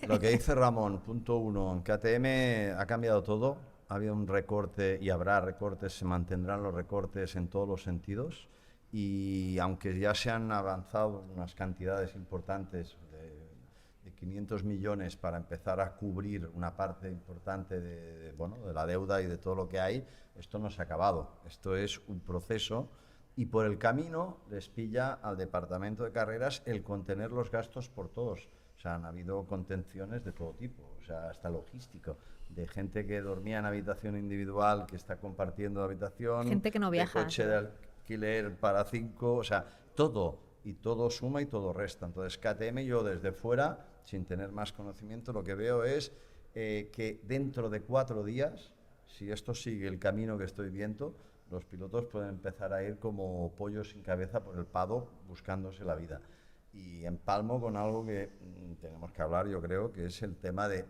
Lo que dice Ramón, punto 1, en KTM ha cambiado todo, ha habido un recorte y habrá recortes, se mantendrán los recortes en todos los sentidos, y aunque ya se han avanzado unas cantidades importantes de 500 millones para empezar a cubrir una parte importante de la deuda y de todo lo que hay, esto no se ha acabado, esto es un proceso. Y por el camino les pilla al departamento de carreras el contener los gastos por todos. O sea, han habido contenciones de todo tipo, o sea, hasta logístico, de gente que dormía en habitación individual, que está compartiendo habitación, Gente que no viaja, de coche sí. de alquiler para 5, o sea, todo, y todo suma y todo resta. Entonces, KTM, yo desde fuera, sin tener más conocimiento, lo que veo es que dentro de 4 días, si esto sigue el camino que estoy viendo, los pilotos pueden empezar a ir como pollos sin cabeza por el paddock buscándose la vida. Y empalmo con algo que tenemos que hablar, yo creo, que es el tema de...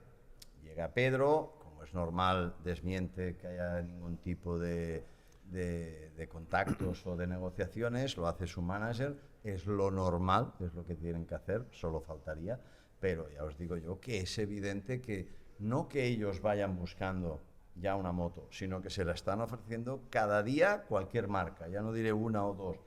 Llega Pedro, como es normal, desmiente que haya ningún tipo de contactos o de negociaciones, lo hace su manager, es lo normal, es lo que tienen que hacer, solo faltaría, pero ya os digo yo que es evidente que no que ellos vayan buscando ya una moto, sino que se la están ofreciendo cada día cualquier marca, ya no diré una o dos,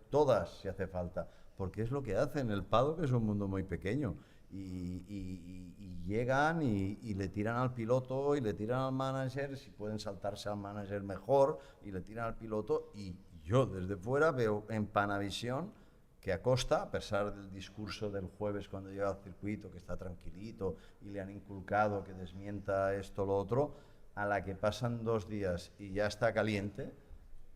todas si hace falta, porque es lo que hacen. El paddock es un mundo muy pequeño y llegan y le tiran al piloto y le tiran al manager, si pueden saltarse al manager mejor, y le tiran al piloto. Y yo desde fuera veo en Panavisión que Acosta, a pesar del discurso del jueves cuando llega al circuito, que está tranquilito y le han inculcado que desmienta esto o lo otro, a la que pasan 2 días y ya está caliente,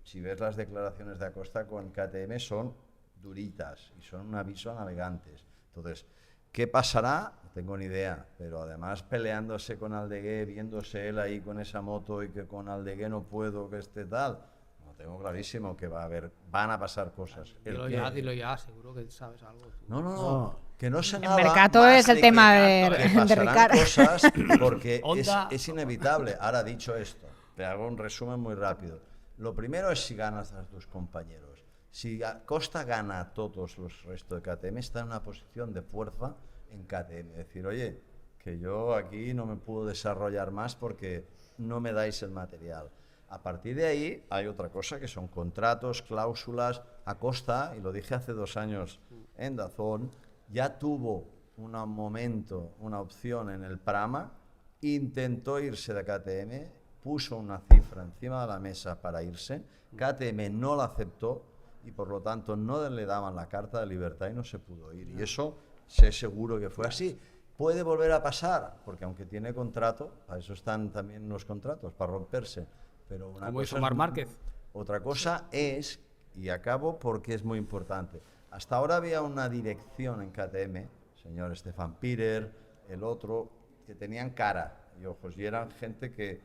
si ves las declaraciones de Acosta con KTM son duritas y son un aviso a navegantes. Entonces, ¿qué pasará? No tengo ni idea, pero además peleándose con Aldegué, viéndose él ahí con esa moto y que con Aldegué no puedo, que esté tal, no tengo clarísimo que van a pasar cosas. Dilo ya, seguro que sabes algo. No, que no sé El nada. mercado más es el de tema que de pasarán Ricard. cosas porque Honda. es inevitable. Ahora, dicho esto, te hago un resumen muy rápido. Lo primero es si ganas a tus compañeros. Si Costa gana a todos los restos de KTM, está en una posición de fuerza en KTM. Decir, oye, que yo aquí no me puedo desarrollar más porque no me dais el material. A partir de ahí hay otra cosa que son contratos, cláusulas. Acosta, y lo dije hace 2 años en DAZN, ya tuvo un momento, una opción en el Prama, intentó irse de KTM, puso una cifra encima de la mesa para irse, KTM no la aceptó y por lo tanto no le daban la carta de libertad y no se pudo ir. Y eso sé seguro que fue así. Puede volver a pasar, porque aunque tiene contrato, para eso están también los contratos, para romperse. Pero una Como cosa hizo Marc Márquez. Otra cosa es, y acabo porque es muy importante, hasta ahora había una dirección en KTM, señor Stefan Pirer, el otro, que tenían cara y ojos, y eran gente que,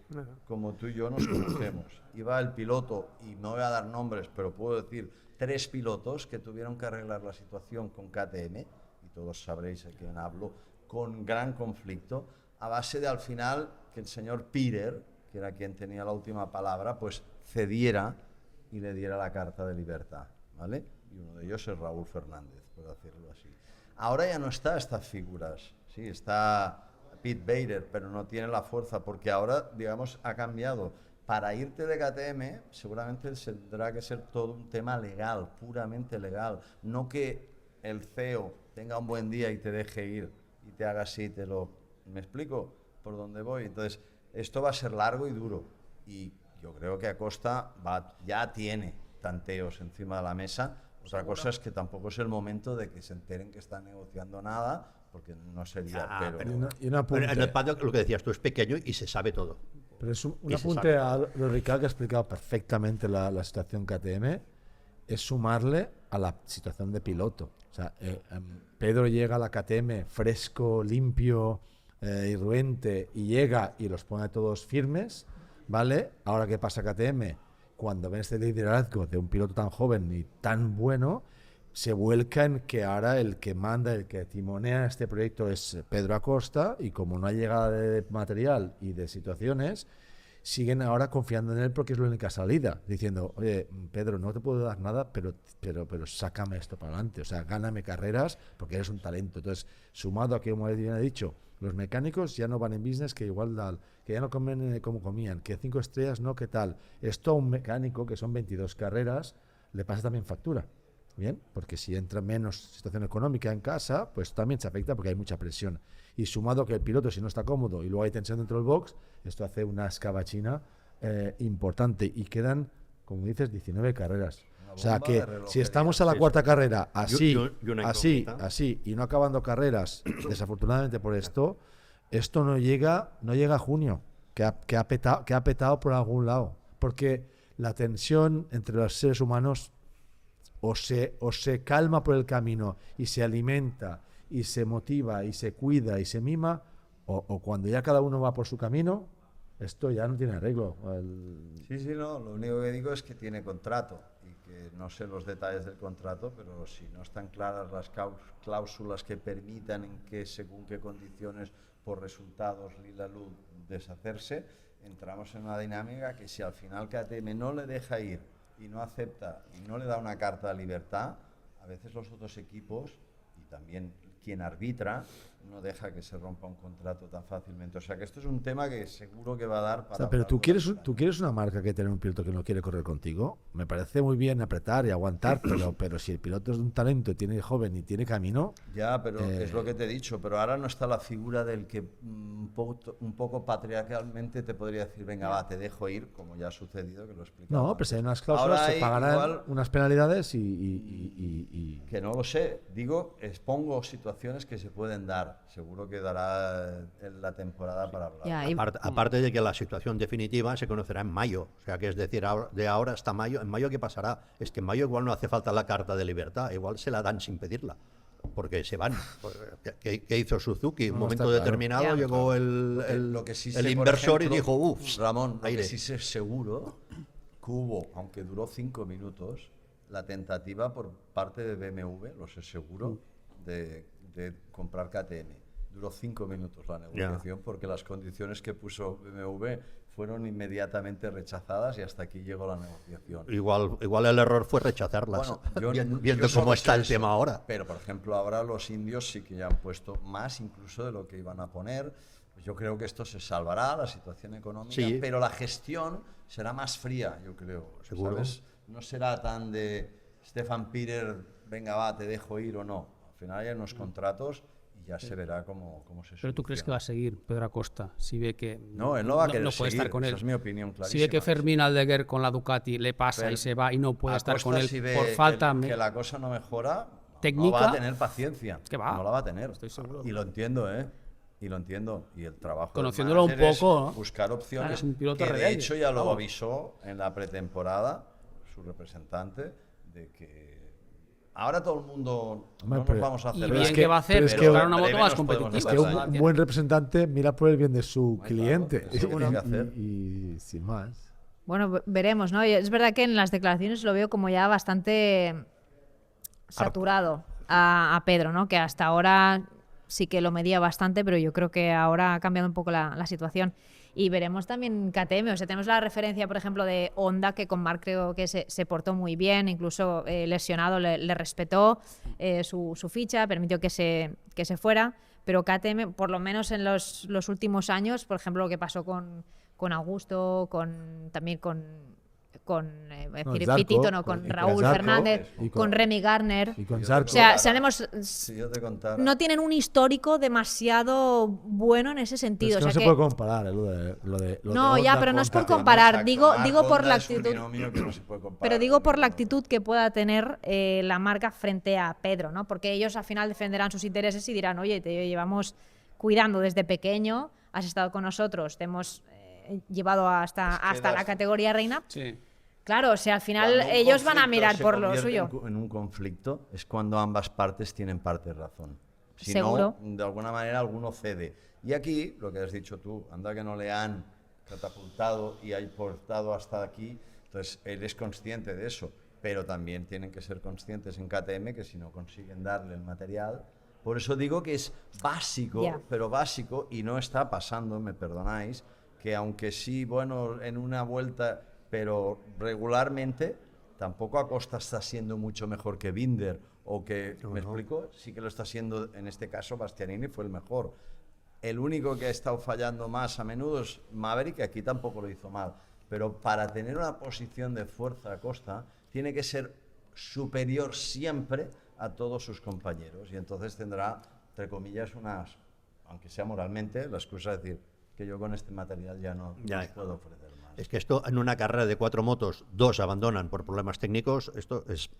como tú y yo, nos conocemos. Iba el piloto, y no voy a dar nombres, pero puedo decir 3 pilotos que tuvieron que arreglar la situación con KTM, y todos sabréis a quién hablo, con gran conflicto, a base de al final que el señor Pirer, que era quien tenía la última palabra, pues cediera y le diera la carta de libertad, ¿vale? y uno de ellos es Raúl Fernández, por decirlo así. Ahora ya no está estas figuras, sí, está Pete Bader, pero no tiene la fuerza, porque ahora, digamos, ha cambiado. Para irte de KTM, seguramente tendrá que ser todo un tema legal, puramente legal. No que el CEO tenga un buen día y te deje ir y te haga así, ¿me explico por dónde voy? Entonces, esto va a ser largo y duro. Y yo creo que Acosta ya tiene tanteos encima de la mesa. Otra cosa es que tampoco es el momento de que se enteren que están negociando nada, porque no sería... Y un apunte. En el paddock, lo que decías tú, es pequeño y se sabe todo. Pero es un Y se apunte sabe. a lo Ricard, que ha explicado perfectamente la situación KTM, es sumarle a la situación de piloto. O sea, Pedro llega a la KTM fresco, limpio, irruente, y llega y los pone todos firmes, ¿vale? Ahora, ¿qué pasa KTM? Cuando ven este liderazgo de un piloto tan joven y tan bueno, se vuelca en que ahora el que manda, el que timonea este proyecto es Pedro Acosta, y como no hay llegada de material y de situaciones, siguen ahora confiando en él porque es la única salida, diciendo, oye, Pedro, no te puedo dar nada, pero sácame esto para adelante, o sea, gáname carreras porque eres un talento. Entonces, sumado a que, como bien he dicho, los mecánicos ya no van en business, que igual que ya no comen como comían, que 5 estrellas no, ¿qué tal? Esto a un mecánico, que son 22 carreras, le pasa también factura. Bien, porque si entra menos situación económica en casa, pues también se afecta porque hay mucha presión. Y sumado que el piloto, si no está cómodo y luego hay tensión dentro del box, esto hace una escabachina importante. Y quedan, como dices, 19 carreras. O sea que si estamos a la cuarta carrera así, Y una así, incógnita. así, y no acabando carreras, desafortunadamente por esto no llega a junio, que ha petado por algún lado. Porque la tensión entre los seres humanos o se calma por el camino y se alimenta y se motiva y se cuida y se mima, o cuando ya cada uno va por su camino, esto ya no tiene arreglo. Sí, no, lo único que digo es que tiene contrato y que no sé los detalles del contrato, pero si no están claras las cláusulas que permitan en que según qué condiciones por resultados Lila Luz deshacerse, entramos en una dinámica que si al final KTM no le deja ir y no acepta y no le da una carta de libertad, a veces los otros equipos y también quien arbitra no deja que se rompa un contrato tan fácilmente. O sea que esto es un tema que seguro que va a dar para... O sea, pero hablar tú quieres una marca que tener un piloto que no quiere correr contigo. Me parece muy bien apretar y aguantar, pero si el piloto es de un talento, tiene joven y tiene camino... Ya, pero es lo que te he dicho, pero ahora no está la figura del que un poco patriarcalmente te podría decir, venga, va, te dejo ir, como ya ha sucedido, que lo he explicado. No, pero si hay unas cláusulas, Ahora se hay pagarán igual- unas penalidades y Que no lo sé, digo, expongo situaciones que se pueden dar. Seguro que dará la temporada para hablar. Ya, y- Aparte de que la situación definitiva se conocerá en mayo, o sea que es decir, de ahora hasta mayo. ¿En mayo qué pasará? Es que en mayo igual no hace falta la carta de libertad, igual se la dan sin pedirla, porque se van. ¿Qué hizo Suzuki? En un No, momento está claro. determinado Ya. llegó Lo que sí el sé, por inversor ejemplo, y dijo, uff, Ramón, lo aire. que sí sé seguro que hubo, aunque duró 5 minutos, la tentativa por parte de BMW, lo sé seguro, de comprar KTM. Duró 5 minutos la negociación porque las condiciones que puso BMW fueron inmediatamente rechazadas y hasta aquí llegó la negociación. Igual el error fue rechazarlas, Bueno, yo- viendo yo solo cómo está sé el eso. tema ahora. Pero, por ejemplo, ahora los indios sí que ya han puesto más incluso de lo que iban a poner. Pues yo creo que esto se salvará, la situación económica, Sí. pero la gestión será más fría, yo creo. Seguro. ¿Sabes? No será tan de Stefan Peter, venga, va, te dejo ir o no. Al final hay unos contratos y ya se verá cómo se Pero tú crees que va a seguir Pedro Acosta si ve que No, él no va a querer puede seguir, estar con él. esa es mi opinión clarísima. Si ve que Fermín Aldeguer con la Ducati le pasa Pero y se va y no puede estar Acosta, con él si ve por falta que la cosa no mejora, no técnica, va a tener paciencia. que va. No la va a tener. Estoy seguro. Y lo entiendo, ¿eh? Y lo entiendo. Y el trabajo del Conociéndolo un manager es poco, ¿no? buscar opciones. Claro, es un piloto que de rebelde, hecho ya lo vamos. avisó en la pretemporada su representante de que ahora todo el mundo Hombre, no pero- nos vamos a y hacer bien es que, que- va a hacer pero es buscar que una moto breve más nos podemos competitiva. Es que Claro, un buen representante mira por el bien de su Claro, cliente es lo que tiene que hacer. y sin más. Bueno, veremos, ¿no? Y es verdad que en las declaraciones lo veo como ya bastante saturado a Pedro, ¿no? Que hasta ahora sí que lo medía bastante, pero yo creo que ahora ha cambiado un poco la situación. Y veremos también KTM, o sea, tenemos la referencia, por ejemplo, de Honda, que con Marc creo que se portó muy bien, incluso lesionado le respetó su ficha, permitió que se fuera, pero KTM, por lo menos en los últimos años, por ejemplo, lo que pasó con Augusto, también con Pitito, no, con Raúl Fernández, con Remy Gardner. Y con Zarco. O sea, Si yo te contara, no tienen un histórico demasiado bueno en ese sentido. Es que o sea no se puede comparar lo de no, de ya, Honda pero no es por contra- comparar. Exacto, Digo Marc por la Honda es un actitud. binomio que no se puede comparar Pero digo por la con ninguno. actitud que pueda tener la marca frente a Pedro, ¿no? Porque ellos al final defenderán sus intereses y dirán, oye, te llevamos cuidando desde pequeño, has estado con nosotros, te hemos llevado hasta la categoría reina. Sí. Claro, o sea, al final Cuando un ellos van a conflicto mirar se por lo convierte suyo. en un conflicto es cuando ambas partes tienen parte de razón. Si Seguro. no, de alguna manera alguno cede. Y aquí, lo que has dicho tú, anda que no le han catapultado y ha portado hasta aquí, entonces él es consciente de eso, pero también tienen que ser conscientes en KTM que si no consiguen darle el material, por eso digo que es básico, Ya. pero básico, y no está pasando, me perdonáis, que aunque sí, bueno, en una vuelta, pero regularmente, tampoco Acosta está siendo mucho mejor que Binder, o que, ¿me explico? Sí que lo está siendo, en este caso, Bastianini fue el mejor. El único que ha estado fallando más a menudo es Maverick, que aquí tampoco lo hizo mal. Pero para tener una posición de fuerza Acosta, tiene que ser superior siempre a todos sus compañeros. Y entonces tendrá, entre comillas, aunque sea moralmente, la excusa de decir que yo con este material ya no puedo ofrecer más. Es que esto, en una carrera de 4 motos, 2 abandonan por problemas técnicos, esto es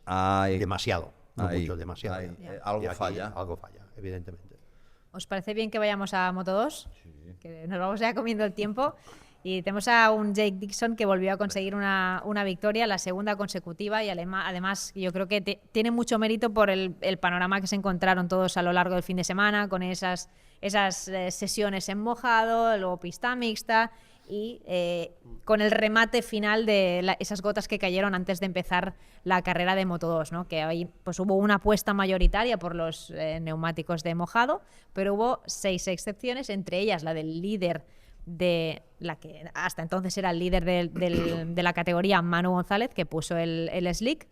demasiado. No mucho, demasiado. Algo Y aquí falla. Algo falla, evidentemente. ¿Os parece bien que vayamos a Moto 2? Que nos vamos ya comiendo el tiempo. Y tenemos a un Jake Dixon que volvió a conseguir una victoria, la segunda consecutiva, y además yo creo que tiene mucho mérito por el panorama que se encontraron todos a lo largo del fin de semana, con esas sesiones en mojado, luego pista mixta y con el remate final de esas gotas que cayeron antes de empezar la carrera de Moto 2, ¿no? Que ahí pues hubo una apuesta mayoritaria por los neumáticos de mojado, pero hubo 6 excepciones, entre ellas la del líder de la que hasta entonces era el líder de la categoría, Manu González, que puso el slick,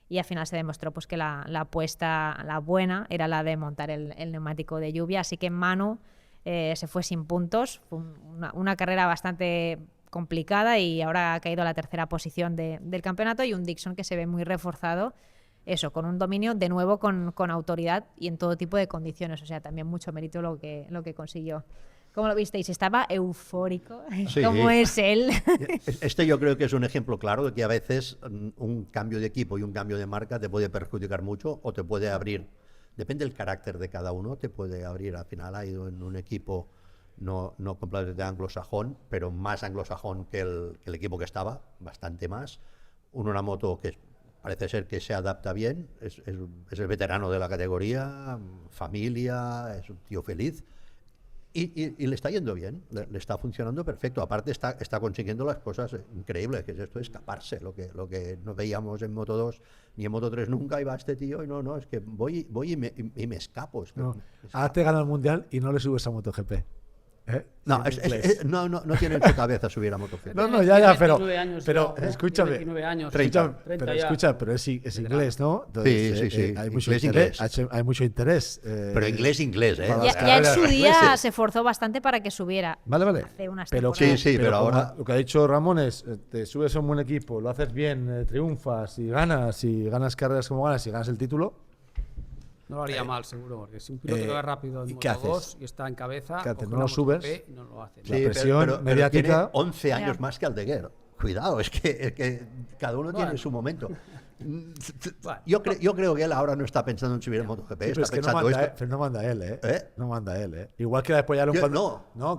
y al final se demostró pues que la apuesta, la buena, era la de montar el neumático de lluvia, así que Manu se fue sin puntos. Fue una carrera bastante complicada y ahora ha caído a la tercera posición del campeonato, y un Dixon que se ve muy reforzado, eso, con un dominio de nuevo con autoridad y en todo tipo de condiciones, o sea, también mucho mérito lo que consiguió. ¿Cómo lo visteis? Estaba eufórico, Sí. como es él. Este yo creo que es un ejemplo claro de que a veces un cambio de equipo y un cambio de marca te puede perjudicar mucho o te puede abrir, depende del carácter de cada uno, te puede abrir. Al final ha ido en un equipo no completamente anglosajón, pero más anglosajón que el equipo que estaba, bastante más. Una moto que parece ser que se adapta bien, es el veterano de la categoría, familia, es un tío feliz. Y le está yendo bien, le está funcionando perfecto. Aparte está consiguiendo las cosas increíbles, que es esto de escaparse, lo que no veíamos en Moto 2 ni en Moto 3 nunca. Iba este tío y no, es que voy y me escapo. Es que, Ahora te gana el Mundial y no le subes a MotoGP. No, no tiene en su cabeza subir a MotoGP. No, ya, pero 29 años, pero ¿no? escúchame. 29 años, 30. Pero es inglés, ¿no? Entonces, Sí. Hay mucho Inglés, interés. inglés. Hay mucho interés. Pero inglés, ¿eh? Para Ya en su carreras día ingleses. se esforzó bastante para que subiera. Vale. Hace unas Pero temporadas. Sí, pero como ahora- lo que ha dicho Ramón es, te subes a un buen equipo, lo haces bien, triunfas y ganas carreras como ganas y ganas el título. No lo haría mal, seguro, porque si un piloto que va rápido en ¿y Moto qué haces? 2 y está en cabeza, ¿Qué haces? coge ¿No una lo subes? MotoGP, no lo hace. La presión mediática. tiene 11 años Ya. más que Aldeguer. Cuidado, es que cada uno tiene Bueno. su momento. Bueno. Yo creo que él ahora no está pensando en subir en MotoGP, Sí, pero está es que pensando esto. pero no manda él, ¿eh? ¿Eh? No manda él, ¿eh? Igual que le apoyaron Yo- cuando... No,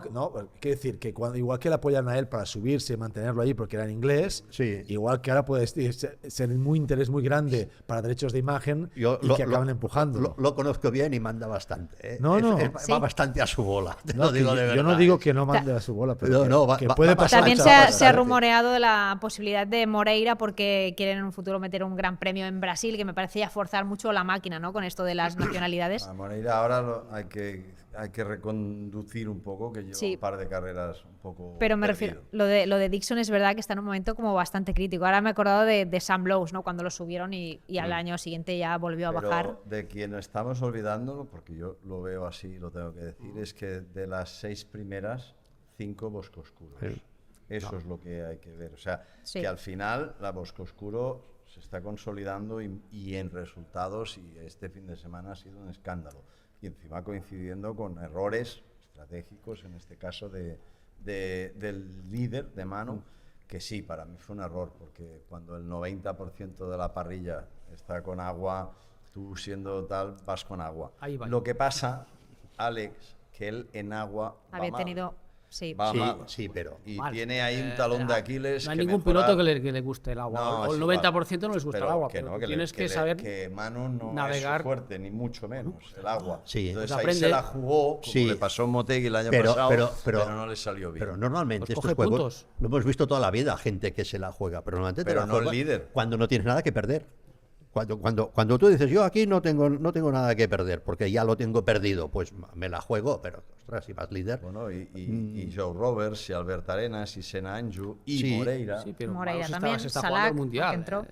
quiero decir que igual que le apoyaron a él para subirse y mantenerlo ahí porque era en inglés, Sí. igual que ahora puede ser un interés muy grande para derechos de imagen y que acaban empujándolo. Lo conozco bien y manda bastante. ¿eh? No. Sí. Va bastante a su bola. Te No, lo digo que de yo verdad. no digo que no mande a su bola, pero No, que, no, va- que va- puede va pasar. También bastante. se ha rumoreado de la posibilidad de Moreira porque quieren en un futuro meter un gran premio en Brasil, que me parecía forzar mucho la máquina, ¿no? Con esto de las nacionalidades. A Moreira ahora hay que reconducir un poco, que lleva Sí. un par de carreras un poco Pero me perdido. refiero, lo de Dixon es verdad que está en un momento como bastante crítico. Ahora me he acordado de Sam Lowes, ¿no? Cuando lo subieron y al año siguiente ya volvió a Pero bajar. de quien estamos olvidándolo, porque yo lo veo así, lo tengo que decir, es que de las 6 primeras, 5 boscoscuros. Eso es lo que hay que ver. O sea, Sí. que al final la boscoscuro se está consolidando y en resultados, y este fin de semana ha sido un escándalo. Y encima coincidiendo con errores estratégicos, en este caso del líder, de Manu, que sí, para mí fue un error, porque cuando el 90% de la parrilla está con agua, tú siendo tal, vas con agua. Ahí va. Lo que pasa, Alex, que él en agua va Había mal. tenido... Sí. Va Sí, mal. sí, pero... Y Mal. tiene ahí un talón de Aquiles. No hay que ningún mejorar. piloto que le guste el agua. No, o el es igual. 90% no les gusta Pero el agua. que Pero no, tienes que saber que Manu no navegar. es su fuerte, ni mucho menos, el agua. Sí. Entonces Pues ahí aprende. se la jugó, como Sí. le pasó a Motegi el año Pero- pasado, pero- no le salió bien. Pero normalmente Pues estos coge juegos puntos. lo hemos visto toda la vida, gente que se la juega, pero normalmente te Pero la no el juegas líder. cuando no tienes nada que perder. Cuando tú dices, yo aquí no tengo nada que perder, porque ya lo tengo perdido, pues me la juego, pero ostras, si vas líder... Bueno, y Joe Roberts, y Albert Arenas, y Sena Anju, y Sí. Moreira. Sí, pero Moreira Manos también, se está Salak, jugando el mundial. que entró.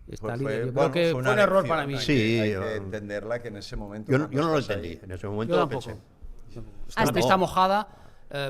Está Pues líder. Yo bueno, creo que fue una un error lección, para mí. hay Sí, que, hay yo- que entenderla, que en ese momento... Yo cuando no lo estás entendí, ahí- en ese momento Yo tampoco. pensé... Esta Hasta- pista mojada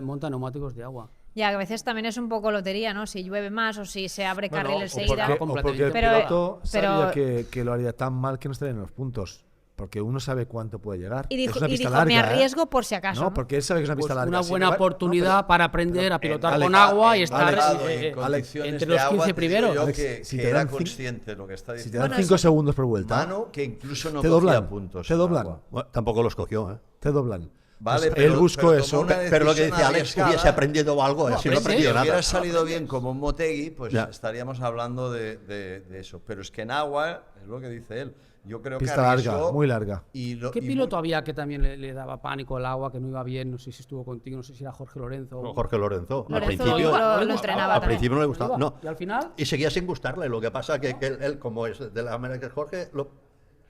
monta neumáticos de agua. Ya, que a veces también es un poco lotería, ¿no? Si llueve más o si se abre carril Bueno, enseguida. porque- O porque el Pero- piloto sabía pero- que lo haría tan mal que no estaría en los puntos. Porque uno sabe cuánto puede llegar. Y dijo, Es una y pista dijo, larga, me ¿eh? arriesgo por si acaso. No, ¿no? porque él sabe que es una Pues pista larga. una Si buena le va- oportunidad no, para aprender a pilotar Alex, con agua y estar Alex, en condiciones entre de los agua, 15 te digo primeros. yo Alex, que, si que te era dan consciente de lo que está si te diciendo. dan 5 segundos por vuelta, Manu, que incluso no te cogía doblan. puntos. Te en doblan. agua. Bueno, tampoco los cogió, ¿eh? te doblan. Vale, Pues él buscó pero eso. tomó una Pero lo que decisión dice Alex, arriesgada. hubiese aprendido algo, si no ha aprende, aprendido Si nada. hubiera salido bien como un Motegi, pues Ya. estaríamos hablando de eso. Pero es que en agua, es lo que dice él, yo creo Pista que arriesgó larga, muy larga. ¿Qué piloto había que también le daba pánico el agua, que no iba bien? No sé si estuvo contigo, no sé si era Jorge Lorenzo. o- Jorge Lorenzo. Al Lorenzo principio, lo entrenaba al también. principio no le gustaba. No. Y al final, Y seguía sin gustarle. Lo que pasa que él, como es de la manera que es Jorge,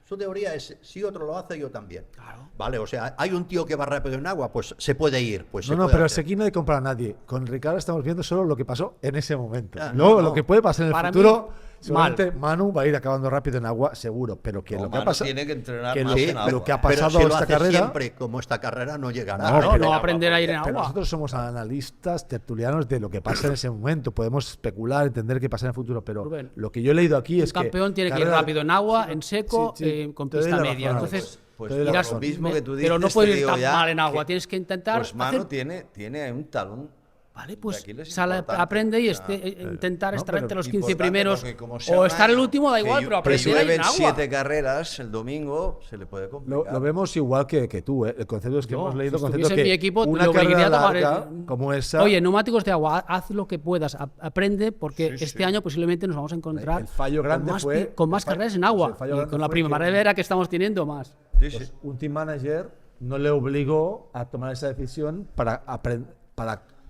su teoría es, si otro lo hace, yo también. Claro. Vale, o sea, hay un tío que va rápido en agua, pues se puede ir. Pues se No, puede pero hacer. aquí no hay que comprar a nadie. Con Ricardo estamos viendo solo lo que pasó en ese momento. Ya, Luego, no. lo que puede pasar en el Para mí, futuro, mal. seguramente Manu va a ir acabando rápido en agua, seguro. Pero que No, lo que ha Manu pasado. tiene que entrenar que más lo, en que, agua. lo que ha Pero pasado si lo esta hace carrera. siempre como esta carrera, no llegará. No, no, pero- no va a aprender a ir en Pero agua. nosotros somos analistas, tertulianos de lo que pasa en ese momento. Podemos especular, entender qué pasa en el futuro. Pero Rubén, lo que yo he leído aquí un es que. campeón tiene que ir carrera- rápido en agua, en seco, Sí, sí, con te doy pista la media. razón, Entonces, Pues Te doy la irás razón. lo mismo que tú dices, pero no puede te ir digo tan ya mal en agua. que- Tienes que intentar Pues Manu hacer... tiene un talón. Vale, de pues Aquiles sale, importante. aprende y O sea, intentar no, estar pero entre los Y 15 por tanto, primeros porque como sea o un estar el año último, da igual, que pero aprender a ir llueven en agua. 7 carreras el domingo, se le puede complicar. Lo vemos igual que tú, ¿eh? El concepto es que Yo, hemos leído si concepto estuviese que en mi equipo, una le obligaría carrera a tomar larga como esa. Oye, neumáticos de agua, haz lo que puedas, aprende, porque este año posiblemente nos vamos a encontrar El fallo grande con más, fue- con más el fallo- carreras en pues agua. el fallo Y grande con la fue que- primavera que estamos teniendo más. Sí, sí. un team manager no le obligó a tomar esa decisión para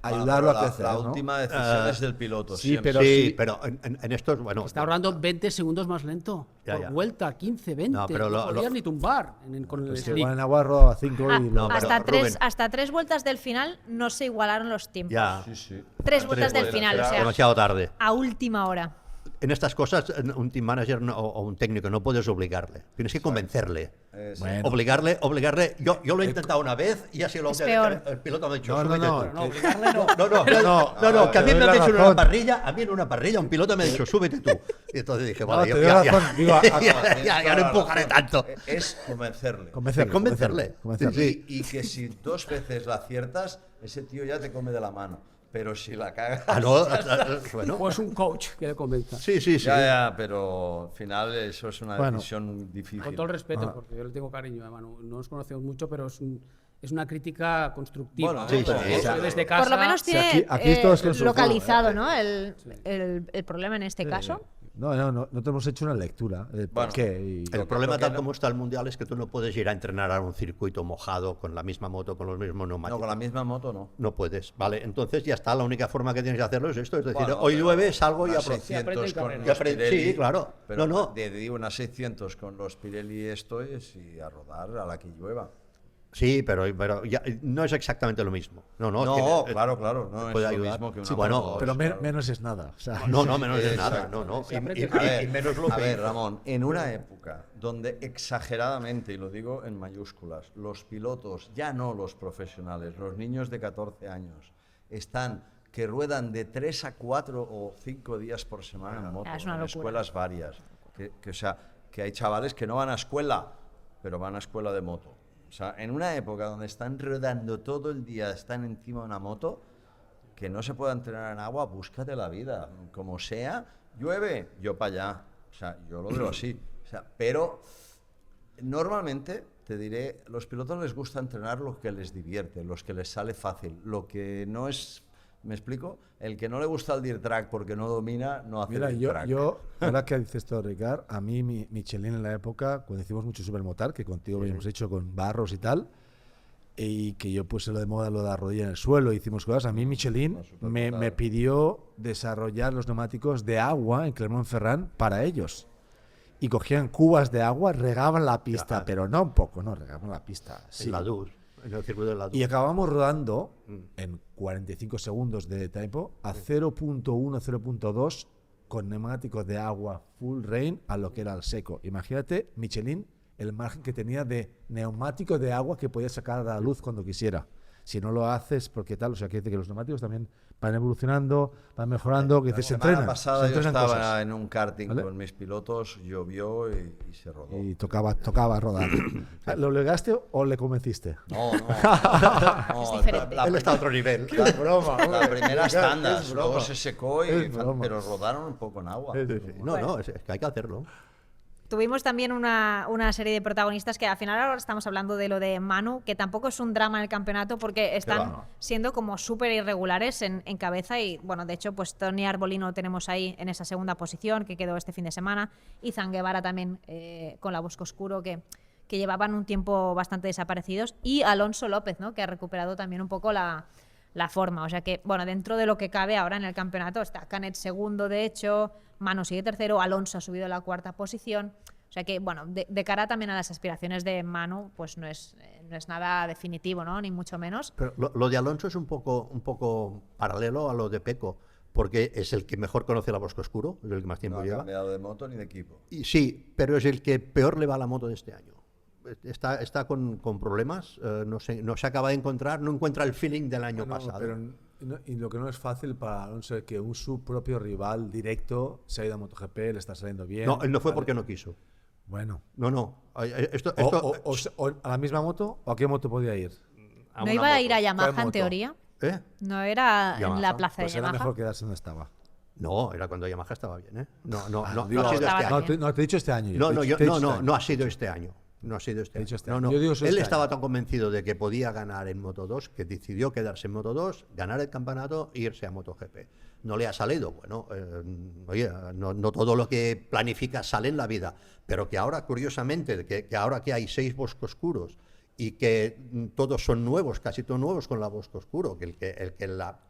ayudarlo Bueno, a crecer. La ¿no? última decisión es del piloto. sí, siempre. pero sí, sí. pero en estos, bueno. Está ahorrando 20 segundos más lento. Ya, por ya. vuelta, 15, 20. No, pero no lo- podías ni tumbar con el Pues slick. igual en agua rodaba 5 y no, lo- hasta, pero, Rubén. hasta 3 vueltas del final no se igualaron los tiempos. Ya. Sí, sí. 3 vueltas del vueltas, final, o era sea, Demasiado tarde. a última hora. En estas cosas, un team manager o un técnico no puedes obligarle. Tienes que convencerle. Sí. Bueno. Obligarle. Yo lo he intentado una vez y así lo Es peor. el piloto me ha dicho. No, no, "Súbete no, tú". No, obligarle no. No, que a mí te me doy han la dicho en una razón. parrilla, un piloto me ha dicho, súbete tú. Y entonces dije, No, vale, te yo doy ya, la ya, razón. Digo, ya no empujaré tanto. Es convencerle. Convencerle. Convencerle. Y que si 2 veces la aciertas, ese tío ya te come de la mano. Pero si la cagas. Ah, no, bueno. Pues un coach que le convenza. Sí, sí, sí. Ya, pero al final eso es una Bueno. decisión difícil. Con todo el respeto, porque yo le tengo cariño a Manu. No nos conocemos mucho, pero es una crítica constructiva. Bueno, ¿no? sí, Pero sí. yo soy desde casa. Por lo menos Sí, tiene aquí todo es constructivo, localizado, ¿no? El problema en este caso. No te hemos hecho una lectura. ¿Por Bueno, qué? Y- El Lo problema que tal no- como está el Mundial es que tú no puedes ir a entrenar a un circuito mojado con la misma moto, con los mismos No, neumáticos. con la misma moto no. No puedes, ¿vale? Entonces ya está, la única forma que tienes de hacerlo es esto, es decir, Bueno, hoy pero llueve, salgo y unas aprovecho. 600 con Y los aprende- Pirelli, sí, claro. Pero No, no. digo unas 600 con los Pirelli esto es y a rodar a la que llueva. Sí, pero ya, no es exactamente lo mismo. No, No, tiene- claro, no es puede lo ayudar. mismo que una Sí, bueno, moto, pero claro. menos es nada. O sea, No, menos de nada, Exacto. no. Se Y, aprende y- con- y menos lo A que ver, hizo. Ramón, en una época donde exageradamente, y lo digo en mayúsculas, los pilotos, ya no los profesionales, los niños de 14 años, están que ruedan de 3 a 4 o 5 días por semana en moto, Es una en locura. escuelas varias. O sea, que hay chavales que no van a escuela, pero van a escuela de moto. O sea, en una época donde están rodando todo el día, están encima de una moto, que no se pueda entrenar en agua, búscate la vida. Como sea, llueve, yo para allá. O sea, yo lo veo así. O sea, pero normalmente, te diré, los pilotos les gusta entrenar lo que les divierte, los que les sale fácil. Lo que no es, ¿me explico? El que no le gusta el dirt track porque no domina, no hace Mira, dirt track. ahora que dices esto, Ricard, a mí Michelin en la época, cuando hicimos mucho supermotar, que contigo habíamos hecho con barros y tal, y que yo puse lo de moda, lo de la rodilla en el suelo, hicimos cosas, a mí Michelin me pidió desarrollar los neumáticos de agua en Clermont-Ferrand para ellos. Y cogían cubas de agua, regaban la pista, Ajá. pero no un poco, no, regaban la pista. Sí. En la DUS, en el circuito de la DUS. Y acabamos rodando en 45 segundos de tiempo a 0.1, 0.2 con neumáticos de agua full rain a lo que era el seco. Imagínate, Michelin, el margen que tenía de neumáticos de agua que podía sacar a la luz cuando quisiera. Si no lo haces, porque tal, o sea, que dice que los neumáticos también van evolucionando, van mejorando, que La se semana entrenan. pasada se yo entrenan estaba cosas. en un karting ¿Vale? con mis pilotos, llovió y se rodó. Y tocaba rodar. ¿Lo obligaste o le convenciste? No, Es diferente. Él está a otro nivel. La primera Es estándar, broma. luego se secó, Es broma. pero rodaron un poco en agua. No, es que hay que hacerlo. Tuvimos también una serie de protagonistas que al final ahora estamos hablando de lo de Manu, que tampoco es un drama en el campeonato porque están va? siendo como súper irregulares en cabeza y bueno, de hecho pues Tony Arbolino tenemos ahí en esa segunda posición que quedó este fin de semana y Zanguevara también con la Bosco Oscuro que llevaban un tiempo bastante desaparecidos y Alonso López, ¿no? Que ha recuperado también un poco la forma, o sea que bueno, dentro de lo que cabe ahora en el campeonato está Canet segundo de hecho, Manu sigue tercero, Alonso ha subido a la cuarta posición. O sea que, bueno, de cara también a las aspiraciones de Manu, pues no es nada definitivo, ¿no? Ni mucho menos. Pero lo de Alonso es un poco paralelo a lo de Pecco, porque es el que mejor conoce la Bosco Oscuro, es el que más tiempo No ha lleva. cambiado de moto ni de equipo. Y sí, pero es el que peor le va a la moto de este año. Está con problemas, no se acaba de encontrar, no encuentra el feeling del año No, pasado. pero y lo que no es fácil para Alonso es que su propio rival directo se ha ido a MotoGP, le está saliendo bien. No, él no fue ¿vale? porque no quiso. Bueno. No. Esto, O a la misma moto o a qué moto podía ir. ¿No iba a ir a Yamaha ¿Cuál en moto? teoría? ¿Eh? ¿No era en Yamaha. la plaza Pues de era Yamaha? mejor quedarse donde estaba. No, era cuando Yamaha estaba bien, ¿eh? No digo, ha sido estaba este año. bien. No, te he dicho este año. No, te he dicho este año. no ha sido este año. No ha sido este He dicho año. este No, año. no. Yo digo solo Él este estaba año. tan convencido de que podía ganar en Moto 2 que decidió quedarse en Moto 2, ganar el campeonato e irse a MotoGP. No le ha salido. Bueno, oye, no todo lo que planifica sale en la vida, pero que ahora, curiosamente, que ahora que hay 6 Bosco Oscuros y que todos son nuevos, casi todos nuevos con la Bosco Oscuro,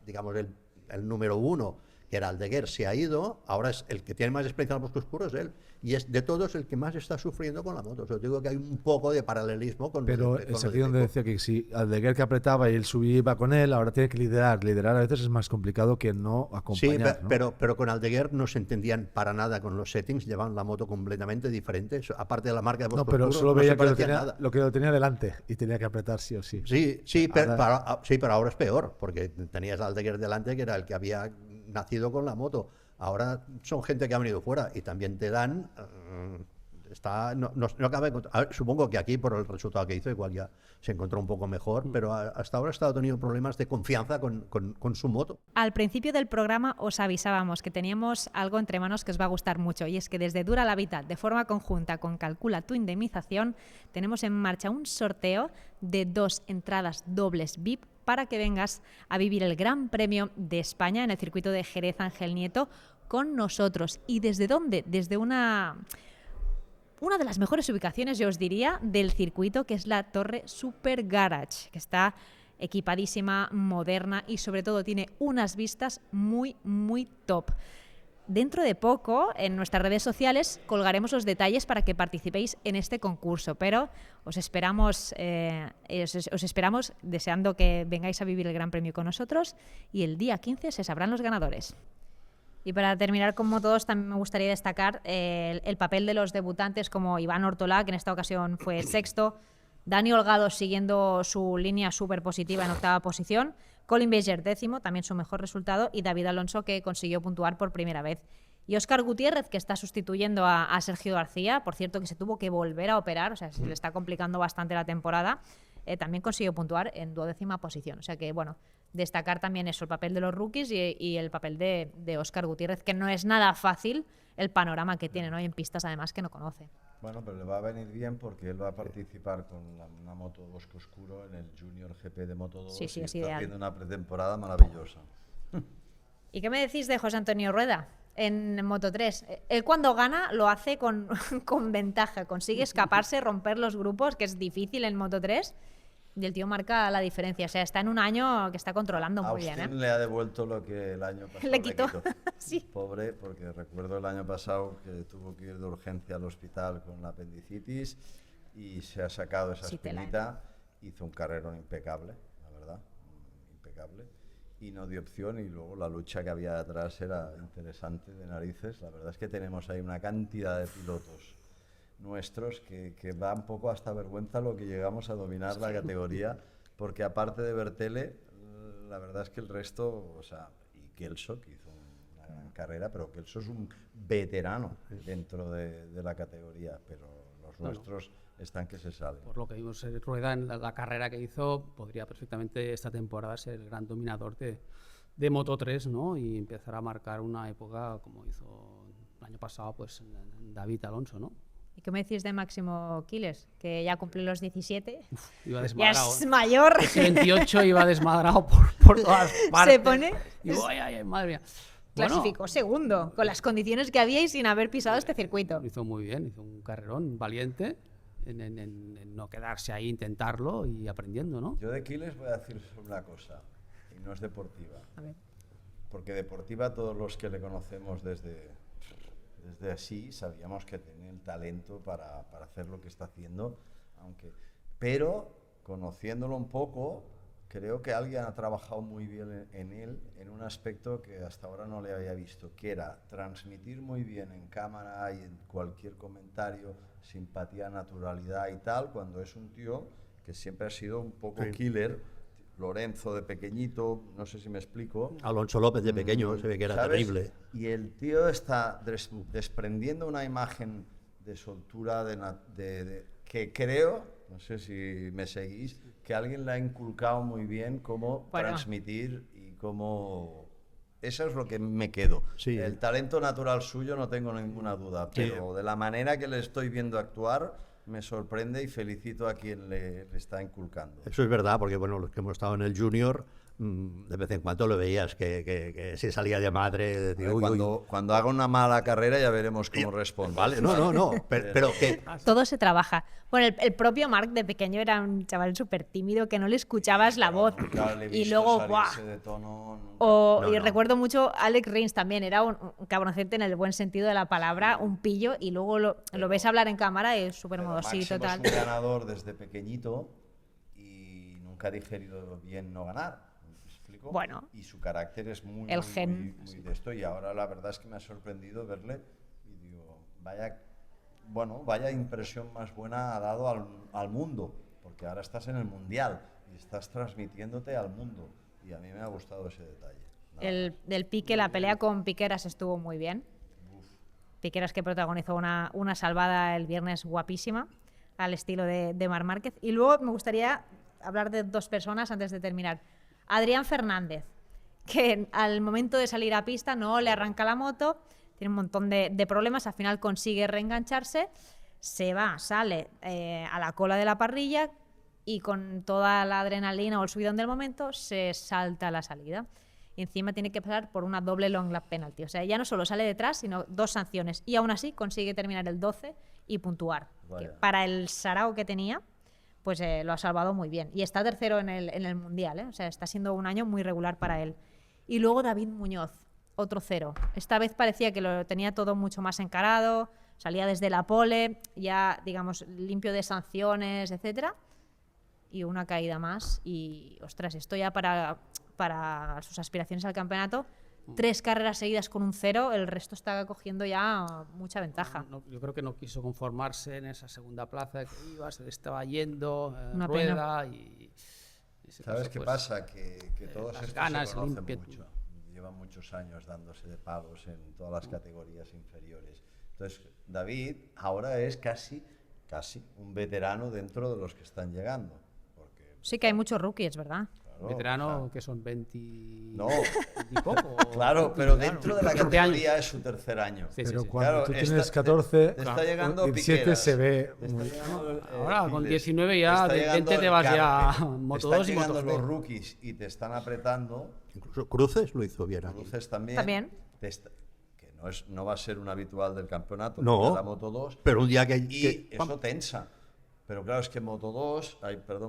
digamos el número 1, que era Aldeguer, se ha ido, ahora es el que tiene más experiencia en el Bosco Oscuro es él, y es de todos el que más está sufriendo con la moto. O sea, digo que hay un poco de paralelismo con Pero lo de- con es lo aquí de donde Pecco. decía que si Aldeguer que apretaba y él subía iba con él, ahora tiene que liderar. Liderar a veces es más complicado que no Sí, acompañar. ¿no? pero con Aldeguer no se entendían para nada con los settings, llevaban la moto completamente diferente, aparte de la marca de Bosco No, pero Oscuro, solo no se veía que parecía nada. lo que lo tenía delante y tenía que apretar sí o sí. Sí, Ahora- pero ahora es peor, porque tenías a Aldeguer delante, que era el que había nacido con la moto. Ahora son gente que ha venido fuera y también te dan... no acaba de encontrar. A ver, supongo que aquí, por el resultado que hizo, igual ya se encontró un poco mejor, pero hasta ahora ha estado teniendo problemas de confianza con su moto. Al principio del programa os avisábamos que teníamos algo entre manos que os va a gustar mucho y es que desde Dura la Vida, de forma conjunta con Calcula tu Indemnización, tenemos en marcha un sorteo de 2 entradas dobles VIP para que vengas a vivir el Gran Premio de España en el circuito de Jerez Ángel Nieto con nosotros. ¿Y desde dónde? Desde una de las mejores ubicaciones, yo os diría, del circuito, que es la Torre Super Garage, que está equipadísima, moderna y sobre todo tiene unas vistas muy, muy top. Dentro de poco, en nuestras redes sociales, colgaremos los detalles para que participéis en este concurso, pero os esperamos deseando que vengáis a vivir el Gran Premio con nosotros y el día 15 se sabrán los ganadores. Y para terminar con Moto2, también me gustaría destacar el papel de los debutantes como Iván Ortolá, que en esta ocasión fue sexto, Dani Holgado siguiendo su línea súper positiva en octava posición, Colin Beger décimo, también su mejor resultado, y David Alonso, que consiguió puntuar por primera vez. Y Óscar Gutiérrez, que está sustituyendo a Sergio García, por cierto que se tuvo que volver a operar, o sea, se le está complicando bastante la temporada, también consiguió puntuar en 12ª posición. O sea que, bueno, destacar también eso, el papel de los rookies y el papel de Óscar Gutiérrez, que no es nada fácil el panorama que tiene, ¿no? Y en pistas además que no conoce. Bueno, pero le va a venir bien porque él va a participar con una moto Bosco Oscuro en el Junior GP de Moto2 Sí, y es está ideal. haciendo una pretemporada maravillosa. ¿Y qué me decís de José Antonio Rueda en Moto3? Él cuando gana lo hace con ventaja, consigue escaparse, romper los grupos, que es difícil en Moto3, y el tío marca la diferencia. O sea, está en un año que está controlando muy bien. Austin le ha devuelto lo que el año pasado Le quitó. Sí. Pobre, porque recuerdo el año pasado que tuvo que ir de urgencia al hospital con la apendicitis y se ha sacado esa Sí, espinita. Hizo un carrerón impecable, la verdad, impecable. Y no dio opción, y luego la lucha que había detrás era interesante de narices. La verdad es que tenemos ahí una cantidad de pilotos nuestros que da un poco hasta vergüenza lo que llegamos a dominar la categoría, porque aparte de Bertele, la verdad es que el resto, o sea, y Kelso, que hizo una gran carrera, pero Kelso es un veterano dentro de la categoría, pero los nuestros están que se salen. Por lo que vimos en Rueda en la carrera que hizo, podría perfectamente esta temporada ser el gran dominador de Moto3, ¿no? Y empezar a marcar una época como hizo el año pasado, pues en David Alonso, ¿no? ¿Y qué me decís de Máximo Quiles? Que ya cumplió los 17. Iba Ya desmadrado. es mayor. Ese 28 iba desmadrado por todas partes. Se pone... Y ay, madre mía. Clasificó segundo, con las condiciones que había y sin haber pisado este circuito. Lo hizo muy bien, hizo un carrerón valiente en no quedarse ahí, intentarlo y aprendiendo, ¿no? Yo de Quiles voy a decir una cosa, y no es deportiva. A ver. Porque deportiva, todos los que le conocemos desde así, sabíamos que tenía el talento para hacer lo que está haciendo, pero conociéndolo un poco, creo que alguien ha trabajado muy bien en él, en un aspecto que hasta ahora no le había visto, que era transmitir muy bien en cámara y en cualquier comentario, simpatía, naturalidad y tal, cuando es un tío que siempre ha sido un poco killer. Lorenzo de pequeñito, no sé si me explico. Alonso López de pequeño, se ve que era ¿sabes? terrible. Y el tío está desprendiendo una imagen de soltura, que creo, no sé si me seguís, que alguien le ha inculcado muy bien cómo transmitir y cómo... Eso es lo que me quedo. Sí. El talento natural suyo no tengo ninguna duda, pero de la manera que le estoy viendo actuar, me sorprende y felicito a quien le está inculcando. Eso es verdad, porque bueno, los que hemos estado en el Junior, de vez en cuando lo veías que se salía de madre. De, Cuando haga una mala carrera ya veremos cómo responde. Vale, no, pero que... Todo se trabaja. Bueno, el propio Marc de pequeño era un chaval súper tímido que no le escuchabas la voz. Y luego, ¡buah! De tono, Y recuerdo mucho Alex Rins también, era un cabroncete en el buen sentido de la palabra, un pillo, y luego lo ves hablar en cámara y es súper modosito, tal. Es un ganador desde pequeñito y nunca ha digerido bien no ganar. ¿Me explico? Bueno. Y su carácter es muy de esto, y ahora la verdad es que me ha sorprendido verle y digo, vaya impresión más buena ha dado al mundo, porque ahora estás en el Mundial y estás transmitiéndote al mundo, y a mí me ha gustado ese detalle. Del Piqué, la pelea con Piqueras estuvo muy bien. Piqueras, que protagonizó una salvada el viernes guapísima, al estilo de Marc Márquez. Y luego me gustaría hablar de dos personas antes de terminar. Adrián Fernández, que al momento de salir a pista no le arranca la moto, tiene un montón de problemas, al final consigue reengancharse, sale a la cola de la parrilla y con toda la adrenalina o el subidón del momento se salta a la salida. y encima tiene que pasar por una doble long lap penalty. O sea, ya no solo sale detrás, sino 2 sanciones. Y aún así consigue terminar el 12 y puntuar. Que para el sarao que tenía, pues lo ha salvado muy bien. Y está tercero en el Mundial, ¿eh? O sea, está siendo un año muy regular para él. Y luego David Muñoz, otro 0. Esta vez parecía que lo tenía todo mucho más encarado, salía desde la pole, ya, digamos, limpio de sanciones, etcétera. Y una caída más. Y, ostras, esto ya para sus aspiraciones al campeonato, 3 carreras seguidas con un 0, el resto está cogiendo ya mucha ventaja. Yo creo que no quiso conformarse en esa segunda plaza que iba, se le estaba yendo, Una rueda pena. y ese ¿Sabes caso, qué pues, pasa? Que todos las estos ganas, se conocen limpia- mucho. Llevan muchos años dándose de palos en todas las categorías inferiores. Entonces, David ahora es casi un veterano dentro de los que están llegando. Porque, Sí que hay muchos rookies, ¿verdad? claro, veterano, o sea, que son 20 no, 20 y poco. claro, pero 20 dentro de la 20 años. categoría es su tercer año. Sí, Pero sí. cuando Claro, tú esta- tienes 14, te está llegando 17 Piqueras, se ve te está muy... llegando Ahora con Piles, 19 te ya, está de llegando 20 te el vas ya Carpe, a Moto2 están y llegando Moto3. los rookies y te están apretando. Incluso Cruces lo hizo bien aquí. Cruces también. También. Que no va a ser un habitual del campeonato, No, porque la Moto 2. pero un día Y eso tensa. Pero claro, es que Moto 2,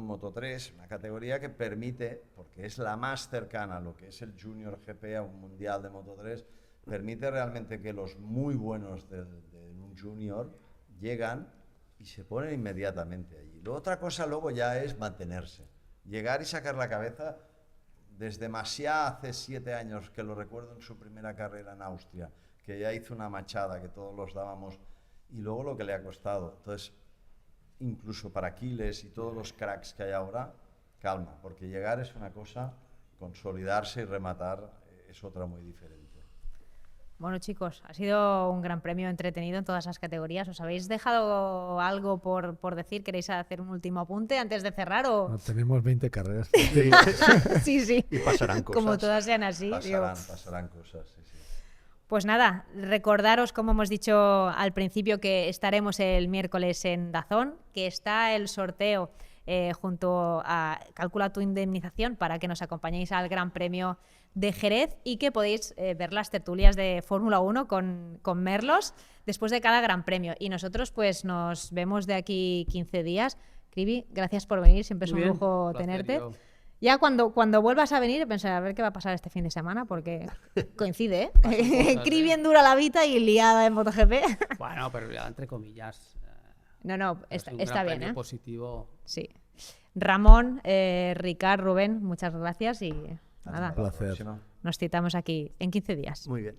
Moto 3, una categoría que permite, porque es la más cercana a lo que es el Junior GP, a un mundial de Moto 3, permite realmente que los muy buenos de un Junior llegan y se ponen inmediatamente allí. Otra cosa luego ya es mantenerse. Llegar y sacar la cabeza. Desde Masia hace 7 años, que lo recuerdo en su primera carrera en Austria, que ya hizo una machada que todos los dábamos, y luego lo que le ha costado. Entonces, incluso para Aquiles y todos los cracks que hay ahora, calma, porque llegar es una cosa, consolidarse y rematar es otra muy diferente. Bueno, chicos, ha sido un gran premio entretenido en todas las categorías. ¿Os habéis dejado algo por decir? ¿Queréis hacer un último apunte antes de cerrar? O... No, tenemos 20 carreras. Sí, sí. Y pasarán cosas. Como todas sean así. digo. Pasarán cosas, sí, sí. Pues nada, recordaros, como hemos dicho al principio, que estaremos el miércoles en DAZN, que está el sorteo junto a Calcula tu indemnización para que nos acompañéis al Gran Premio de Jerez y que podéis ver las tertulias de Fórmula 1 con Merlos después de cada Gran Premio. Y nosotros pues nos vemos de aquí 15 días. Cribi, gracias por venir, siempre es Muy un bien, lujo placer, tenerte. yo. Ya cuando vuelvas a venir, pensar a ver qué va a pasar este fin de semana, porque coincide, Pasan ¿eh? cosas, Cribi en dura la vida y liada en MotoGP. Bueno, pero ya entre comillas. No, es un está gran bien, premio ¿eh? positivo. Sí. Ramón, Ricard, Rubén, muchas gracias y nada, placer. Próxima. nos citamos aquí en 15 días. Muy bien.